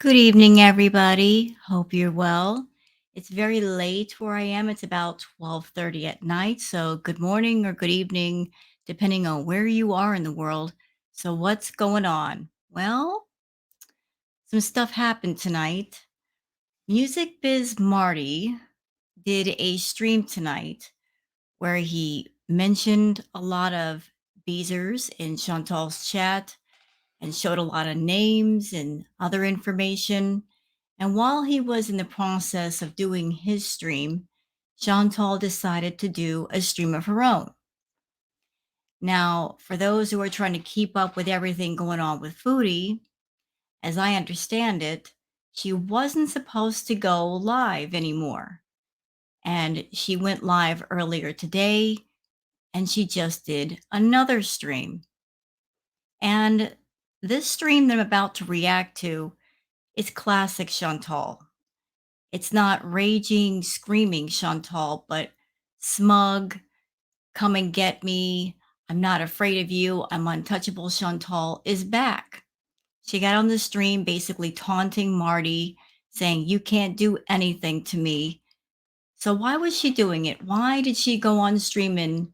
Good evening, everybody. Hope you're well. It's very late where I am. It's about 12:30 at night. So, good morning or good evening, depending on where you are in the world. So, what's going on? Well, some stuff happened tonight. Music Biz Marty did a stream tonight where he mentioned a lot of Beezers in Chantal's chat and showed a lot of names and other information. And while he was in the process of doing his stream, Chantal decided to do a stream of her own. Now, for those who are trying to keep up with everything going on with Foodie, as I understand it, she wasn't supposed to go live anymore. And she went live earlier today and she just did another stream. And this stream that I'm about to react to is classic Chantal. It's not raging, screaming Chantal, but smug, come and get me. I'm not afraid of you. I'm untouchable. Chantal is back. She got on the stream basically taunting Marty, saying, "You can't do anything to me." So, why was she doing it? Why did she go on stream and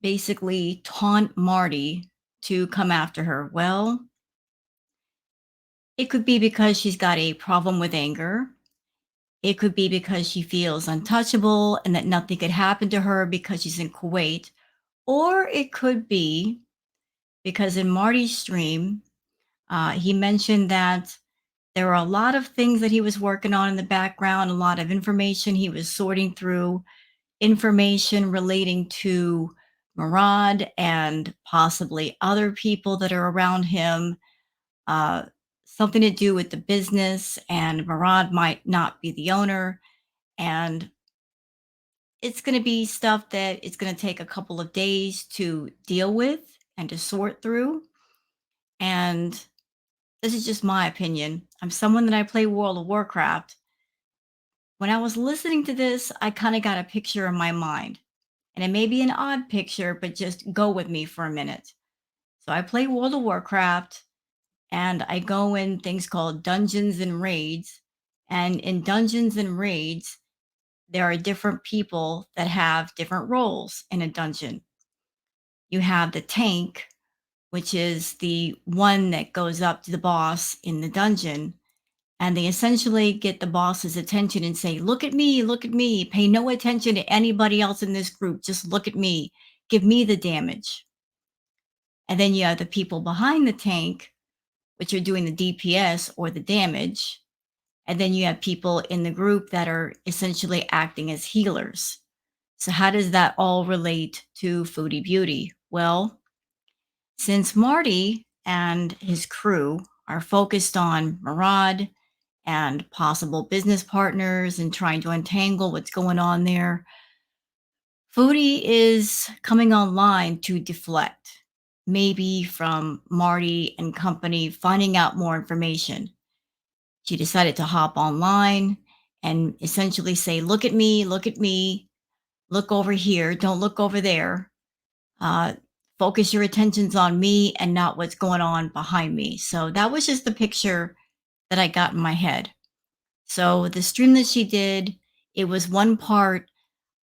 basically taunt Marty to come after her? Well, it could be because she's got a problem with anger. It could be because she feels untouchable and that nothing could happen to her because she's in Kuwait. Or it could be because in Marty's stream, he mentioned that there were a lot of things that he was working on in the background, a lot of information he was sorting through, information relating to Murad and possibly other people that are around him, uh, something to do with the business, and Murad might not be the owner. And it's going to be stuff that it's going to take a couple of days to deal with and to sort through. And this is just my opinion. I'm someone that I play World of Warcraft. When I was listening to this, I kind of got a picture in my mind. And it may be an odd picture, but just go with me for a minute. So I play World of Warcraft and I go in things called dungeons and raids. And in dungeons and raids, there are different people that have different roles in a dungeon. You have the tank, which is the one that goes up to the boss in the dungeon. And they essentially get the boss's attention and say, look at me, pay no attention to anybody else in this group. Just look at me, give me the damage. And then you have the people behind the tank, which are doing the DPS or the damage. And then you have people in the group that are essentially acting as healers. So, how does that all relate to Foodie Beauty? Well, since Marty and his crew are focused on Murad and possible business partners and trying to untangle what's going on there, Foodie is coming online to deflect, maybe from Marty and company finding out more information. She decided to hop online and essentially say, look at me, look over here, don't look over there. uh, Focus your attentions on me and not what's going on behind me. So that was just the picture that I got in my head. So the stream that she did, it was one part,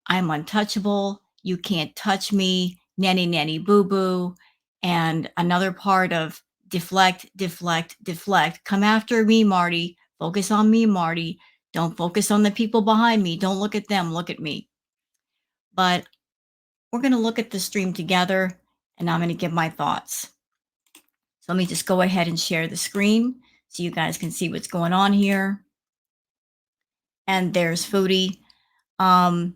I'm untouchable, you can't touch me, nanny nanny boo boo, and another part of deflect, deflect, deflect. Come after me, Marty. Focus on me, Marty. Don't focus on the people behind me. Don't look at them, look at me. But we're going to look at the stream together and I'm going to give my thoughts. So let me just go ahead and share the screen so you guys can see what's going on here. And there's Foodie. Um,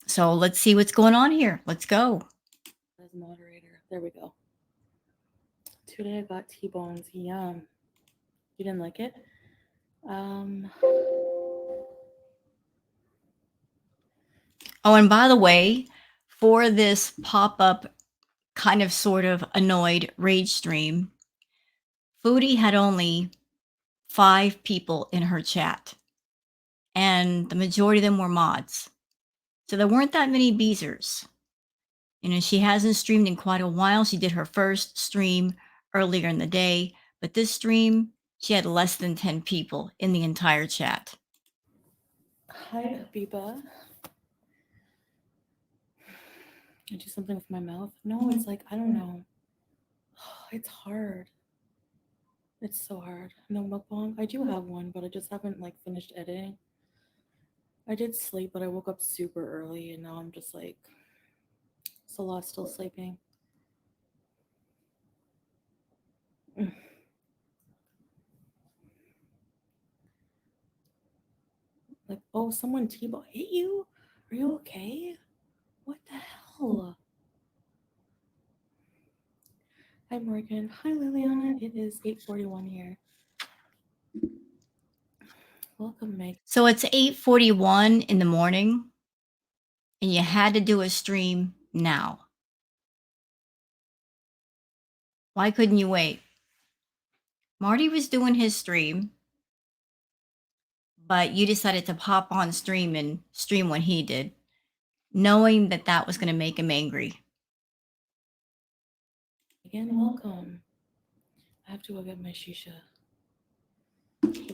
so let's see what's going on here. Let's go. As moderator. There we go. Today I got T-bones. Yum. You didn't like it? Oh, and by the way, for this pop-up kind of sort of annoyed rage stream, Foodie had only 5 people in her chat, and the majority of them were mods. So there weren't that many Beezers. You know, she hasn't streamed in quite a while. She did her first stream earlier in the day, but this stream, She had less than 10 people in the entire chat. Hi, Biba. I do something with my mouth. No, it's like, I don't know. It's hard. It's so hard. No mukbang. I do have one, but I just haven't like finished editing. I did sleep, but I woke up super early, and now I'm just like, Salah's still sleeping. Like, oh, someone T-bone hit you? Are you okay? What the hell? Hi, Morgan. Hi, Liliana. It is 8:41 here. Welcome, Meg. So it's 8:41 in the morning and you had to do a stream now. Why couldn't you wait? Marty was doing his stream, but you decided to pop on stream and stream when he did, knowing that that was going to make him angry. Again, welcome. I have to go get my shisha.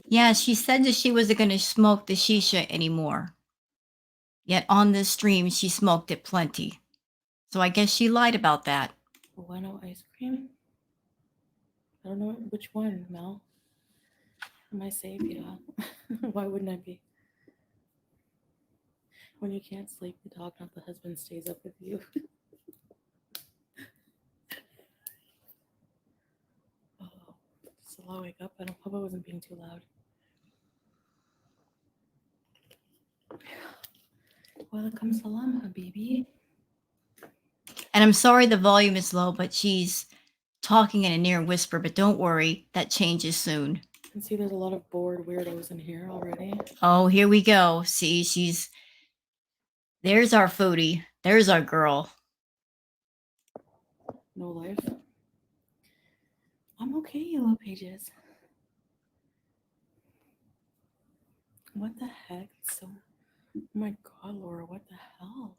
Yeah, she said that she wasn't going to smoke the shisha anymore. Yet on this stream, she smoked it plenty. So I guess she lied about that. Why no ice cream? I don't know which one, Mel. Am I safe? Yeah. Why wouldn't I be? When you can't sleep, the dog, not the husband, stays up with you. Oh, Salah, wake up. I don't hope I wasn't being too loud. Welcome salam, habibi. And I'm sorry the volume is low, but she's talking in a near whisper. But don't worry, that changes soon. You can see there's a lot of bored weirdos in here already. Oh, here we go. See, there's our foodie. There's our girl. No life. I'm okay, Yellow Pages. What the heck? So, oh my god, Laura, what the hell?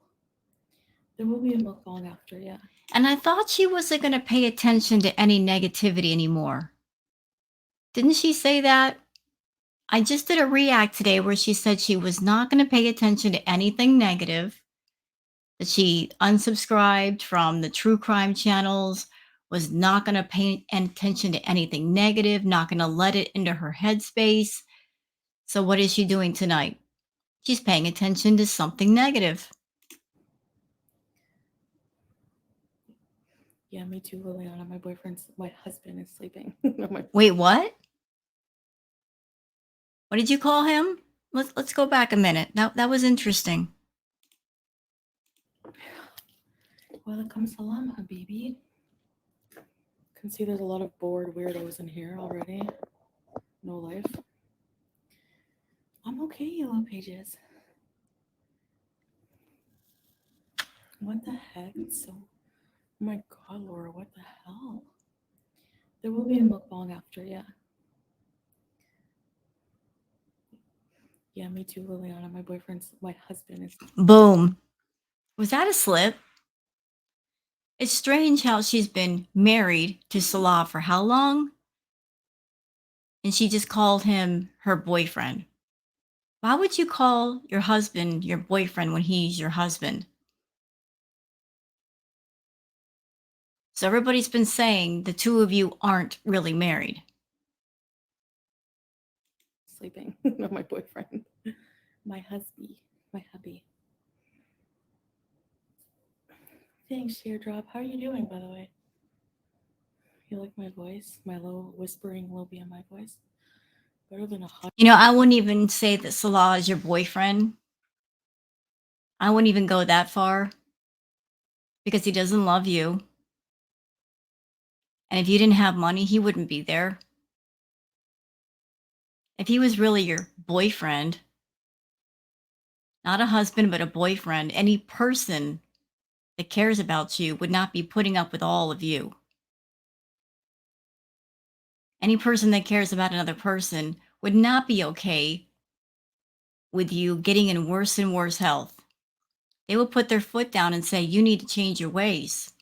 There will be a mukbang after, yeah. And I thought she wasn't going to pay attention to any negativity anymore. Didn't she say that? I just did a react today where she said she was not going to pay attention to anything negative, that she unsubscribed from the true crime channels, was not going to pay attention to anything negative, not going to let it into her headspace. So, what is she doing tonight? She's paying attention to something negative. Yeah, me too, Liliana. My husband is sleeping. Wait, what? What did you call him? Let's go back a minute. That was interesting. Welcome salam, habibi. You can see there's a lot of bored weirdos in here already. No life. I'm okay, Yellow Pages. What the heck? So, oh my god, Laura, what the hell? There will be a mukbang after, yeah. Yeah, me too, Liliana. My husband is. Boom. Was that a slip? It's strange how she's been married to Salah for how long? And she just called him her boyfriend. Why would you call your husband your boyfriend when he's your husband? So everybody's been saying the two of you aren't really married. Sleeping. No, my boyfriend. My husband. My hubby. Thanks, Teardrop. How are you doing, by the way? You like my voice? My low whispering low BMI voice? Better than a hot. You know, I wouldn't even say that Salah is your boyfriend. I wouldn't even go that far because he doesn't love you. And if you didn't have money, he wouldn't be there. If he was really your boyfriend, not a husband, but a boyfriend, any person that cares about you would not be putting up with all of you. Any person that cares about another person would not be okay with you getting in worse and worse health. They will put their foot down and say, you need to change your ways.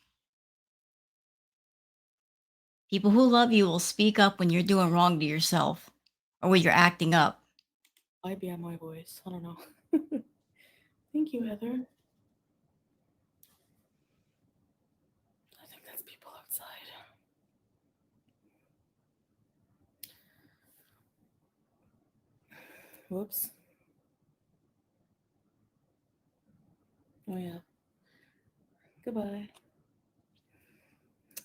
People who love you will speak up when you're doing wrong to yourself or when you're acting up. IBM my voice. I don't know. Thank you, Heather. I think that's people outside. Whoops. Oh yeah. Goodbye.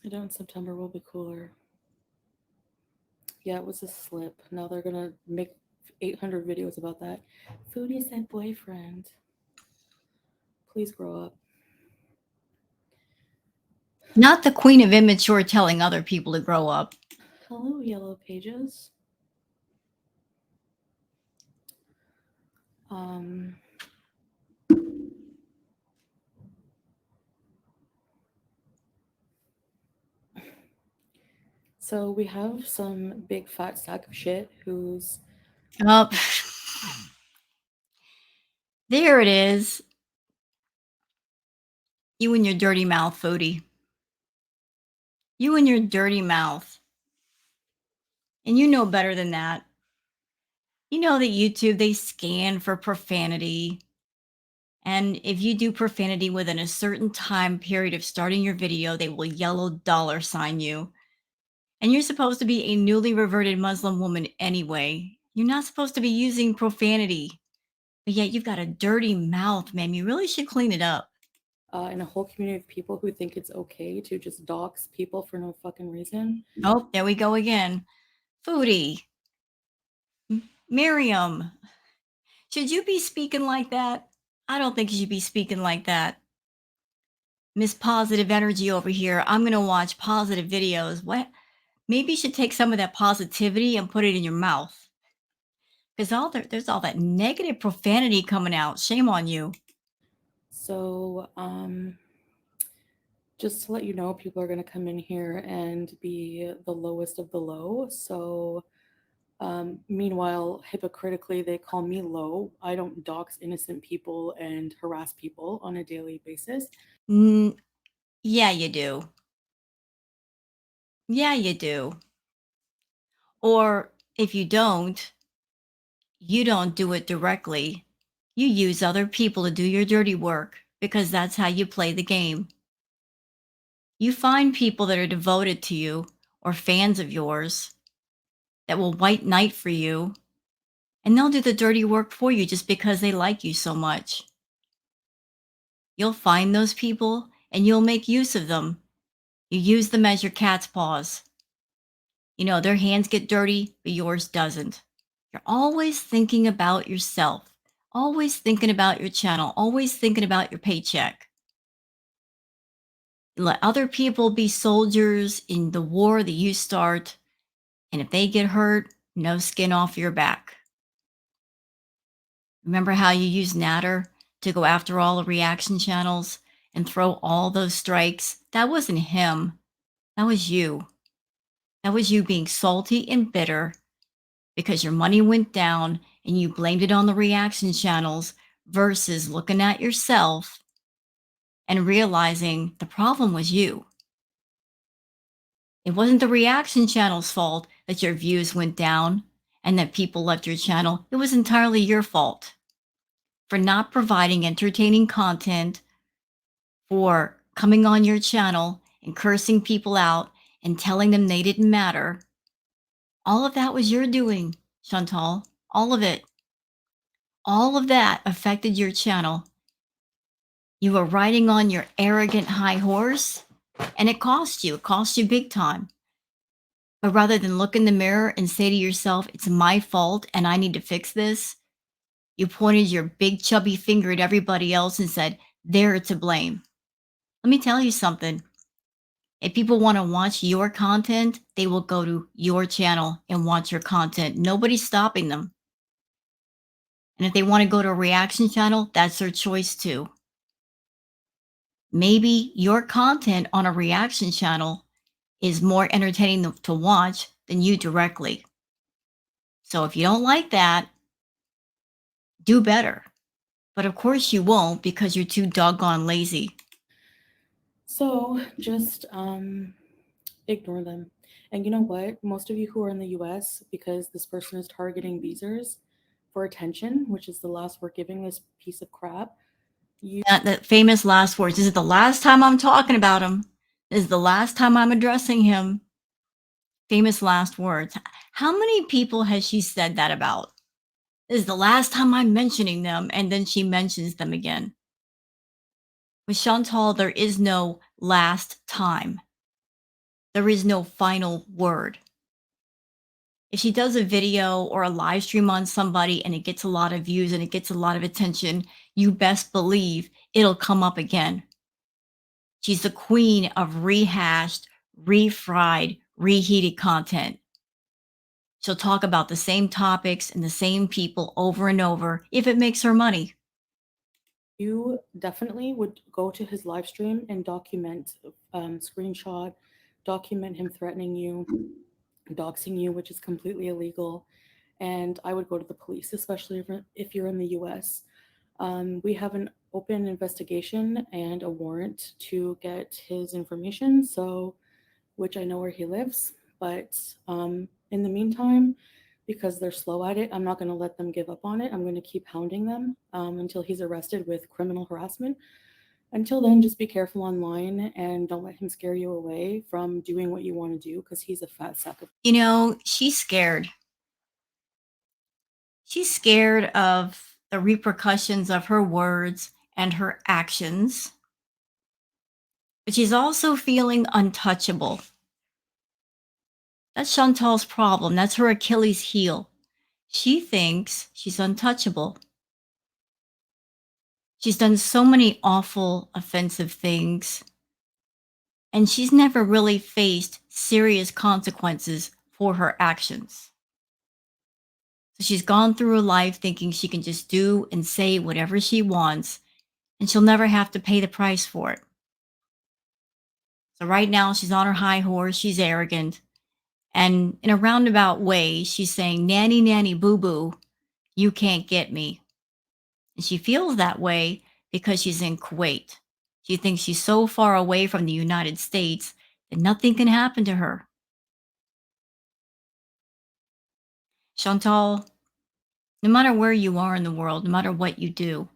I know in September will be cooler. Yeah, it was a slip. Now they're gonna make 800 videos about that. Foodie said boyfriend. Please grow up. Not the queen of immature telling other people to grow up. Hello, Yellow Pages. Um, so we have some big fat sack of shit who's Oh, there it is. You and your dirty mouth, Foodie. You and your dirty mouth. And you know better than that. You know that YouTube, they scan for profanity. And if you do profanity within a certain time period of starting your video, they will yellow dollar sign you. And you're supposed to be a newly reverted Muslim woman anyway. You're not supposed to be using profanity. But yet you've got a dirty mouth, man. You really should clean it up. and a whole community of people who think it's okay to just dox people for no fucking reason. Oh, there we go again. Foodie. Miriam. Should you be speaking like that? I don't think you should be speaking like that. Miss Positive Energy over here. I'm going to watch positive videos. What? Maybe you should take some of that positivity and put it in your mouth. Because there's all that negative profanity coming out. Shame on you. So, just to let you know, people are going to come in here and be the lowest of the low. So, meanwhile, hypocritically, they call me low. I don't dox innocent people and harass people on a daily basis. Mm, yeah, you do. Yeah, you do. Or if you don't do it directly. You use other people to do your dirty work because that's how you play the game. You find people that are devoted to you or fans of yours that will white knight for you, and they'll do the dirty work for you just because they like you so much. You'll find those people and you'll make use of them. You use them as your cat's paws. You know, their hands get dirty, but yours doesn't. You're always thinking about yourself, always thinking about your channel, always thinking about your paycheck. Let other people be soldiers in the war that you start. And if they get hurt, no skin off your back. Remember how you used Natter to go after all the reaction channels and throw all those strikes? That wasn't him. That was you. That was you being salty and bitter because your money went down and you blamed it on the reaction channels versus looking at yourself and realizing the problem was you. It wasn't the reaction channel's fault that your views went down and that people left your channel. It was entirely your fault for not providing entertaining content, for coming on your channel and cursing people out and telling them they didn't matter. All of that was your doing, Chantal. All of it. All of that affected your channel. You were riding on your arrogant high horse, and it cost you. It cost you big time. But rather than look in the mirror and say to yourself, it's my fault and I need to fix this, you pointed your big chubby finger at everybody else and said, they're to blame. Let me tell you something. If people want to watch your content, they will go to your channel and watch your content. Nobody's stopping them. And if they want to go to a reaction channel, that's their choice too. Maybe your content on a reaction channel is more entertaining to watch than you directly. So if you don't like that, do better. But of course you won't because you're too doggone lazy. So, just Ignore them. And you know what? Most of you who are in the US, because this person is targeting visors for attention, which is the last we're giving this piece of crap, you That famous last words. This is the last time I'm talking about him. This is the last time I'm addressing him. Famous last words. How many people has she said that about? This is the last time I'm mentioning them, and then she mentions them again. With Chantal, there is no last time. There is no final word. If she does a video or a live stream on somebody and it gets a lot of views and it gets a lot of attention, you best believe it'll come up again. She's the queen of rehashed, refried, reheated content. She'll talk about the same topics and the same people over and over if it makes her money. you definitely would go to his live stream and document, screenshot, document him threatening you, doxing you, which is completely illegal. And I would go to the police, especially if you're in the US. We have an open investigation and a warrant to get his information, so which I know where he lives. But in the meantime, because they're slow at it, I'm not going to let them give up on it. I'm going to keep hounding them until he's arrested with criminal harassment. Until then, just be careful online and don't let him scare you away from doing what you want to do because he's a fat sack of. You know, she's scared. She's scared of the repercussions of her words and her actions, but she's also feeling untouchable. That's Chantal's problem. That's her Achilles heel. She thinks she's untouchable. She's done so many awful, offensive things, and she's never really faced serious consequences for her actions. So she's gone through her life thinking she can just do and say whatever she wants, and she'll never have to pay the price for it. So right now, she's on her high horse, she's arrogant, and in a roundabout way, she's saying, "Nanny, nanny, boo boo, you can't get me." And she feels that way because she's in Kuwait. She thinks she's so far away from the United States that nothing can happen to her. Chantal, no matter where you are in the world, no matter what you do,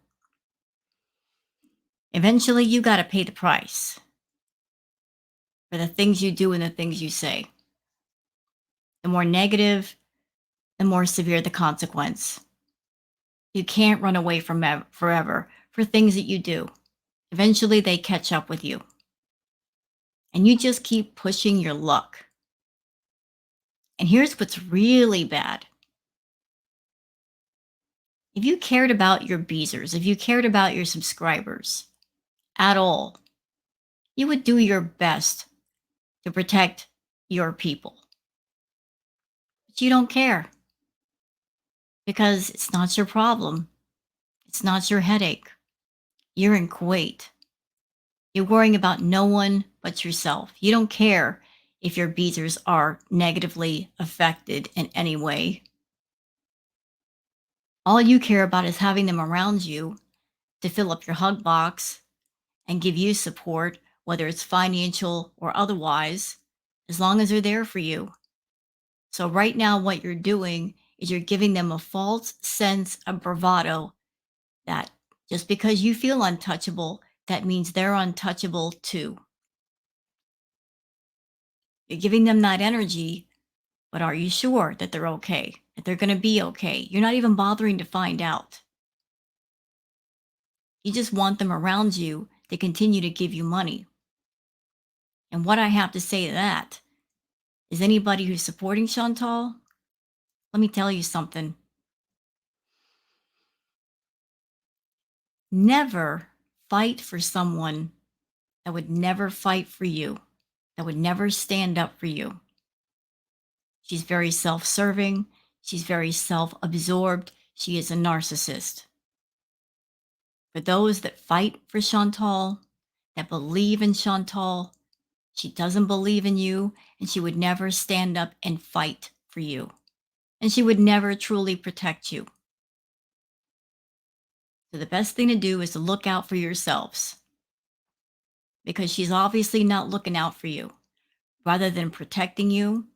eventually you got to pay the price for the things you do and the things you say. The more negative, the more severe the consequence. You can't run away from forever for things that you do. Eventually, they catch up with you. And you just keep pushing your luck. And here's what's really bad. If you cared about your beezers, if you cared about your subscribers at all, you would do your best to protect your people. But you don't care because it's not your problem. It's not your headache. You're in Kuwait. You're worrying about no one but yourself. You don't care if your beezers are negatively affected in any way. All you care about is having them around you to fill up your hug box and give you support, whether it's financial or otherwise, as long as they're there for you. So, right now, what you're doing is you're giving them a false sense of bravado that just because you feel untouchable, that means they're untouchable too. You're giving them that energy, but are you sure that they're okay? That they're going to be okay? You're not even bothering to find out. You just want them around you to continue to give you money. And what I have to say to that is anybody who's supporting Chantal, let me tell you something. Never fight for someone that would never fight for you, that would never stand up for you. She's very self serving. She's very self absorbed. She is a narcissist. For those that fight for Chantal, that believe in Chantal, she doesn't believe in you, and she would never stand up and fight for you. And she would never truly protect you. So the best thing to do is to look out for yourselves because she's obviously not looking out for you. rather than protecting you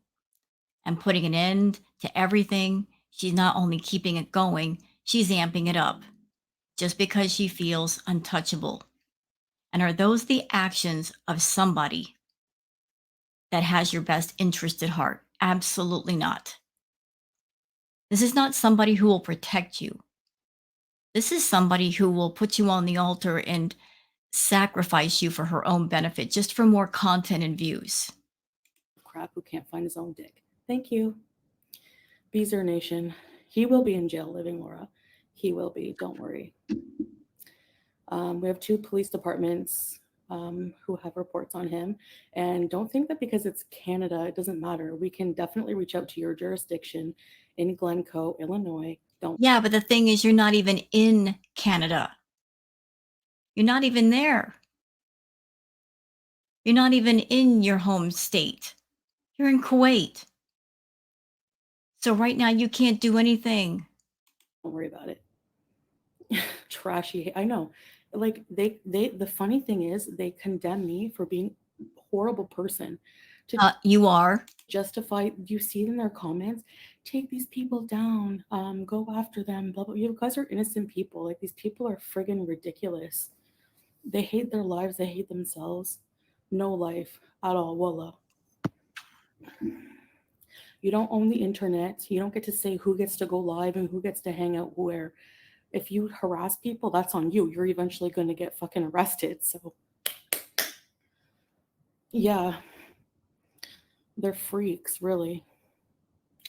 and putting an end to everything. She's not only keeping it going, she's amping it up just because she feels untouchable. And are those the actions of somebody that has your best interest at heart? Absolutely not. This is not somebody who will protect you. This is somebody who will put you on the altar and sacrifice you for her own benefit just for more content and views. Crap who can't find his own dick. Thank you. Beezer Nation. He will be in jail living, Laura. He will be. Don't worry. We have 2 police departments who have reports on him. And don't think that because it's Canada, it doesn't matter. We can definitely reach out to your jurisdiction in Glencoe, Illinois. Don't. Yeah, but the thing is, you're not even in Canada. You're not even there. You're not even in your home state. You're in Kuwait. So right now, you can't do anything. Don't worry about it. Trashy. I know. Like the funny thing is they condemn me for being a horrible person to You are. justify. You see in their comments, take these people down, go after them, blah blah. You guys are innocent people. Like these people are friggin' ridiculous. They hate their lives, they hate themselves. No life at all. Wallah. You don't own the internet. You don't get to say who gets to go live and who gets to hang out where. If you harass people, that's on you. You're eventually going to get fucking arrested. So, yeah, they're freaks, really.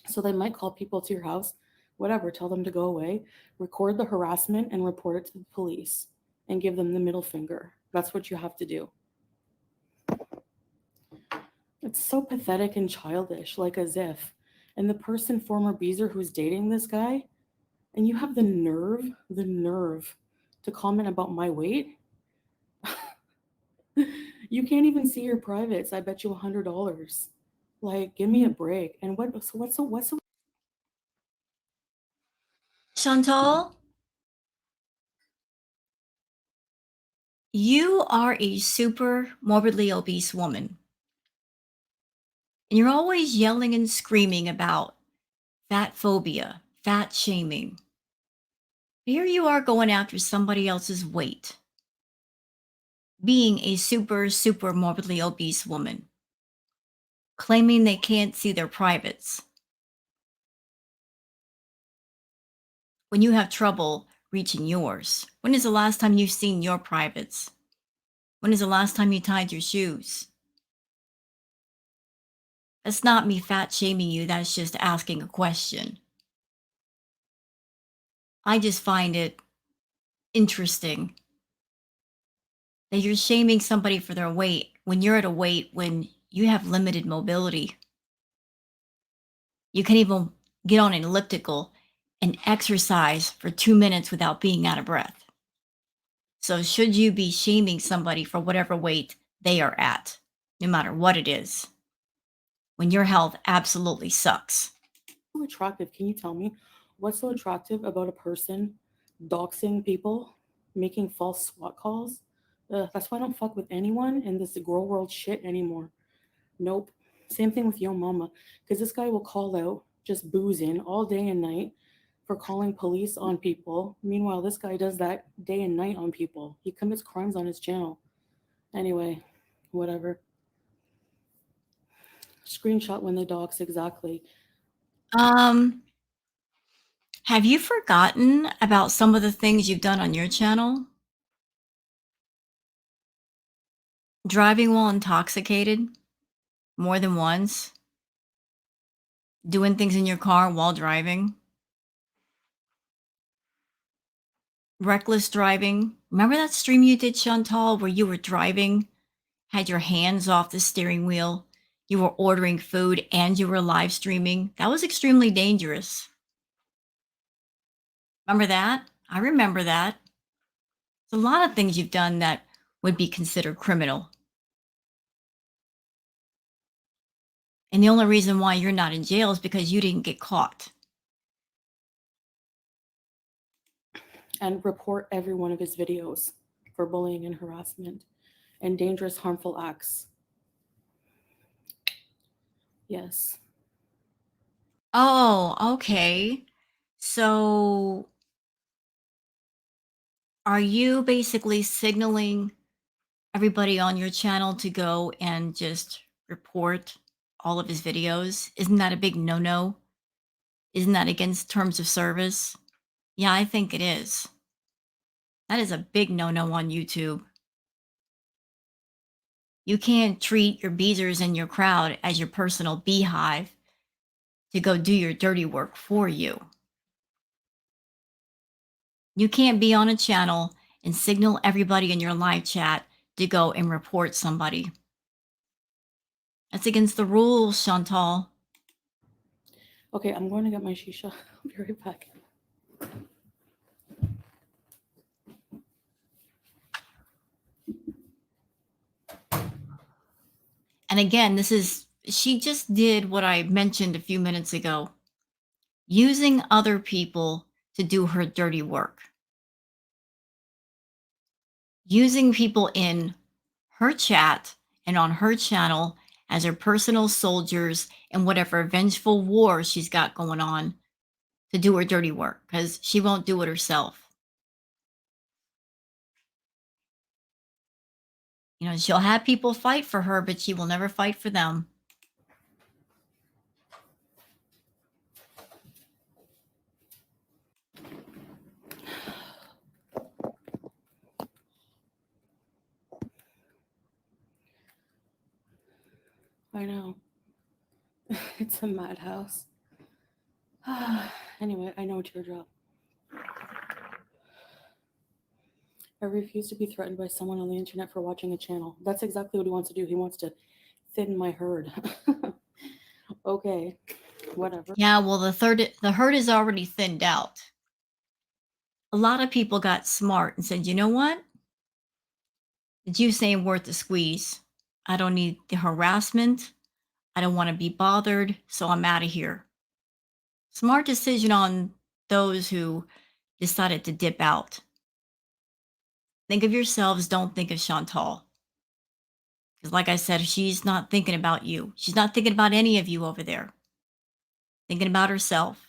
So they might call people to your house, whatever, tell them to go away, record the harassment and report it to the police and give them the middle finger. That's what you have to do. It's so pathetic and childish, like as if. And the person, former Beezer, who's dating this guy, and you have the nerve to comment about my weight. You can't even see your privates. I bet you $100. Like, give me a break. And what's Chantal, you are a super morbidly obese woman. And you're always yelling and screaming about fat phobia, fat shaming. Here you are going after somebody else's weight, being a super morbidly obese woman, claiming they can't see their privates when you have trouble reaching yours. When is the last time you've seen your privates? When is the last time you tied your shoes? That's not me fat shaming you, that's just asking a question. I just find it interesting that you're shaming somebody for their weight when you're at a weight when you have limited mobility. You can even get on an elliptical and exercise for 2 minutes without being out of breath. So, should you be shaming somebody for whatever weight they are at, no matter what it is, when your health absolutely sucks? so attractive? Can you tell me what's so attractive about a person doxing people, making false SWAT calls? That's why I don't fuck with anyone in this girl world shit anymore. Nope. Same thing with Yo Mama, because this guy will call out just boozing all day and night for calling police on people. Meanwhile, this guy does that day and night on people. He commits crimes on his channel. Anyway, whatever. Screenshot when they dox exactly. Um, have you forgotten about some of the things you've done on your channel? Driving while intoxicated more than once, doing things in your car while driving, reckless driving. Remember that stream you did, Chantal, where you were driving, had your hands off the steering wheel, you were ordering food, and you were live streaming? That was extremely dangerous. Remember that? I remember that. There's a lot of things you've done that would be considered criminal. And the only reason why you're not in jail is because you didn't get caught. And report every one of his videos for bullying and harassment and dangerous, harmful acts. Yes. Oh, okay. So are you basically signaling everybody on your channel to go and just report all of his videos? Isn't that a big no-no? Isn't that against terms of service? Yeah, I think it is. That is a big no-no on YouTube. You can't treat your beezers and your crowd as your personal beehive to go do your dirty work for you. You can't be on a channel and signal everybody in your live chat to go and report somebody. That's against the rules, Chantal. Okay, I'm going to get my shisha. I'll be right back. And again, she just did what I mentioned a few minutes ago, using other people to do her dirty work, using people in her chat and on her channel as her personal soldiers in whatever vengeful war she's got going on to do her dirty work because she won't do it herself. You know, she'll have people fight for her, but she will never fight for them. I know. It's a madhouse. Anyway, I know teardrop. I refuse to be threatened by someone on the internet for watching a channel. That's exactly what he wants to do. He wants to thin my herd. Okay, whatever. Yeah, well, the herd is already thinned out. A lot of people got smart and said, you know what? The juice ain't worth the squeeze. I don't need the harassment. I don't want to be bothered, so I'm out of here. Smart decision on those who decided to dip out. Think of yourselves, don't think of Chantal. Because, like I said, she's not thinking about you. She's not thinking about any of you over there, thinking about herself.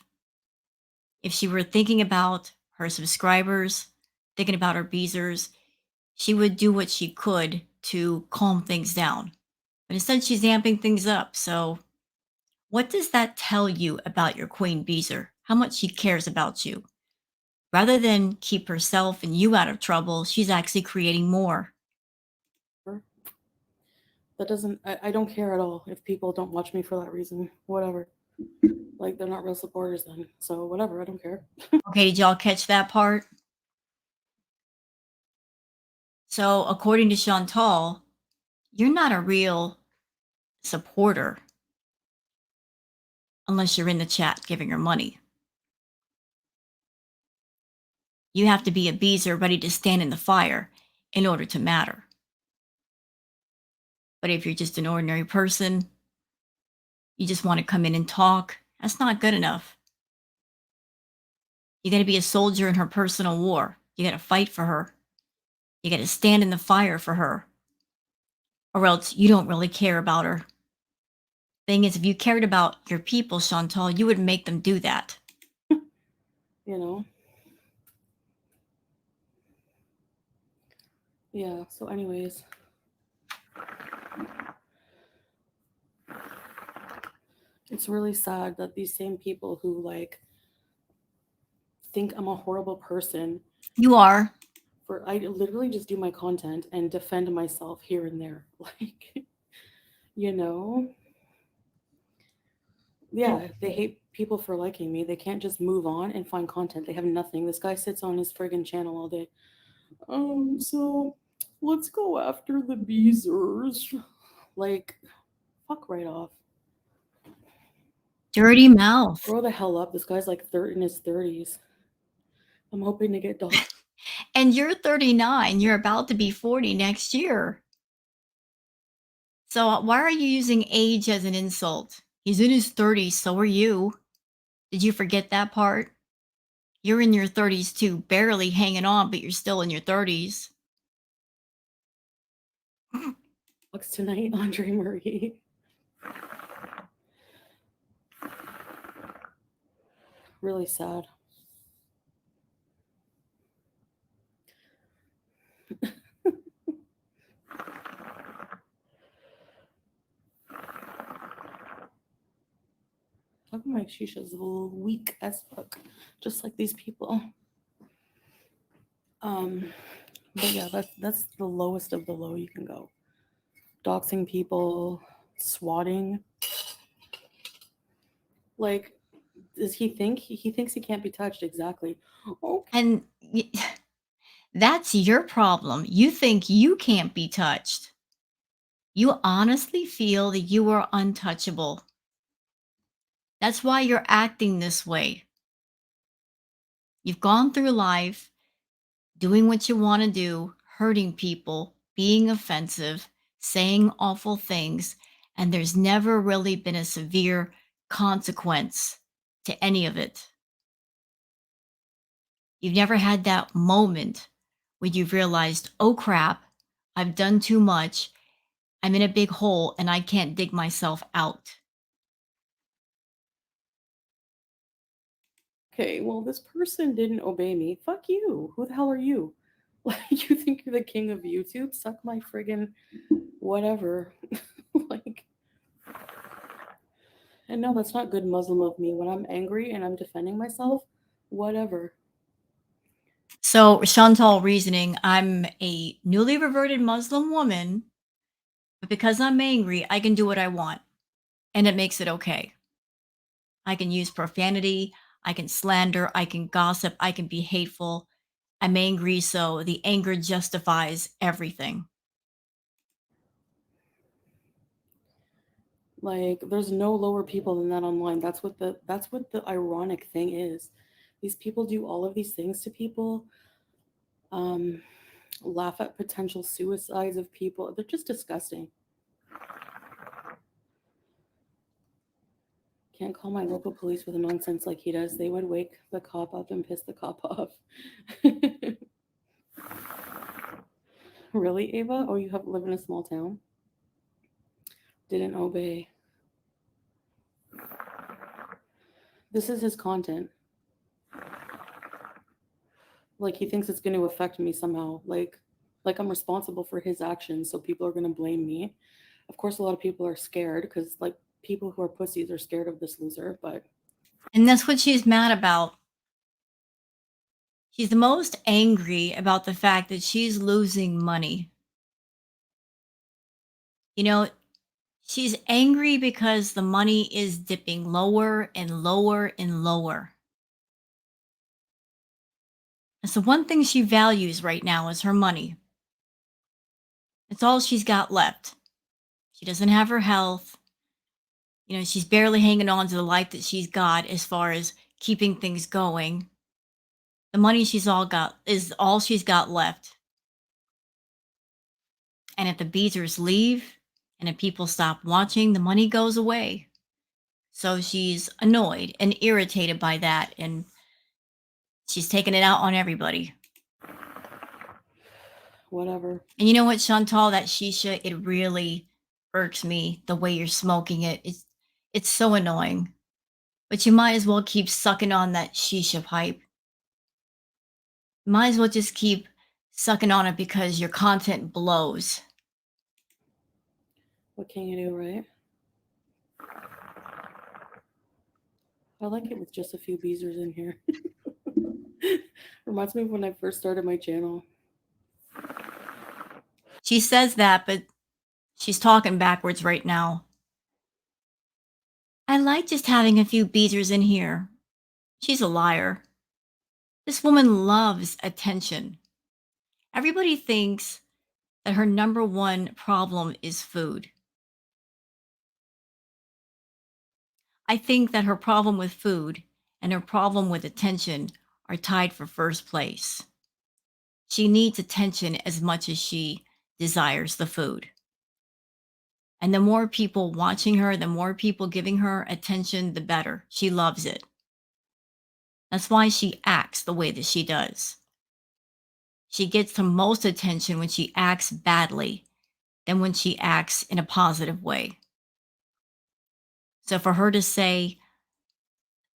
If she were thinking about her subscribers, thinking about her beezers, she would do what she could to calm things down. But instead, she's amping things up. So, what does that tell you about your queen beezer? How much she cares about you? Rather than keep herself and you out of trouble, she's actually creating more. That doesn't, I don't care at all if people don't watch me for that reason. Whatever. Like, they're not real supporters then. So, whatever, I don't care. Okay, did y'all catch that part? So, according to Chantal, you're not a real supporter unless you're in the chat giving her money. You have to be a beezer ready to stand in the fire in order to matter. But if you're just an ordinary person, you just want to come in and talk, that's not good enough. You got to be a soldier in her personal war. You got to fight for her. You got to stand in the fire for her. Or else you don't really care about her. Thing is, if you cared about your people, Chantal, you would make them do that. You know? Yeah, so, anyways. It's really sad that these same people who, like, think I'm a horrible person You are. for I literally just do my content and defend myself here and there. Like, you know? Yeah, they hate people for liking me. They can't just move on and find content. They have nothing. This guy sits on his friggin' channel all day. So let's go after the beezers. Like, fuck right off. Dirty mouth. Grow the hell up. This guy's like in his 30s. I'm hoping to get dogs. And you're 39. You're about to be 40 next year. So why are you using age as an insult? He's in his 30s, so are you. Did you forget that part? You're in your 30s too, barely hanging on, but you're still in your 30s. Tonight, Andre Marie. Really sad. How come my shisha's weak as fuck? Just like these people. Um, but yeah, that's the lowest of the low you can go. Doxing people, swatting. Like, does he think he thinks he can't be touched? Exactly. Okay. And that's your problem. You think you can't be touched. You honestly feel that you are untouchable. That's why you're acting this way. You've gone through life doing what you want to do, hurting people, being offensive, saying awful things, and there's never really been a severe consequence to any of it. You've never had that moment where you've realized, oh crap, I've done too much. I'm in a big hole and I can't dig myself out. Okay, well, this person didn't obey me. Fuck you. Who the hell are you? Like, you think you're the king of YouTube? Suck my friggin' whatever. Like, and no, that's not good Muslim of me. When I'm angry and I'm defending myself, whatever. So, Chantal reasoning, I'm a newly reverted Muslim woman, but because I'm angry, I can do what I want and it makes it okay. I can use profanity, I can slander, I can gossip, I can be hateful. I'm angry, so the anger justifies everything. Like, there's no lower people than that online. That's what the ironic thing is. These people do all of these things to people. Um, laugh at potential suicides of people. They're just disgusting. Can't call my local police with nonsense like he does. They would wake the cop up and piss the cop off. Really, Ava? Oh, you have live in a small town? Didn't obey. This is his content. Like he thinks it's going to affect me somehow. Like I'm responsible for his actions, so people are going to blame me. Of course, a lot of people are scared because like people who are pussies are scared of this loser. But And that's what she's mad about. She's the most angry about the fact that she's losing money. You know, she's angry because the money is dipping lower and lower and lower. And so, one thing she values right now is her money. It's all she's got left. She doesn't have her health. You know, she's barely hanging on to the life that she's got as far as keeping things going. The money she's all got is all she's got left. And if the beaters leave and if people stop watching, the money goes away. So she's annoyed and irritated by that. And she's taking it out on everybody. whatever. And you know what, Chantal, that shisha, it really irks me the way you're smoking it. It's so annoying. But you might as well keep sucking on that shisha pipe. Might as well just keep sucking on it because your content blows. What can you do, right? I like it with just a few beezers in here. Reminds me of when I first started my channel. She says that, but she's talking backwards right now. I like just having a few beaters in here. She's a liar. This woman loves attention. Everybody thinks that her number one problem is food. I think that her problem with food and her problem with attention are tied for first place. She needs attention as much as she desires the food. And the more people watching her, the more people giving her attention, the better. She loves it. That's why she acts the way that she does. She gets the most attention when she acts badly than when she acts in a positive way. So for her to say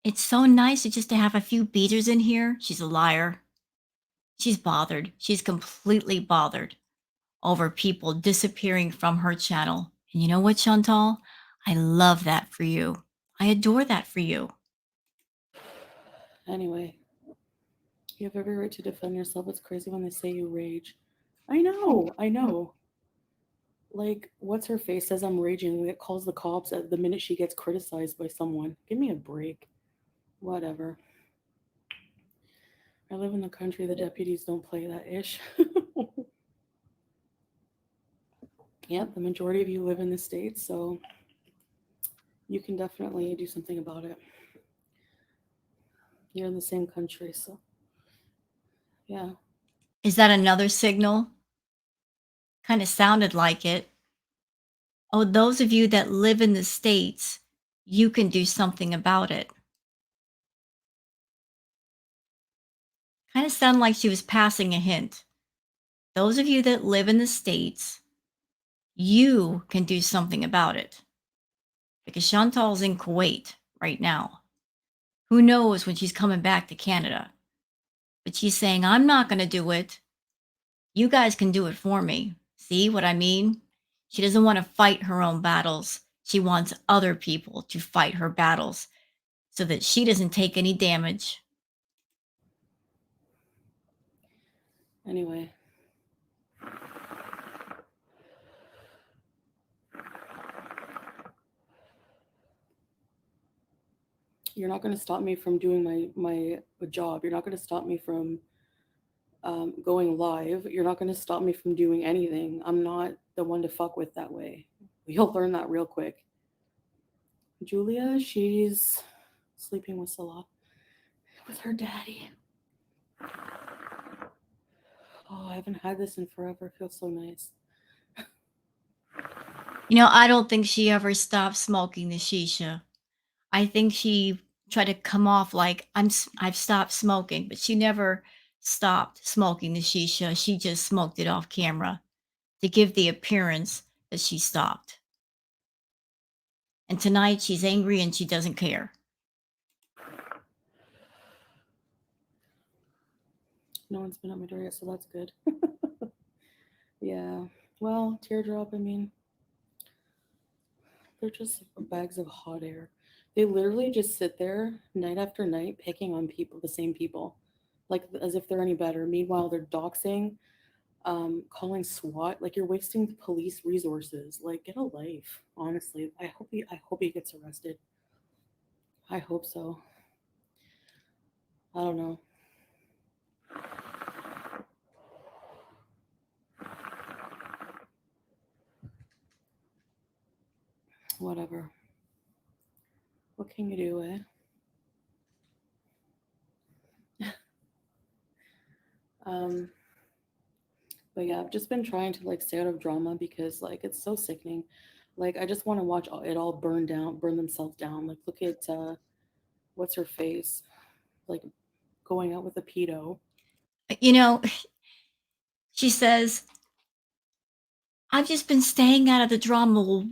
It's so nice just to have a few beaters in here. She's a liar. She's bothered. She's completely bothered over people disappearing from her channel. And you know what, Chantal? I love that for you. I adore that for you. Anyway, you have every right to defend yourself. It's crazy when they say you rage. I know, I know. Like, what's her face says I'm raging. It calls the cops at the minute she gets criticized by someone. Give me a break. Whatever. I live in the country. The deputies don't play that ish. Yeah, the majority of you live in the States, so you can definitely do something about it. You're in the same country, so yeah. Is that another signal? Kind of sounded like it. Oh, those of you that live in the States, you can do something about it. Kind of sounded like she was passing a hint. Those of you that live in the States, you can do something about it. Because Chantal's in Kuwait right now. Who knows when she's coming back to Canada? But she's saying, I'm not going to do it. You guys can do it for me. See what I mean? She doesn't want to fight her own battles. She wants other people to fight her battles so that she doesn't take any damage. Anyway, you're not going to stop me from doing my job. You're not going to stop me from going live. You're not going to stop me from doing anything. I'm not the one to fuck with that way. You'll learn that real quick. Julia, she's sleeping with Salah, with her daddy. Oh, I haven't had this in forever. It feels so nice. You know, I don't think she ever stopped smoking the shisha. I think she tried to come off like I've stopped smoking, but she never stopped smoking the shisha. She just smoked it off camera to give the appearance that she stopped. And tonight she's angry and she doesn't care. No one's been at my door yet, so that's good. Yeah. Well, teardrop, I mean, they're just bags of hot air. They literally just sit there night after night picking on people, the same people, like as if they're any better. Meanwhile, they're doxing, calling SWAT. Like you're wasting the police resources. Like get a life. Honestly, I hope he gets arrested. I hope so. I don't know. Whatever. What can you do, eh? Um, but yeah, I've just been trying to like stay out of drama because like it's so sickening. Like I just want to watch it all burn down, burn themselves down. Like look at what's her face, like going out with a pedo. You know, she says, I've just been staying out of the drama. Well,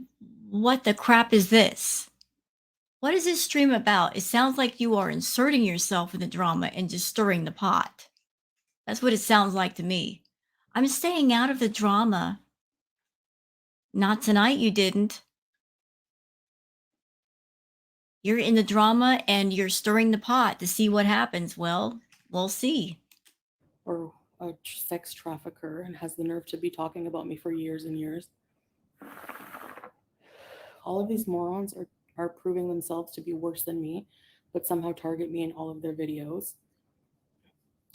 what the crap is this? What is this stream about? It sounds like you are inserting yourself in the drama and just stirring the pot. That's what it sounds like to me. I'm staying out of the drama. Not tonight, you didn't. You're in the drama and you're stirring the pot to see what happens. Well, we'll see. Or a sex trafficker and has the nerve to be talking about me for years and years. All of these morons are proving themselves to be worse than me, but somehow target me in all of their videos.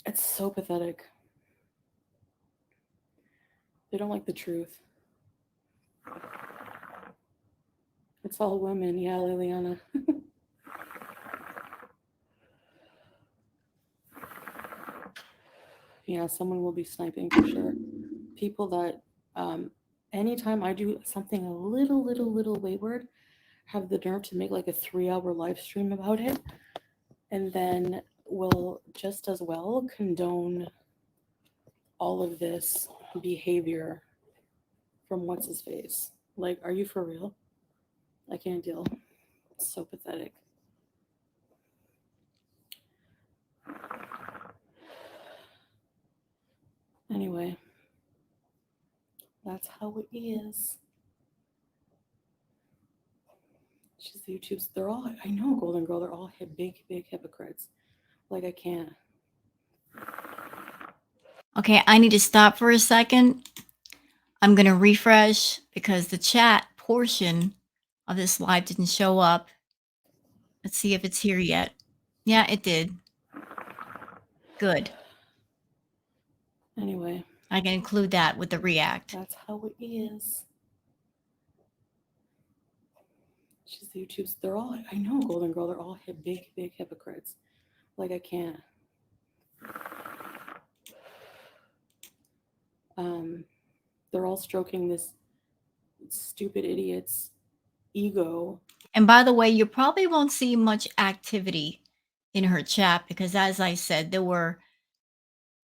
It's so pathetic. They don't like the truth. It's all women. Yeah, Liliana. Yeah, someone will be sniping for sure. People that, anytime I do something a little wayward, have the nerve to make like a 3 hour live stream about it, and then will just as well condone all of this behavior from what's his face. Like, are you for real? I can't deal. It's so pathetic. Anyway, that's how it is. She's the YouTubes. They're all, I know, Golden Girl, they're all big, big hypocrites. Like, I can't. Okay, I need to stop for a second. I'm going to refresh because the chat portion of this live didn't show up. Let's see if it's here yet. Yeah, it did. Good. Anyway, I can include that with the react. that's how it is. She's the YouTubes. They're all, I know, Golden Girl, they're all big, big hypocrites. Like, I can't. They're all stroking this stupid idiot's ego. And by the way, you probably won't see much activity in her chat because, as I said, there were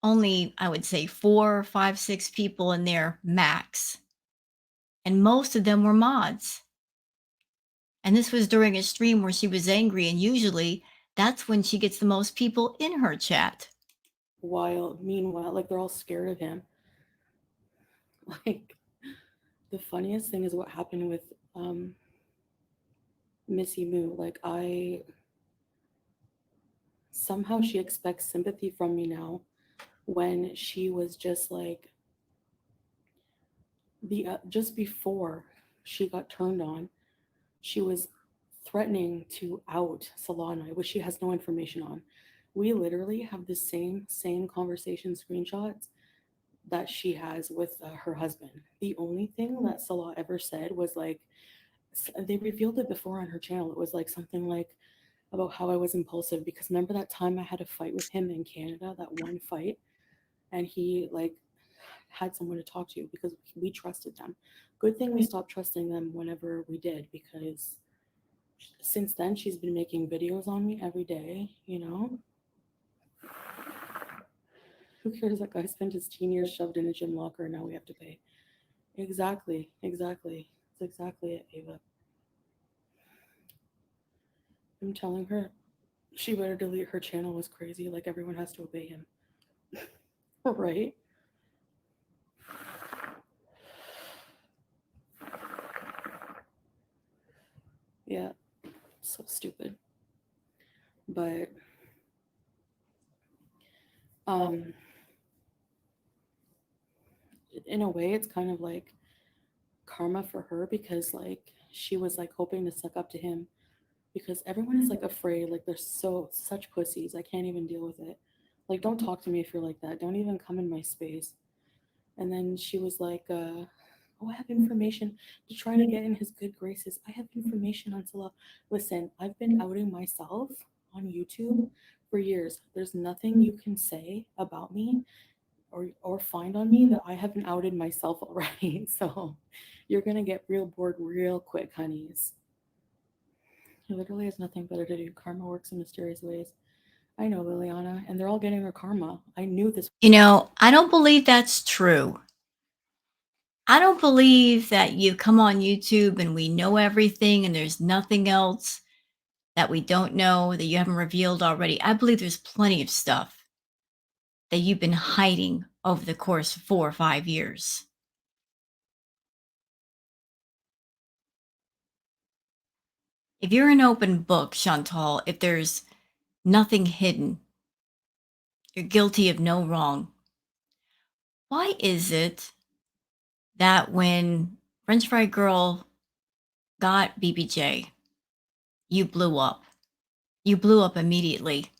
only, I would say, 4, 5, 6 people in there max. And most of them were mods. And this was during a stream where she was angry. And usually that's when she gets the most people in her chat. While, meanwhile, like, they're all scared of him. Like, the funniest thing is what happened with Missy Moo. Like, somehow she expects sympathy from me now when she was just like, just before she got turned on, she was threatening to out Solana, which she has no information on. We literally have the same conversation screenshots that she has with her husband. The only thing that Salah ever said was like, they revealed it before on her channel. It was like something like about how I was impulsive because remember that time I had a fight with him in Canada, that one fight, and he like had someone to talk to because we trusted them. Good thing we stopped trusting them whenever we did because since then she's been making videos on me every day, you know. Who cares that guy spent his teen years shoved in a gym locker and now we have to pay? Exactly. That's exactly it, Ava. I'm telling her she better delete her channel was crazy, like everyone has to obey him. Right? Yeah, so stupid. But um in a way it's kind of like karma for her because like she was like hoping to suck up to him because everyone is like afraid, like they're such pussies. I can't even deal with it. Like, don't talk to me if you're like that. Don't even come in my space. And then she was like, oh, I have information to try to get in his good graces. I have information on Salah. Listen, I've been outing myself on YouTube for years. There's nothing you can say about me or find on me that I haven't outed myself already. So you're gonna get real bored real quick, honeys. He literally has nothing better to do. Karma works in mysterious ways. I know, Liliana, and they're all getting their karma. I knew this. You know, I don't believe that's true. I don't believe that you come on YouTube and we know everything and there's nothing else that we don't know that you haven't revealed already. I believe there's plenty of stuff that you've been hiding over the course of 4 or 5 years. If you're an open book, Chantal, if there's nothing hidden, you're guilty of no wrong. Why is it that when French Fry Girl got BBJ, you blew up? You blew up immediately.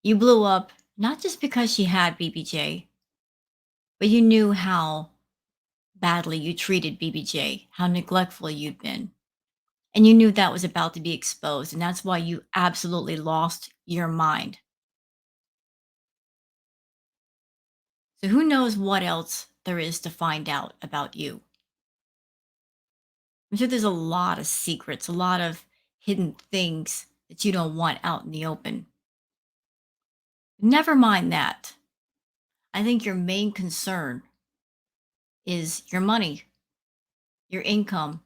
You blew up not just because she had BBJ, but you knew how badly you treated BBJ, how neglectful you'd been. And you knew that was about to be exposed. And that's why you absolutely lost your mind. So who knows what else there is to find out about you? I'm sure there's a lot of secrets, a lot of hidden things that you don't want out in the open. Never mind that. I think your main concern is your money, your income,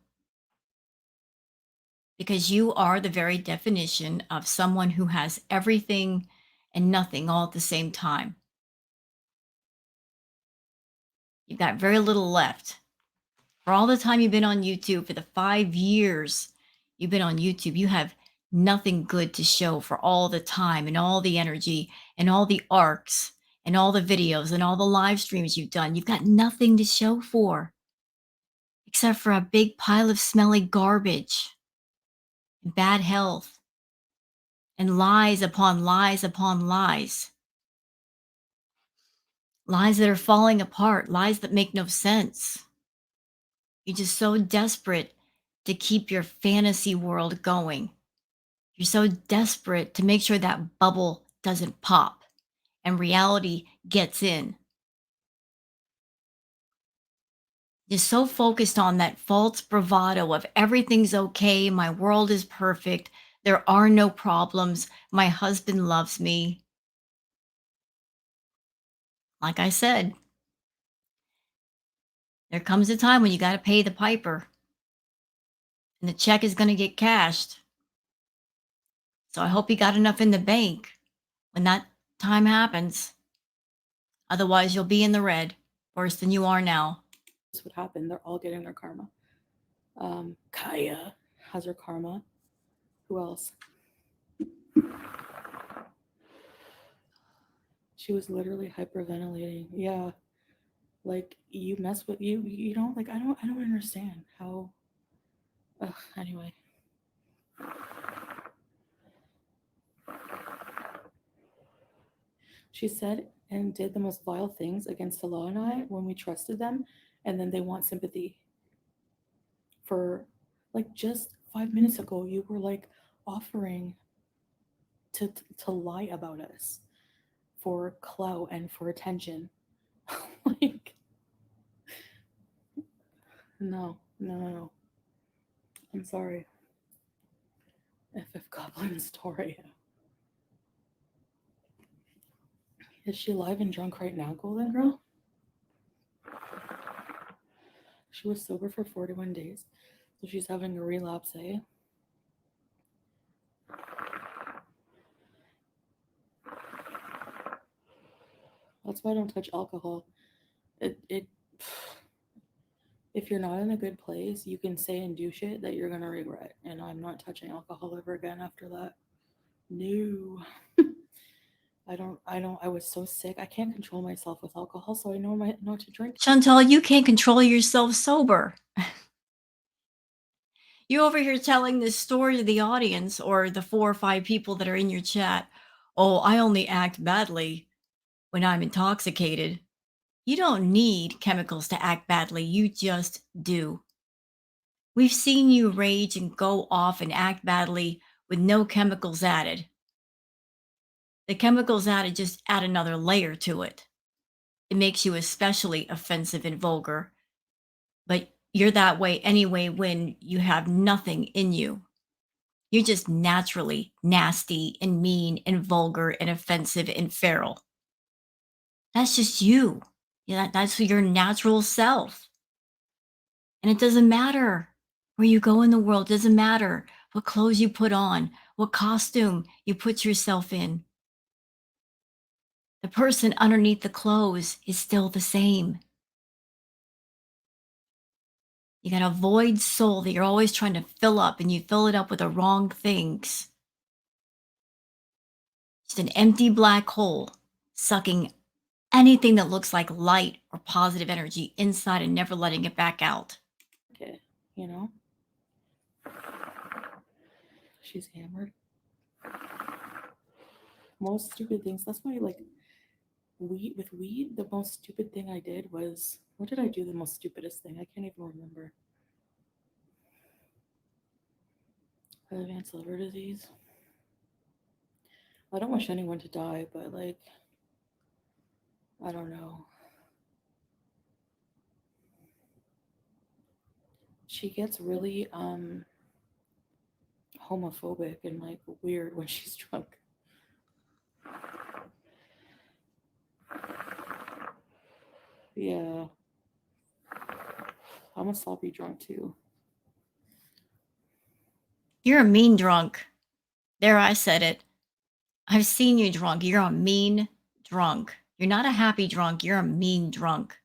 because you are the very definition of someone who has everything and nothing all at the same time. You've got very little left. For all the time you've been on YouTube, for the 5 years you've been on YouTube, you have nothing good to show for all the time and all the energy and all the arcs and all the videos and all the live streams you've done. You've got nothing to show for except for a big pile of smelly garbage and bad health and lies upon lies upon lies. Lies that are falling apart, lies that make no sense. You're just so desperate to keep your fantasy world going. You're so desperate to make sure that bubble doesn't pop and reality gets in. You're so focused on that false bravado of everything's okay, my world is perfect, there are no problems, my husband loves me. Like I said, there comes a time when you got to pay the piper and the check is going to get cashed. So I hope you got enough in the bank when that time happens. Otherwise, you'll be in the red, worse than you are now. This would happen. They're all getting their karma. Kaya has her karma. Who else? She was literally hyperventilating. Yeah, like you mess with you. You know, like I don't understand how. Ugh, anyway. She said and did the most vile things against the law and I when we trusted them, and then they want sympathy. For like just 5 minutes ago, you were like offering to lie about us for clout and for attention. Like, no, no, no, no. I'm sorry. FF Goblin story. Is she alive and drunk right now, Golden Girl? She was sober for 41 days, so she's having a relapse, eh? That's why I don't touch alcohol. It if you're not in a good place, you can say and do shit that you're gonna regret. And I'm not touching alcohol ever again after that. No. I was so sick. I can't control myself with alcohol, so I know not to drink. Chantal, you can't control yourself sober. You over here telling this story to the audience or the 4 or 5 people that are in your chat. Oh, I only act badly when I'm intoxicated. You don't need chemicals to act badly. You just do. We've seen you rage and go off and act badly with no chemicals added. The chemicals added just add another layer to it. It makes you especially offensive and vulgar. But you're that way anyway when you have nothing in you. You're just naturally nasty and mean and vulgar and offensive and feral. That's just you. Yeah, that's your natural self. And it doesn't matter where you go in the world, it doesn't matter what clothes you put on, what costume you put yourself in. The person underneath the clothes is still the same. You got a void soul that you're always trying to fill up and you fill it up with the wrong things. Just an empty black hole sucking anything that looks like light or positive energy inside and never letting it back out. Okay, you know? She's hammered. Most stupid things. That's why, like, weed, the most stupid thing I did was, what did I do? The most stupidest thing? I can't even remember. Advanced liver disease. I don't wish anyone to die, but like, I don't know. She gets really homophobic and like weird when she's drunk. Yeah. I'm a sloppy drunk too. You're a mean drunk. There, I said it. I've seen you drunk. You're a mean drunk. You're not a happy drunk. You're a mean drunk.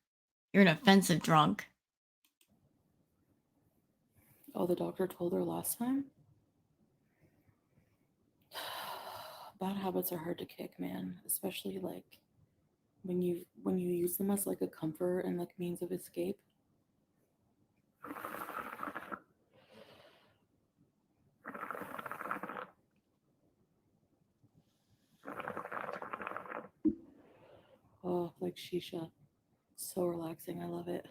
You're an offensive drunk. Oh, the doctor told her last time? Bad habits are hard to kick, man. Especially like when you use them as like a comfort and like means of escape. Oh, like shisha. So relaxing. I love it.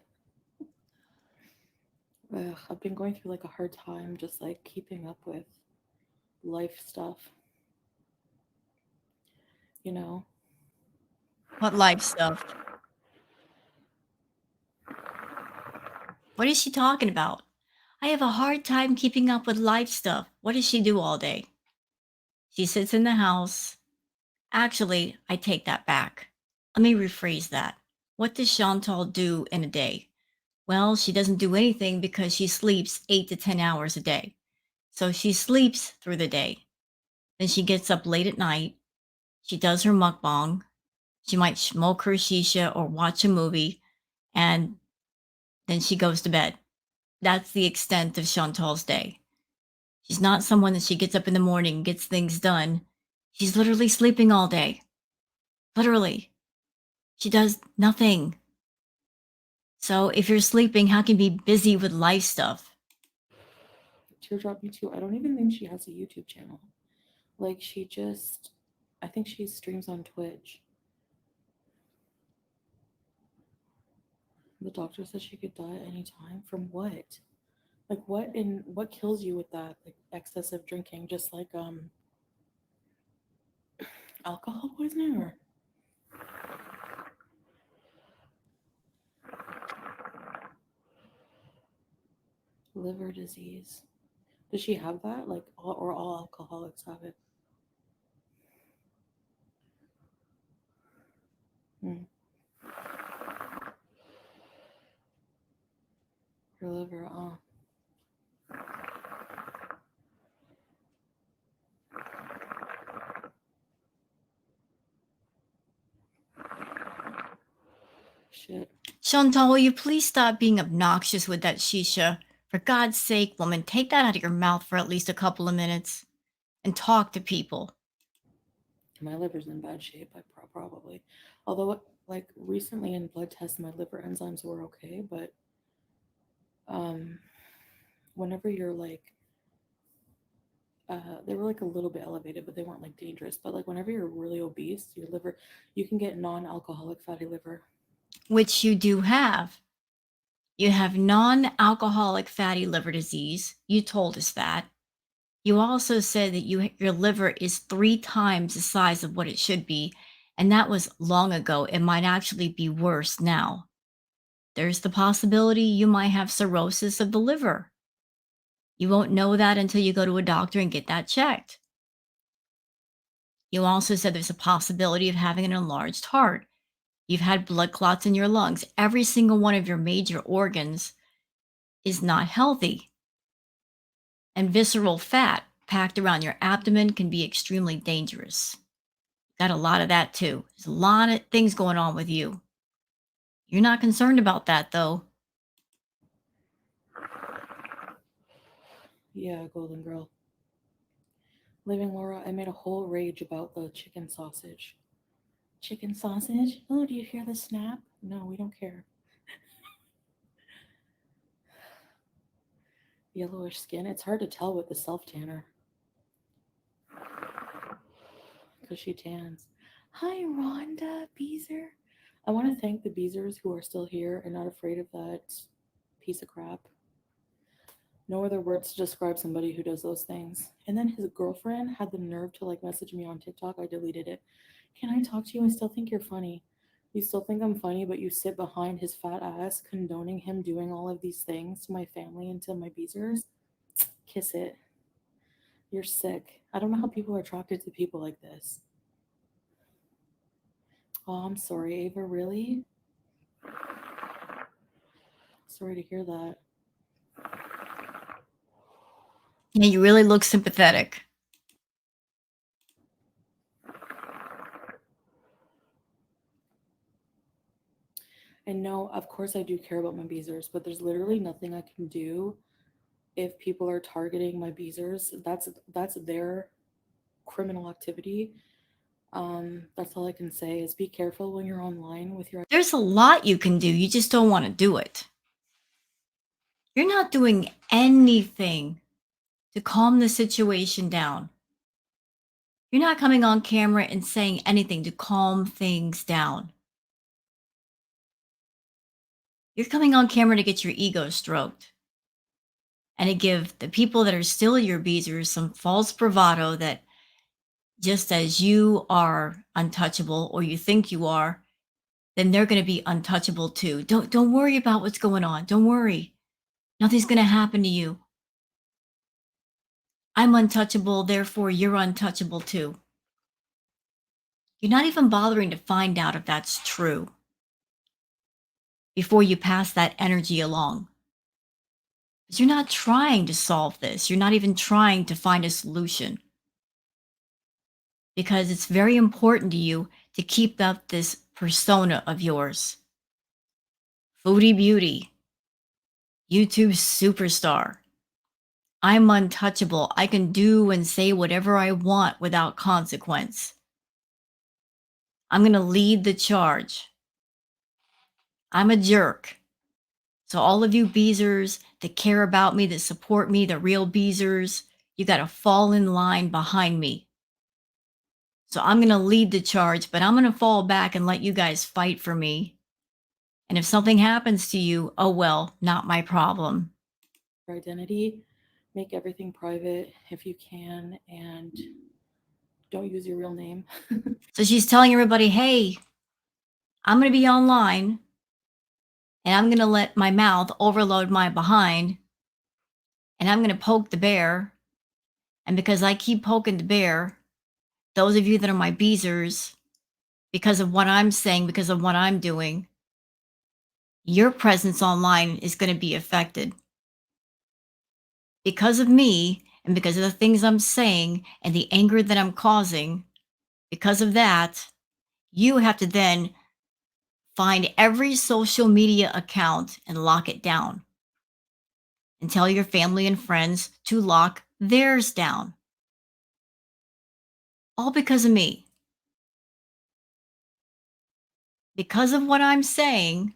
Ugh, I've been going through like a hard time just like keeping up with life stuff, you know? What life stuff? What is she talking about? I have a hard time keeping up with life stuff. What does she do all day? She sits in the house. Actually, I take that back. Let me rephrase that. What does Chantal do in a day? Well, she doesn't do anything because she sleeps 8 to 10 hours a day. So she sleeps through the day. Then she gets up late at night. She does her mukbang. She might smoke her shisha or watch a movie. And then she goes to bed. That's the extent of Chantal's day. She's not someone that she gets up in the morning and gets things done. She's literally sleeping all day. Literally. She does nothing. So if you're sleeping, how can you be busy with life stuff? Teardrop me too. I don't even think she has a YouTube channel. Like I think she streams on Twitch. The doctor said she could die at any time. From what? Like what kills you with that? Like excessive drinking, just like alcohol poisoning or liver disease. Does she have that? Like all alcoholics have it. Hmm. Her liver, shit. Chantal, will you please stop being obnoxious with that shisha? For God's sake, woman, take that out of your mouth for at least a couple of minutes and talk to people. My liver's in bad shape. Probably, although like recently in blood tests, my liver enzymes were okay, but um, whenever you're like they were like a little bit elevated, but they weren't like dangerous. But like whenever you're really obese, your liver, you can get non-alcoholic fatty liver. Which you do have. You have non alcoholic fatty liver disease. You told us that. You also said that your liver is 3 times the size of what it should be. And that was long ago. It might actually be worse now. There's the possibility you might have cirrhosis of the liver. You won't know that until you go to a doctor and get that checked. You also said there's a possibility of having an enlarged heart. You've had blood clots in your lungs. Every single one of your major organs is not healthy. And visceral fat packed around your abdomen can be extremely dangerous. Got a lot of that too. There's a lot of things going on with you. You're not concerned about that though. Yeah, golden girl. Living Laura, I made a whole rage about the chicken sausage. Chicken sausage? Oh, do you hear the snap? No, we don't care. Yellowish skin. It's hard to tell with the self tanner because she tans. Hi, Rhonda Beezer. I want to thank the Beezers who are still here and not afraid of that piece of crap. No other words to describe somebody who does those things. And then his girlfriend had the nerve to like message me on TikTok. I deleted it. Can I talk to you? I still think you're funny. You still think I'm funny, but you sit behind his fat ass condoning him doing all of these things to my family and to my Beezers. Kiss it. You're sick. I don't know how people are attracted to people like this. Oh, I'm sorry, Ava. Really? Sorry to hear that. Yeah, you really look sympathetic. And no, of course I do care about my beezers, but there's literally nothing I can do if people are targeting my beezers. That's their criminal activity. That's all I can say is be careful when you're online with your. There's a lot you can do. You just don't want to do it. You're not doing anything to calm the situation down. You're not coming on camera and saying anything to calm things down. You're coming on camera to get your ego stroked and to give the people that are still your beezers some false bravado that just as you are untouchable or you think you are, then they're going to be untouchable too. Don't worry about what's going on. Don't worry. Nothing's going to happen to you. I'm untouchable, therefore you're untouchable too. You're not even bothering to find out if that's true before you pass that energy along. But you're not trying to solve this. You're not even trying to find a solution because it's very important to you to keep up this persona of yours. Foodie beauty, YouTube superstar. I'm untouchable. I can do and say whatever I want without consequence. I'm going to lead the charge. I'm a jerk. So all of you beezers that care about me, that support me, the real beezers, you got to fall in line behind me. So I'm going to lead the charge, but I'm going to fall back and let you guys fight for me. And if something happens to you, oh well, not my problem. Identity, make everything private if you can, and don't use your real name. So she's telling everybody, hey, I'm going to be online and I'm going to let my mouth overload my behind and I'm going to poke the bear. And because I keep poking the bear, those of you that are my beezers, because of what I'm saying, because of what I'm doing, your presence online is going to be affected. Because of me and because of the things I'm saying and the anger that I'm causing, because of that, you have to then find every social media account and lock it down and tell your family and friends to lock theirs down. All because of me. Because of what I'm saying,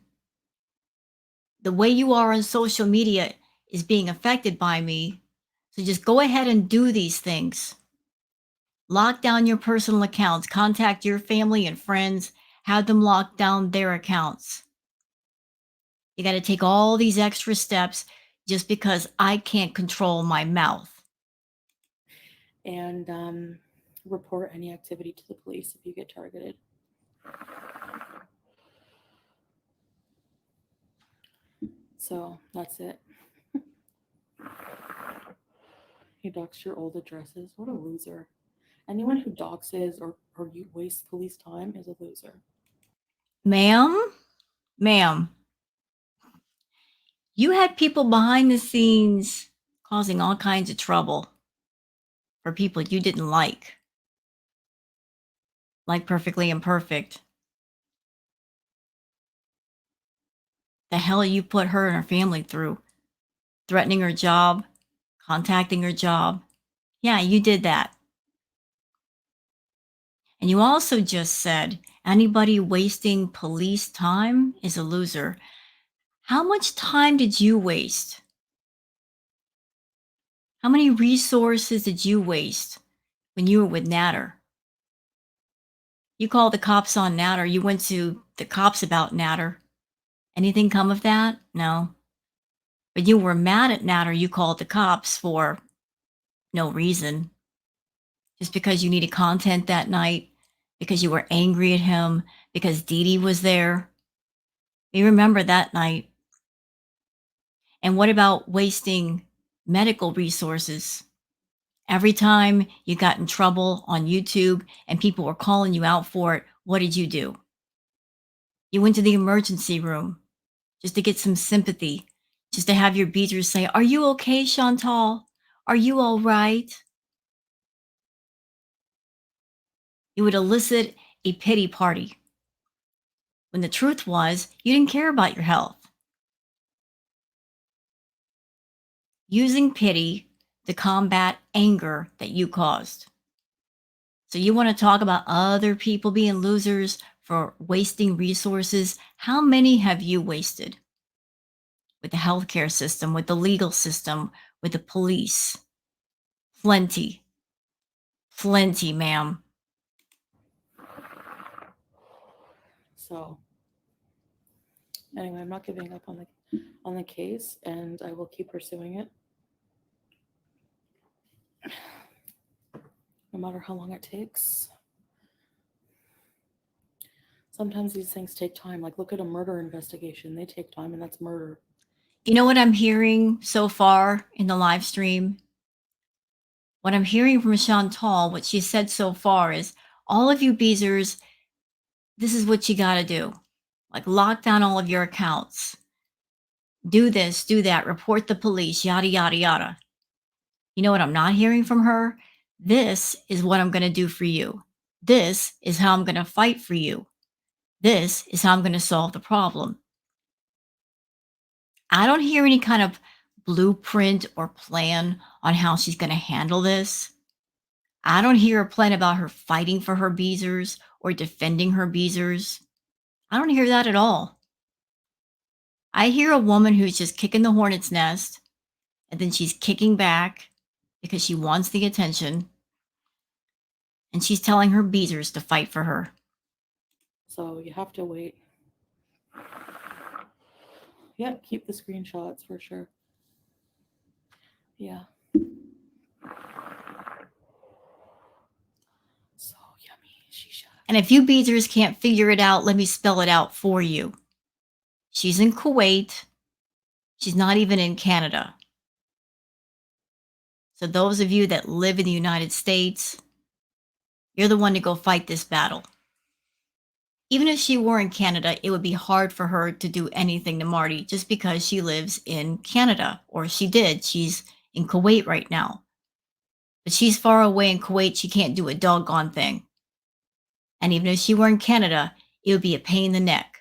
the way you are on social media is being affected by me. So just go ahead and do these things. Lock down your personal accounts, contact your family and friends, have them lock down their accounts. You got to take all these extra steps just because I can't control my mouth. And report any activity to the police if you get targeted. So that's it. He doxed your old addresses. What a loser. Anyone who doxes or you waste police time is a loser. Ma'am, you had people behind the scenes causing all kinds of trouble for people you didn't like Perfectly Imperfect. The hell you put her and her family through, threatening her job, contacting her job. Yeah, you did that. And you also just said anybody wasting police time is a loser. How much time did you waste? How many resources did you waste when you were with Natter? You called the cops on Natter. You went to the cops about Natter. Anything come of that? No. But you were mad at Natter. You called the cops for no reason. Just because you needed content that night, because you were angry at him, because Dee Dee was there. You remember that night. And what about wasting medical resources? Every time you got in trouble on YouTube and people were calling you out for it, what did you do? You went to the emergency room just to get some sympathy, just to have your beaters say, are you okay, Chantal? Are you all right? You would elicit a pity party when the truth was you didn't care about your health. Using pity to combat anger that you caused. So you want to talk about other people being losers for wasting resources? How many have you wasted? With the healthcare system, with the legal system, with the police? Plenty. Plenty, ma'am. So anyway, I'm not giving up on the case, and I will keep pursuing it, no matter how long it takes. Sometimes these things take time. Like, look at a murder investigation. They take time, and that's murder. You know what I'm hearing so far in the live stream? What I'm hearing from Chantal, what she said so far is all of you Beezers, this is what you got to do. Like, lock down all of your accounts. Do this, do that, report the police, yada, yada, yada. You know what I'm not hearing from her? This is what I'm going to do for you. This is how I'm going to fight for you. This is how I'm going to solve the problem. I don't hear any kind of blueprint or plan on how she's going to handle this. I don't hear a plan about her fighting for her Beezers or defending her Beezers. I don't hear that at all. I hear a woman who's just kicking the hornet's nest, and then she's kicking back because she wants the attention, and she's telling her Beezers to fight for her. So you have to wait. Yeah, keep the screenshots for sure. Yeah. So yummy. Shisha. And if you Beezers can't figure it out, let me spell it out for you. She's in Kuwait. She's not even in Canada. So those of you that live in the United States, you're the one to go fight this battle. Even if she were in Canada, it would be hard for her to do anything to Marty just because she lives in Canada, or she did. She's in Kuwait right now. But she's far away in Kuwait. She can't do a doggone thing. And even if she were in Canada, it would be a pain in the neck.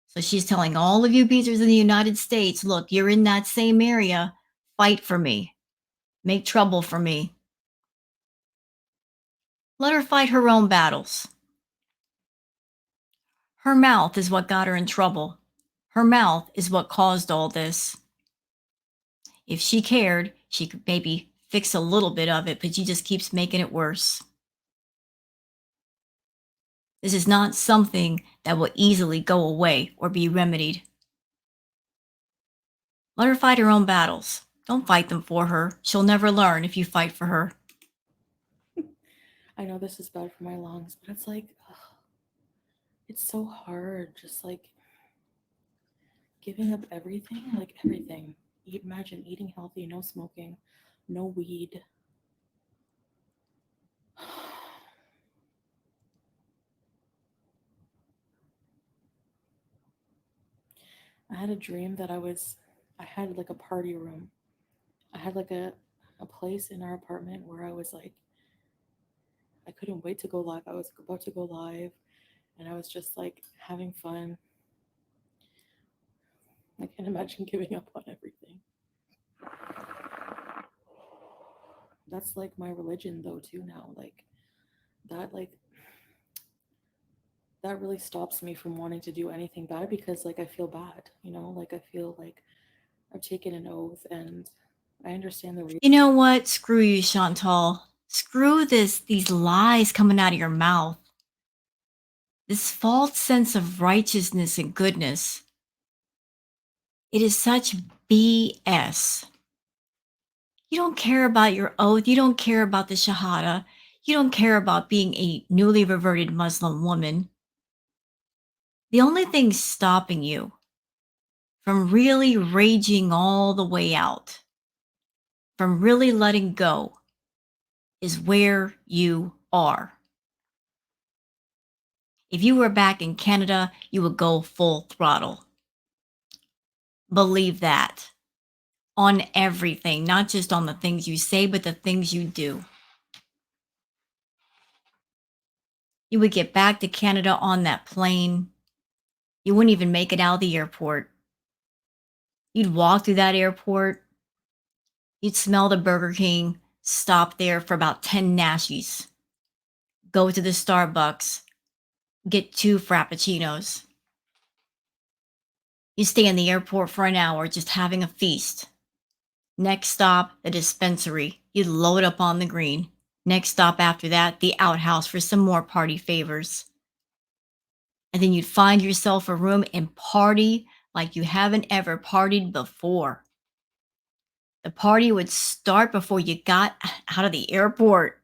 So she's telling all of you Beezers in the United States, look, you're in that same area. Fight for me. Make trouble for me. Let her fight her own battles. Her mouth is what got her in trouble. Her mouth is what caused all this. If she cared, she could maybe fix a little bit of it, but she just keeps making it worse. This is not something that will easily go away or be remedied. Let her fight her own battles. Don't fight them for her. She'll never learn if you fight for her. I know this is bad for my lungs, but it's like, ugh, it's so hard. Just like giving up everything, like everything. Imagine eating healthy, no smoking, no weed. I had a dream that I had like a party room. I had like a place in our apartment where I was like, I couldn't wait to go live. I was about to go live, and I was just like having fun. I can't imagine giving up on everything. That's like my religion though too now. Like that really stops me from wanting to do anything bad because like I feel bad, like I feel like I've taken an oath and I understand the reason. You know what? Screw you, Chantal. Screw these lies coming out of your mouth. This false sense of righteousness and goodness. It is such BS. You don't care about your oath. You don't care about the Shahada. You don't care about being a newly reverted Muslim woman. The only thing stopping you from really raging all the way out, from really letting go, is where you are. If you were back in Canada, you would go full throttle. Believe that on everything, not just on the things you say, but the things you do. You would get back to Canada on that plane. You wouldn't even make it out of the airport. You'd walk through that airport, you'd smell the Burger King, stop there for about 10 Nashies, go to the Starbucks, get 2 Frappuccinos. You stay in the airport for an hour just having a feast. Next stop, the dispensary. You'd load up on the green. Next stop after that, the outhouse for some more party favors. And then you'd find yourself a room and party like you haven't ever partied before. The party would start before you got out of the airport.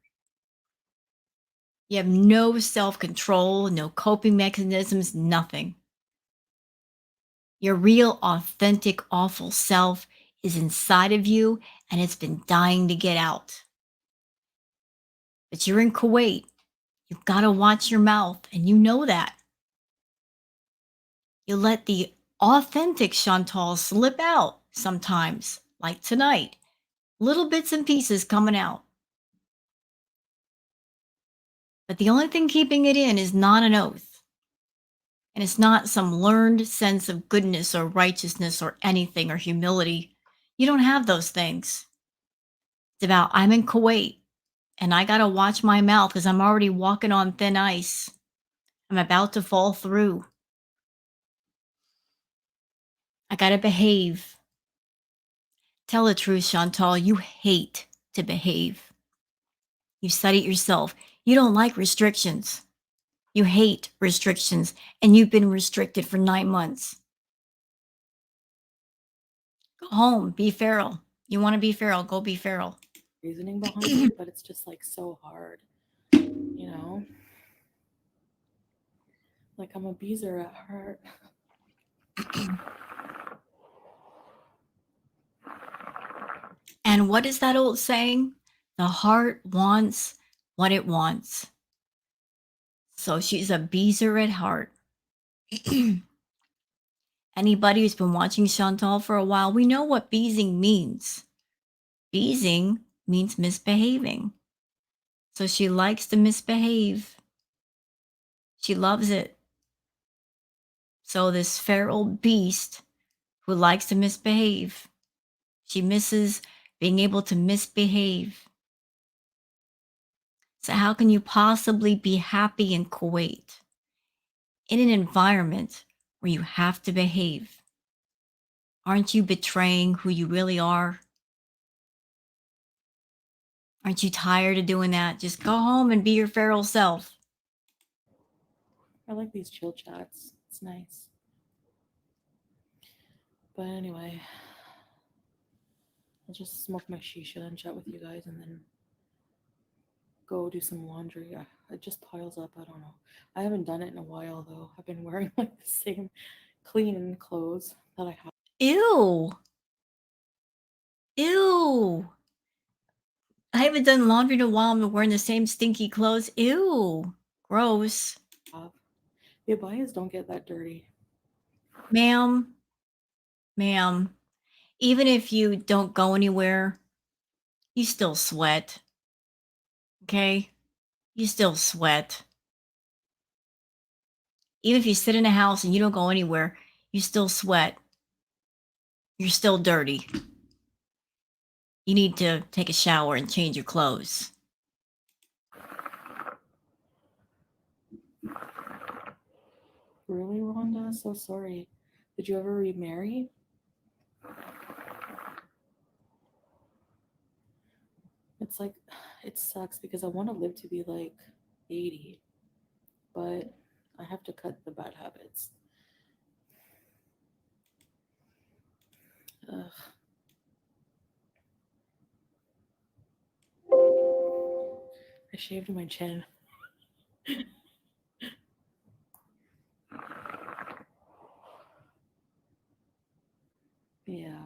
You have no self control, no coping mechanisms, nothing. Your real, authentic, awful self is inside of you and it's been dying to get out. But you're in Kuwait. You've got to watch your mouth, and you know that. You let the authentic Chantal slip out sometimes, like tonight. Little bits and pieces coming out. But the only thing keeping it in is not an oath. And it's not some learned sense of goodness or righteousness or anything or humility. You don't have those things. It's about, I'm in Kuwait and I got to watch my mouth because I'm already walking on thin ice. I'm about to fall through. I got to behave. Tell the truth, Chantal. You hate to behave. You said it yourself. You don't like restrictions. You hate restrictions, and you've been restricted for 9 months. Go home, be feral. You want to be feral, go be feral. reasoning behind it, but it's just like so hard, you know? Like I'm a beezer at heart. And what is that old saying? The heart wants what it wants. So she's a beezer at heart. Anybody who's been watching Chantal for a while, we know what beezing means. Beezing means misbehaving. So she likes to misbehave. She loves it. So this feral beast who likes to misbehave, she misses being able to misbehave. So how can you possibly be happy in Kuwait in an environment where you have to behave? Aren't you betraying who you really are? Aren't you tired of doing that? Just go home and be your feral self. I like these chill chats. It's nice. But anyway, I'll just smoke my shisha and chat with you guys and then go do some laundry. It just piles up. I don't know. I haven't done it in a while though. I've been wearing like the same clean clothes that I have. Ew. Ew. I haven't done laundry in a while. I'm wearing the same stinky clothes. Ew. Gross. The abayas don't get that dirty. Ma'am, ma'am, even if you don't go anywhere, you still sweat. Okay? You still sweat. Even if you sit in a house and you don't go anywhere, you still sweat. You're still dirty. You need to take a shower and change your clothes. Really, Rhonda? So sorry. Did you ever remarry? It's like, it sucks because I want to live to be like 80, but I have to cut the bad habits. Ugh. I shaved my chin. Yeah.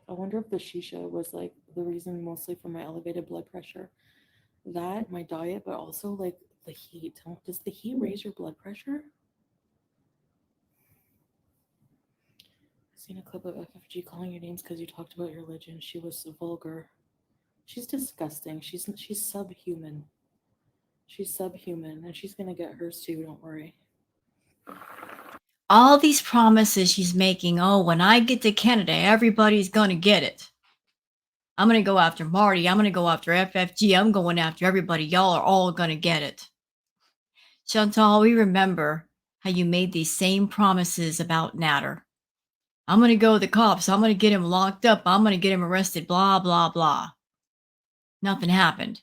I wonder if the shisha was like the reason mostly for my elevated blood pressure. That, my diet, but also like the heat. Does the heat raise your blood pressure? I've seen a clip of FFG calling your names because you talked about your religion. She was vulgar. She's disgusting. She's subhuman. She's subhuman and she's gonna get hers too, don't worry. All these promises she's making. Oh, when I get to Canada, everybody's going to get it. I'm going to go after Marty. I'm going to go after FFG. I'm going after everybody. Y'all are all going to get it. Chantal, we remember how you made these same promises about Natter. I'm going to go to the cops. I'm going to get him locked up. I'm going to get him arrested. Blah, blah, blah. Nothing happened.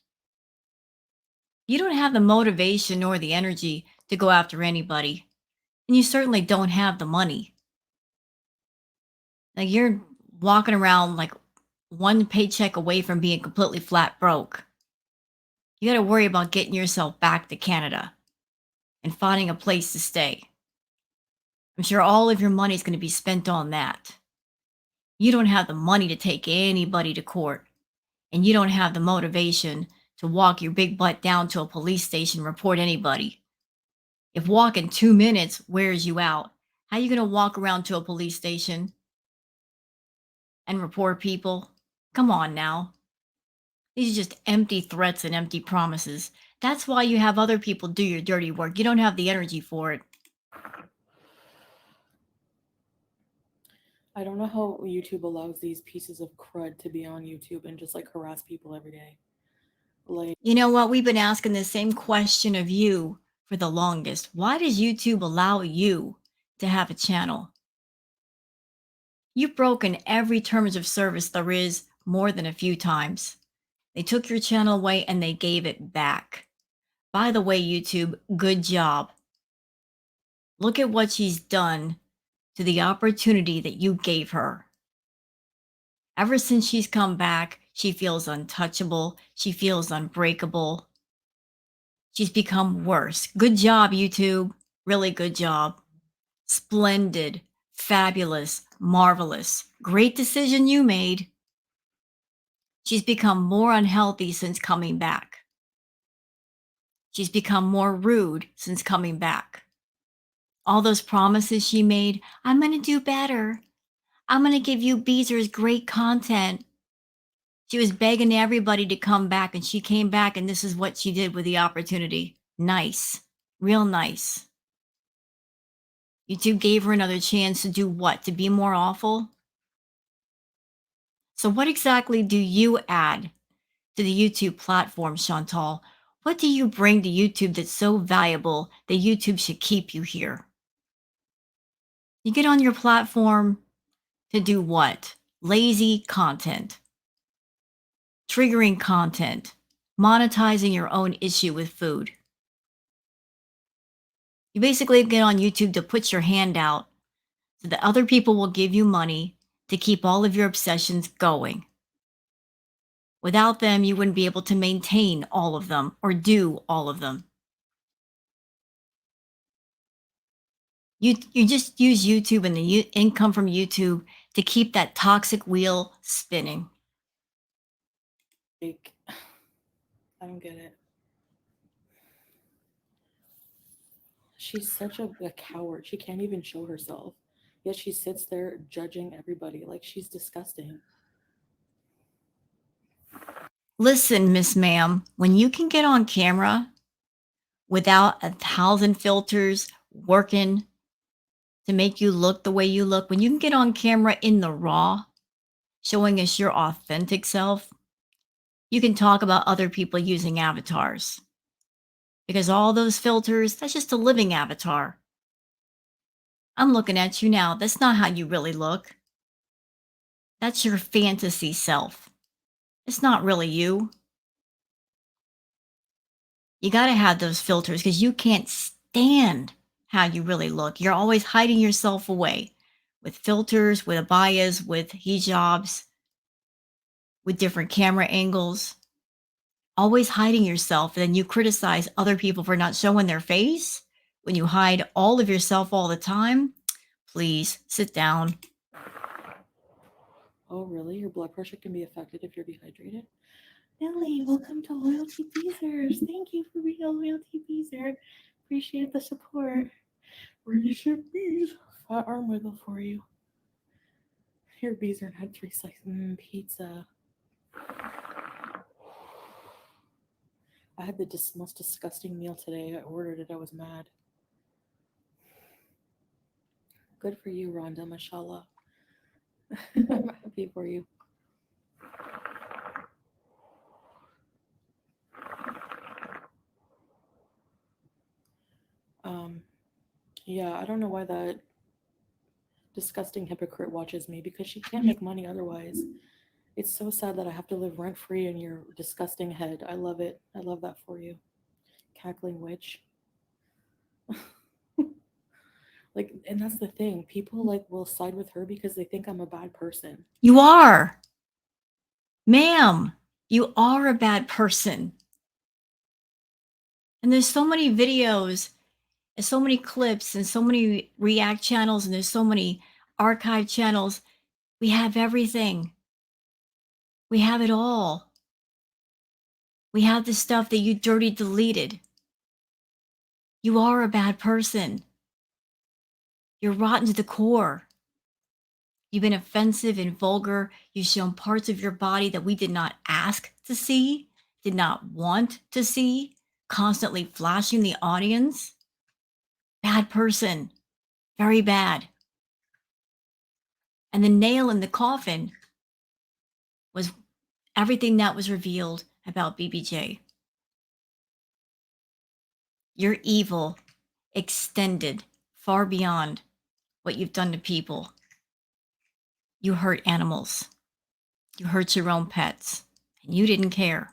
You don't have the motivation nor the energy to go after anybody. And you certainly don't have the money. Like you're walking around like one paycheck away from being completely flat broke. You got to worry about getting yourself back to Canada and finding a place to stay. I'm sure all of your money is going to be spent on that. You don't have the money to take anybody to court, and you don't have the motivation to walk your big butt down to a police station and report anybody. If walking 2 minutes wears you out, how are you going to walk around to a police station and report people? Come on now. These are just empty threats and empty promises. That's why you have other people do your dirty work. You don't have the energy for it. I don't know how YouTube allows these pieces of crud to be on YouTube and just like harass people every day. Like, You know what? We've been asking the same question of you for the longest. Why does YouTube allow you to have a channel? You've broken every terms of service there is more than a few times. They took your channel away and they gave it back. By the way, YouTube, good job. Look at what she's done to the opportunity that you gave her. Ever since she's come back, she feels untouchable. She feels unbreakable. She's become worse. Good job, YouTube. Really good job. Splendid, fabulous, marvelous. Great decision you made. She's become more unhealthy since coming back. She's become more rude since coming back. All those promises she made, I'm going to do better. I'm going to give you Beezer's great content. She was begging everybody to come back, and she came back, and this is what she did with the opportunity. Nice. Real nice. YouTube gave her another chance to do what? To be more awful? So, what exactly do you add to the YouTube platform, Chantal? What do you bring to YouTube that's so valuable that YouTube should keep you here? You get on your platform to do what? Lazy content, triggering content, monetizing your own issue with food. You basically get on YouTube to put your hand out so that other people will give you money to keep all of your obsessions going. Without them, you wouldn't be able to maintain all of them or do all of them. You just use YouTube and the income from YouTube to keep that toxic wheel spinning. I don't get it. She's such a coward. She can't even show herself. Yet she sits there judging everybody. Like, she's disgusting. Listen, Miss Ma'am, when you can get on camera without 1,000 filters working to make you look the way you look, when you can get on camera in the raw, showing us your authentic self, you can talk about other people using avatars. Because all those filters, that's just a living avatar. I'm looking at you now. That's not how you really look. That's your fantasy self. It's not really you. You got to have those filters because you can't stand how you really look. You're always hiding yourself away with filters, with abayas, with hijabs, with different camera angles. Always hiding yourself. And then you criticize other people for not showing their face when you hide all of yourself all the time. Please sit down. Oh, really? Your blood pressure can be affected if you're dehydrated? Nelly, welcome to Loyalty Beezers. Thank you for being a Loyalty Beezer. Appreciate the support. Ready ship bees. Fat arm wiggle for you. Your Beezer had 3 slices pizza. I had the most disgusting meal today. I ordered it. I was mad. Good for you, Rhonda. Mashallah. I'm happy for you. Um, yeah, I don't know why that disgusting hypocrite watches me because she can't make money otherwise. It's so sad that I have to live rent free in your disgusting head. I love it. I love that for you. Cackling witch. Like, and that's the thing. People like will side with her because they think I'm a bad person. You are. Ma'am, you are a bad person. And there's so many videos and so many clips and so many react channels and there's so many archive channels. We have everything. We have it all. We have the stuff that you dirty deleted. You are a bad person. You're rotten to the core. You've been offensive and vulgar. You've shown parts of your body that we did not ask to see, did not want to see, constantly flashing the audience. Bad person. Very bad. And the nail in the coffin was everything that was revealed about BBJ. Your evil extended far beyond what you've done to people. You hurt animals. You hurt your own pets, and you didn't care.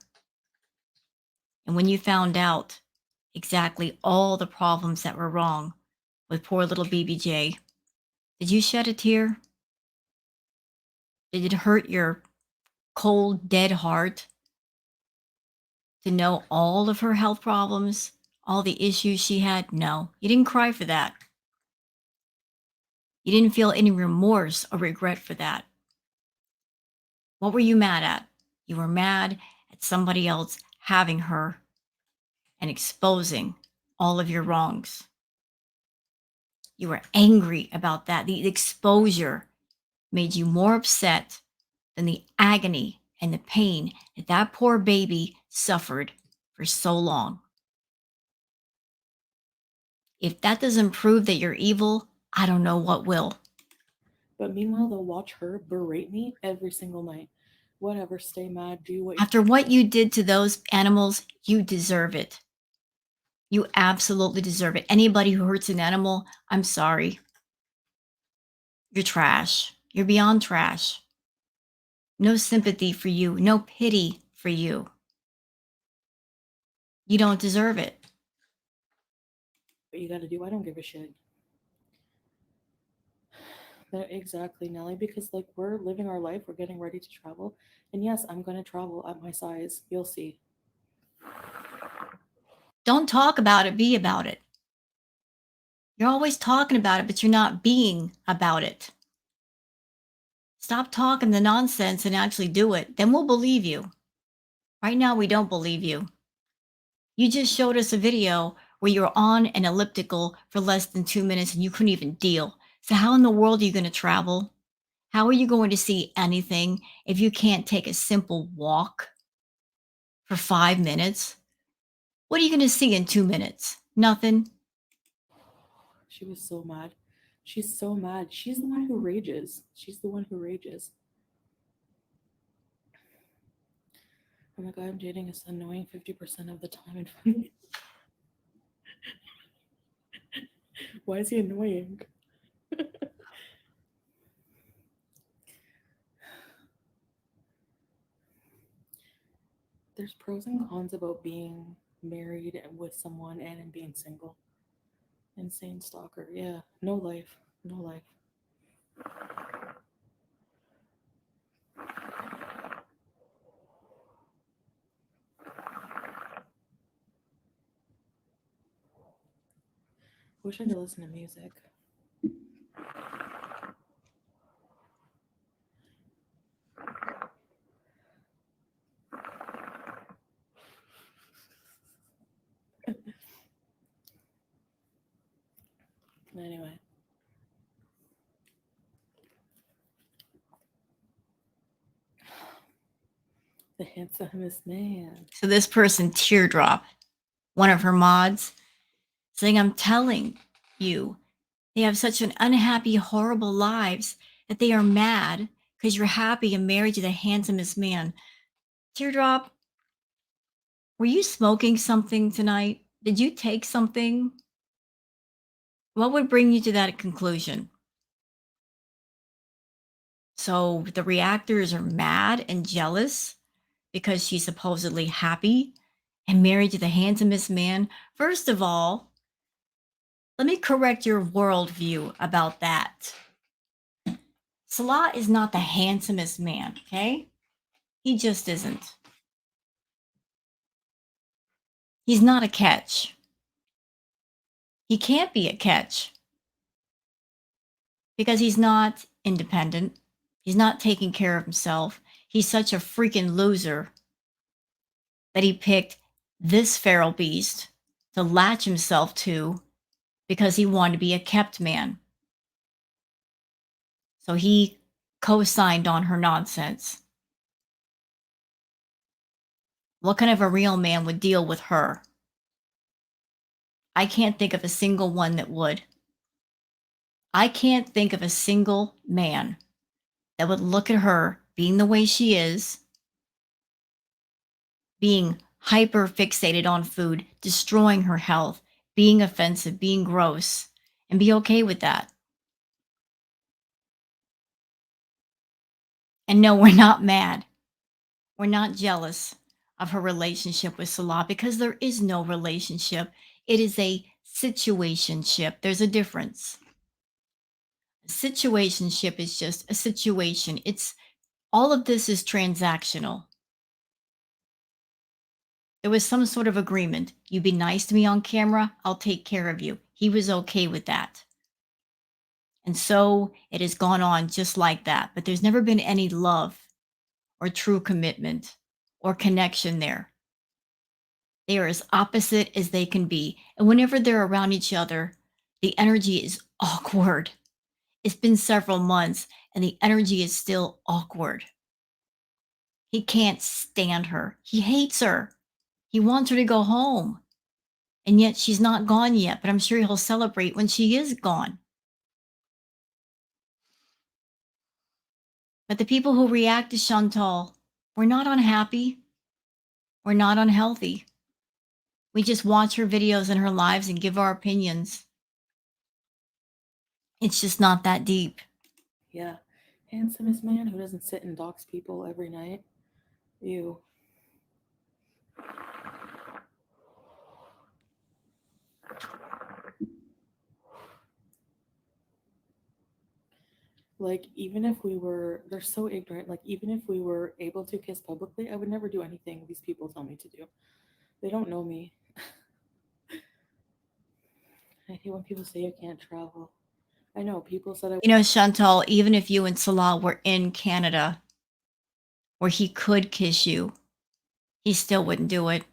And when you found out exactly all the problems that were wrong with poor little BBJ, did you shed a tear? Did it hurt your cold, dead heart to know all of her health problems, all the issues she had? No, you didn't cry for that. You didn't feel any remorse or regret for that. What were you mad at? You were mad at somebody else having her and exposing all of your wrongs. You were angry about that. The exposure made you more upset than the agony and the pain that that poor baby suffered for so long. If that doesn't prove that you're evil, I don't know what will. But meanwhile, they'll watch her berate me every single night. Whatever, stay mad, do what. After what you did to those animals, you deserve it. You absolutely deserve it. Anybody who hurts an animal, I'm sorry. You're trash. You're beyond trash. No sympathy for you, no pity for you. You don't deserve it. What you gotta do, I don't give a shit. Exactly, Nelly, because like we're living our life, we're getting ready to travel. And yes, I'm gonna travel at my size. You'll see. Don't talk about it, be about it. You're always talking about it, but you're not being about it. Stop talking the nonsense and actually do it. Then we'll believe you. Right now, we don't believe you. You just showed us a video where you're on an elliptical for less than 2 minutes and you couldn't even deal. So, how in the world are you going to travel? How are you going to see anything if you can't take a simple walk for 5 minutes? What are you going to see in 2 minutes? Nothing. She was so mad. She's so mad. She's the one who rages. She's the one who rages. Oh my god, I'm dating this annoying 50% of the time in front of me. Why is he annoying? There's pros and cons about being married with someone and in being single. Insane stalker. Yeah, no life. No life. Wish I could listen to music. Anyway. The handsomest man. So this person, Teardrop, one of her mods, saying, I'm telling you, they have such an unhappy, horrible lives that they are mad because you're happy and married to the handsomest man. Teardrop, were you smoking something tonight? Did you take something? What would bring you to that conclusion? So the reactors are mad and jealous because she's supposedly happy and married to the handsomest man. First of all, let me correct your worldview about that. Salah is not the handsomest man, okay? He just isn't. He's not a catch. He can't be a catch because he's not independent. He's not taking care of himself. He's such a freaking loser that he picked this feral beast to latch himself to because he wanted to be a kept man. So he co signed on her nonsense. What kind of a real man would deal with her? I can't think of a single one that would. I can't think of a single man that would look at her being the way she is, being hyper fixated on food, destroying her health, being offensive, being gross, and be okay with that. And no, we're not mad. We're not jealous of her relationship with Salah because there is no relationship. It is a situationship. There's a difference. A situationship is just a situation. It's all of this is transactional. There was some sort of agreement. You be nice to me on camera, I'll take care of you. He was okay with that. And so it has gone on just like that. But there's never been any love or true commitment or connection there. They are as opposite as they can be. And whenever they're around each other, the energy is awkward. It's been several months and the energy is still awkward. He can't stand her. He hates her. He wants her to go home. And yet she's not gone yet, but I'm sure he'll celebrate when she is gone. But the people who react to Chantal, we're not unhappy. We're not unhealthy. We just watch her videos and her lives and give our opinions. It's just not that deep. Yeah. Handsomest man who doesn't sit and dox people every night. Ew. Like, even if we were, they're so ignorant. Like, even if we were able to kiss publicly, I would never do anything these people tell me to do. They don't know me. I hate when people say you can't travel. I know people said I. You know, Chantal, even if you and Salah were in Canada where he could kiss you, he still wouldn't do it.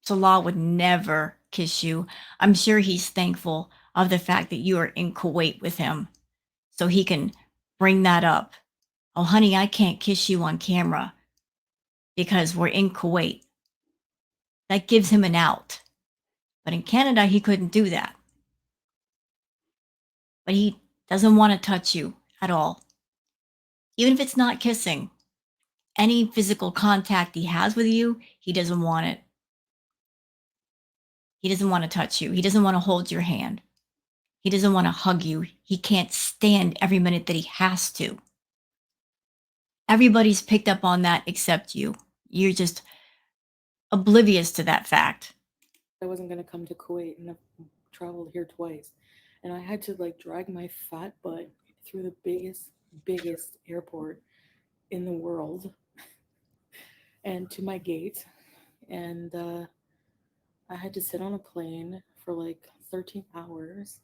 Salah would never kiss you. I'm sure he's thankful of the fact that you are in Kuwait with him so he can bring that up. Oh, honey, I can't kiss you on camera because we're in Kuwait. That gives him an out. But in Canada, he couldn't do that. But he doesn't want to touch you at all. Even if it's not kissing, any physical contact he has with you, he doesn't want it. He doesn't want to touch you. He doesn't want to hold your hand. He doesn't want to hug you. He can't stand every minute that he has to. Everybody's picked up on that except you. You're just oblivious to that fact. I wasn't gonna come to Kuwait, and I've traveled here twice, and I had to like drag my fat butt through the biggest airport in the world, and to my gate, and I had to sit on a plane for like 13 hours.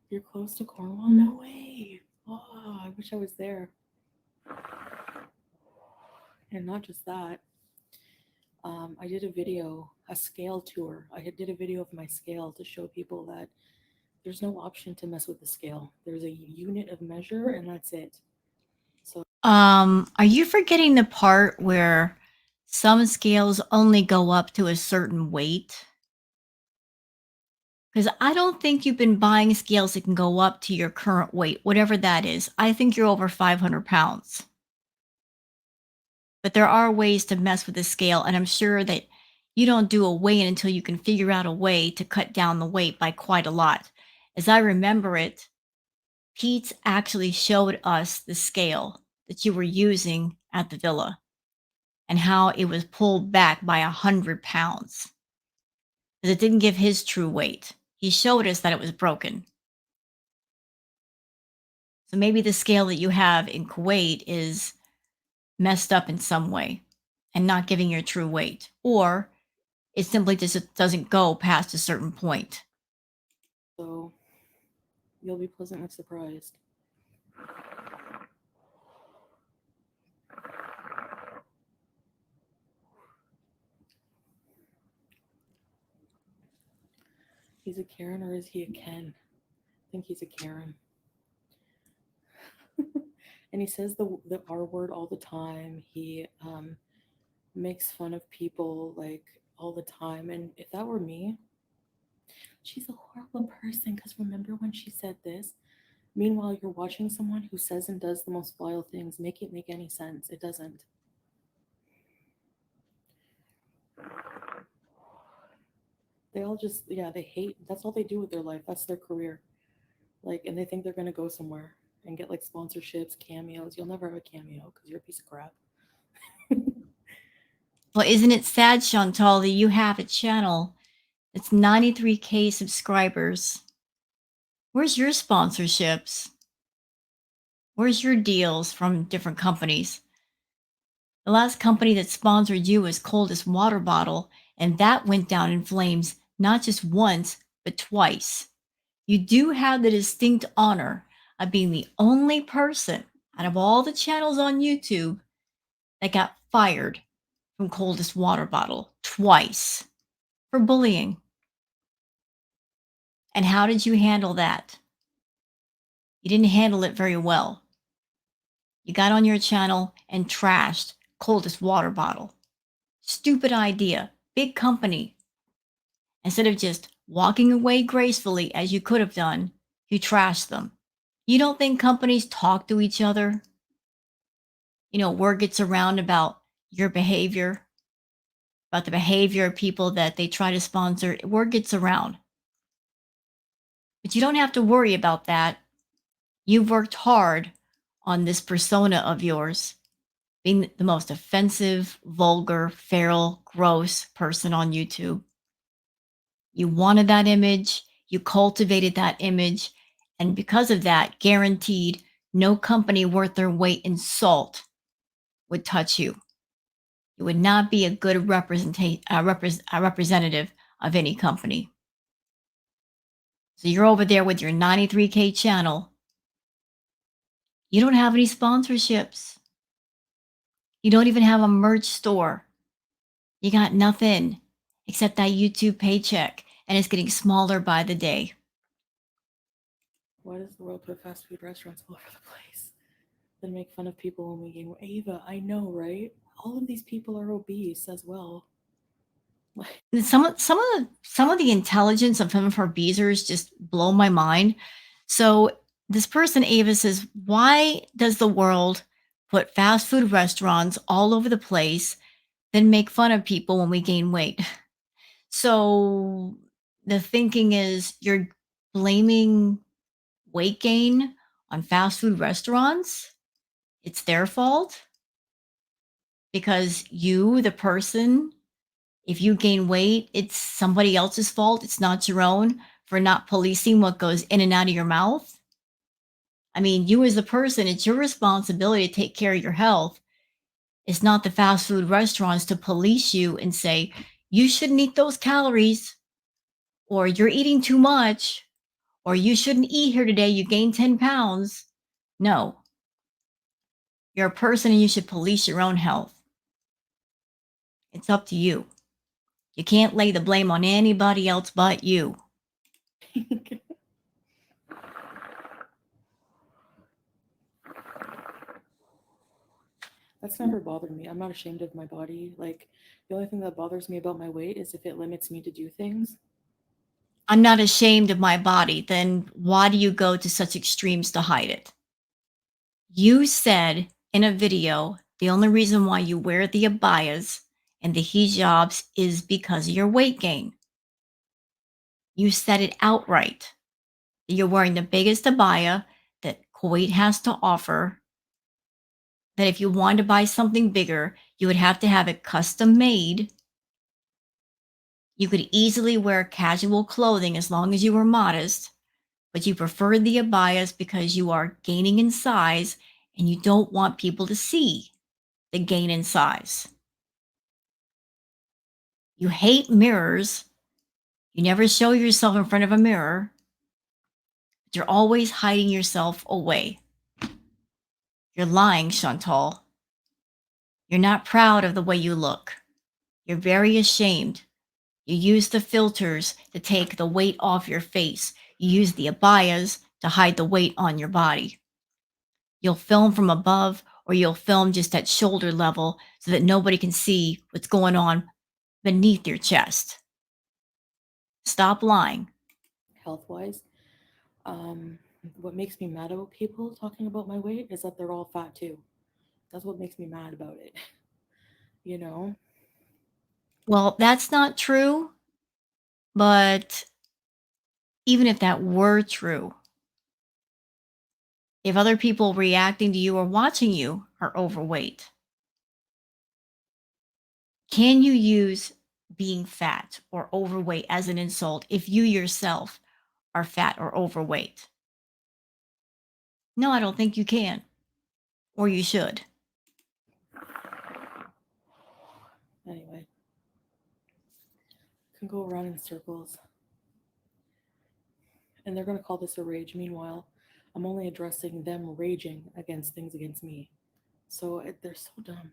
You're close to Cornwall? No way. Oh, I wish I was there. And not just that, I did a video, a scale tour. I did a video of my scale to show people that There's no option to mess with the scale. There's a unit of measure, and that's it. So Are you forgetting the part where some scales only go up to a certain weight? Because I don't think you've been buying scales that can go up to your current weight, whatever that is. I think you're over 500 pounds. But there are ways to mess with the scale, and I'm sure that you don't do a weigh-in until you can figure out a way to cut down the weight by quite a lot. As I remember it, Pete's actually showed us the scale that you were using at the villa and how it was pulled back by 100 pounds. 'Cause it didn't give his true weight. He showed us that it was broken. So maybe the scale that you have in Kuwait is messed up in some way and not giving your true weight. Or it simply just doesn't go past a certain point. so you'll be pleasantly surprised. He's a Karen or is he a Ken? I think he's a Karen. And he says the R word all the time. He makes fun of people like all the time. And if that were me, she's a horrible person. Because remember when she said this? Meanwhile, you're watching someone who says and does the most vile things. Make it make any sense. It doesn't. They all just, yeah, they hate. That's all they do with their life. That's their career. Like, and they think they're gonna go somewhere and get like sponsorships, cameos. You'll never have a cameo because you're a piece of crap. Well, isn't it sad, Chantal, that you have a channel that's 93K subscribers? Where's your sponsorships? Where's your deals from different companies? The last company that sponsored you was Coldest Water Bottle, and that went down in flames not just once, but twice. You do have the distinct honor of being the only person out of all the channels on YouTube that got fired from Coldest Water Bottle twice for bullying. And how did you handle that? You didn't handle it very well. You got on your channel and trashed Coldest Water Bottle. Stupid idea. Big company. Instead of just walking away gracefully as you could have done, you trashed them. You don't think companies talk to each other? Word gets around about your behavior, about the behavior of people that they try to sponsor. Word gets around. But you don't have to worry about that. You've worked hard on this persona of yours, being the most offensive, vulgar, feral, gross person on YouTube. You wanted that image, you cultivated that image, and because of that, guaranteed no company worth their weight in salt would touch you. You would not be a good representative of any company. So you're over there with your 93K channel. You don't have any sponsorships. You don't even have a merch store. You got nothing except that YouTube paycheck, and it's getting smaller by the day. Why does the world put fast food restaurants all over the place? Then make fun of people when we game. Ava, I know, right? All of these people are obese as well. Like, And some of the intelligence of some of her beezers just blow my mind. So this person, Ava, says, why does the world put fast food restaurants all over the place, then make fun of people when we gain weight? So the thinking is you're blaming weight gain on fast food restaurants. It's their fault because you, the person, if you gain weight, it's somebody else's fault. It's not your own for not policing what goes in and out of your mouth. I mean, you as a person, it's your responsibility to take care of your health. It's not the fast food restaurants to police you and say, you shouldn't eat those calories, or you're eating too much, or you shouldn't eat here today. You gained 10 pounds. No, you're a person and you should police your own health. It's up to you. You can't lay the blame on anybody else but you. That's never bothered me. I'm not ashamed of my body. Like, the only thing that bothers me about my weight is if it limits me to do things. I'm not ashamed of my body, then why do you go to such extremes to hide it? You said in a video the only reason why you wear the abayas and the hijabs is because of your weight gain. You said it outright. You're wearing the biggest abaya that Kuwait has to offer. That if you wanted to buy something bigger, you would have to have it custom made. You could easily wear casual clothing as long as you were modest, but you prefer the abayas because you are gaining in size and you don't want people to see the gain in size. You hate mirrors. You never show yourself in front of a mirror. But you're always hiding yourself away. You're lying, Chantal. You're not proud of the way you look. You're very ashamed. You use the filters to take the weight off your face. You use the abayas to hide the weight on your body. You'll film from above or you'll film just at shoulder level so that nobody can see what's going on beneath your chest. Stop lying. Health wise. What makes me mad about people talking about my weight is that they're all fat too. That's what makes me mad about it. You know? Well, that's not true, but even if that were true, if other people reacting to you or watching you are overweight, can you use being fat or overweight as an insult if you yourself are fat or overweight? No, I don't think you can, or you should. Anyway, can go around in circles. And they're going to call this a rage. Meanwhile, I'm only addressing them raging against things against me. So they're so dumb.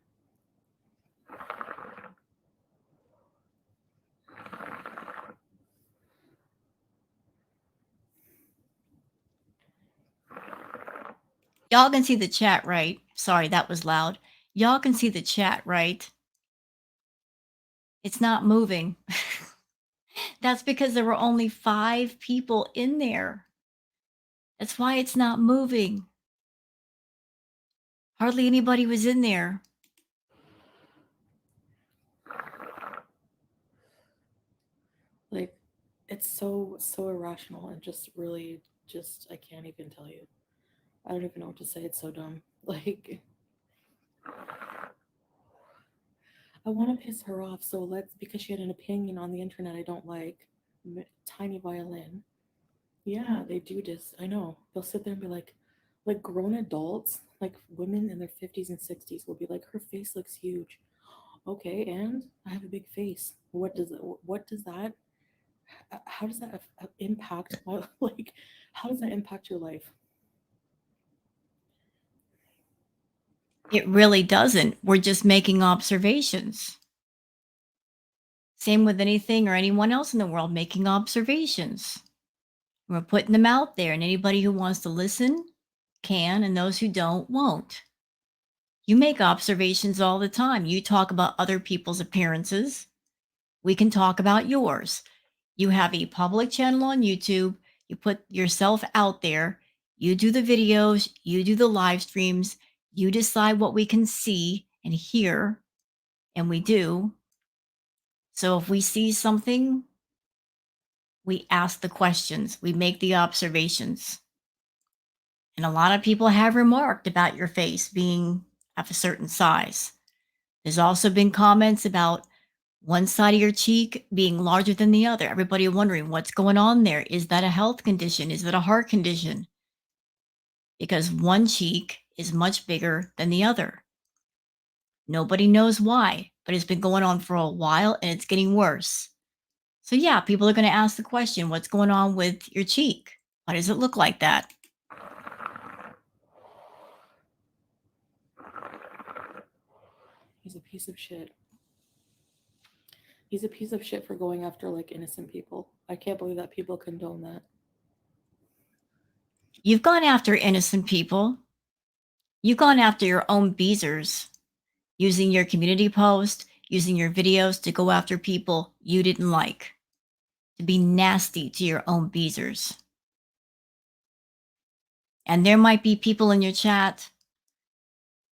Y'all can see the chat, right? Sorry, that was loud. Y'all can see the chat, right? It's not moving. That's because there were only 5 people in there. That's why it's not moving. Hardly anybody was in there. Like, it's so irrational and just really just I can't even tell you. I don't even know what to say. It's so dumb. Like, I want to piss her off, so let's because she had an opinion on the internet I don't like. Tiny violin. Yeah, they do this. I know. They'll sit there and be like grown adults, like women in their 50s and 60s will be like, her face looks huge. Okay, and I have a big face. What does that how does that impact my like how does that impact your life? It really doesn't. We're just making observations. Same with anything or anyone else in the world making observations. We're putting them out there, and anybody who wants to listen can, and those who don't won't. You make observations all the time. You talk about other people's appearances. We can talk about yours. You have a public channel on YouTube. You put yourself out there. You do the videos, you do the live streams. You decide what we can see and hear, and we do. So if we see something, we ask the questions, we make the observations. And a lot of people have remarked about your face being of a certain size. There's also been comments about one side of your cheek being larger than the other. Everybody wondering what's going on there. Is that a health condition? Is it a heart condition? Because one cheek is much bigger than the other. Nobody knows why, but it's been going on for a while and it's getting worse. So, yeah, people are going to ask the question, what's going on with your cheek? Why does it look like that? He's a piece of shit. He's a piece of shit for going after like innocent people. I can't believe that people condone that. You've gone after innocent people. You've gone after your own Beezers. using your community post, using your videos to go after people you didn't like, to be nasty to your own beezers. And there might be people in your chat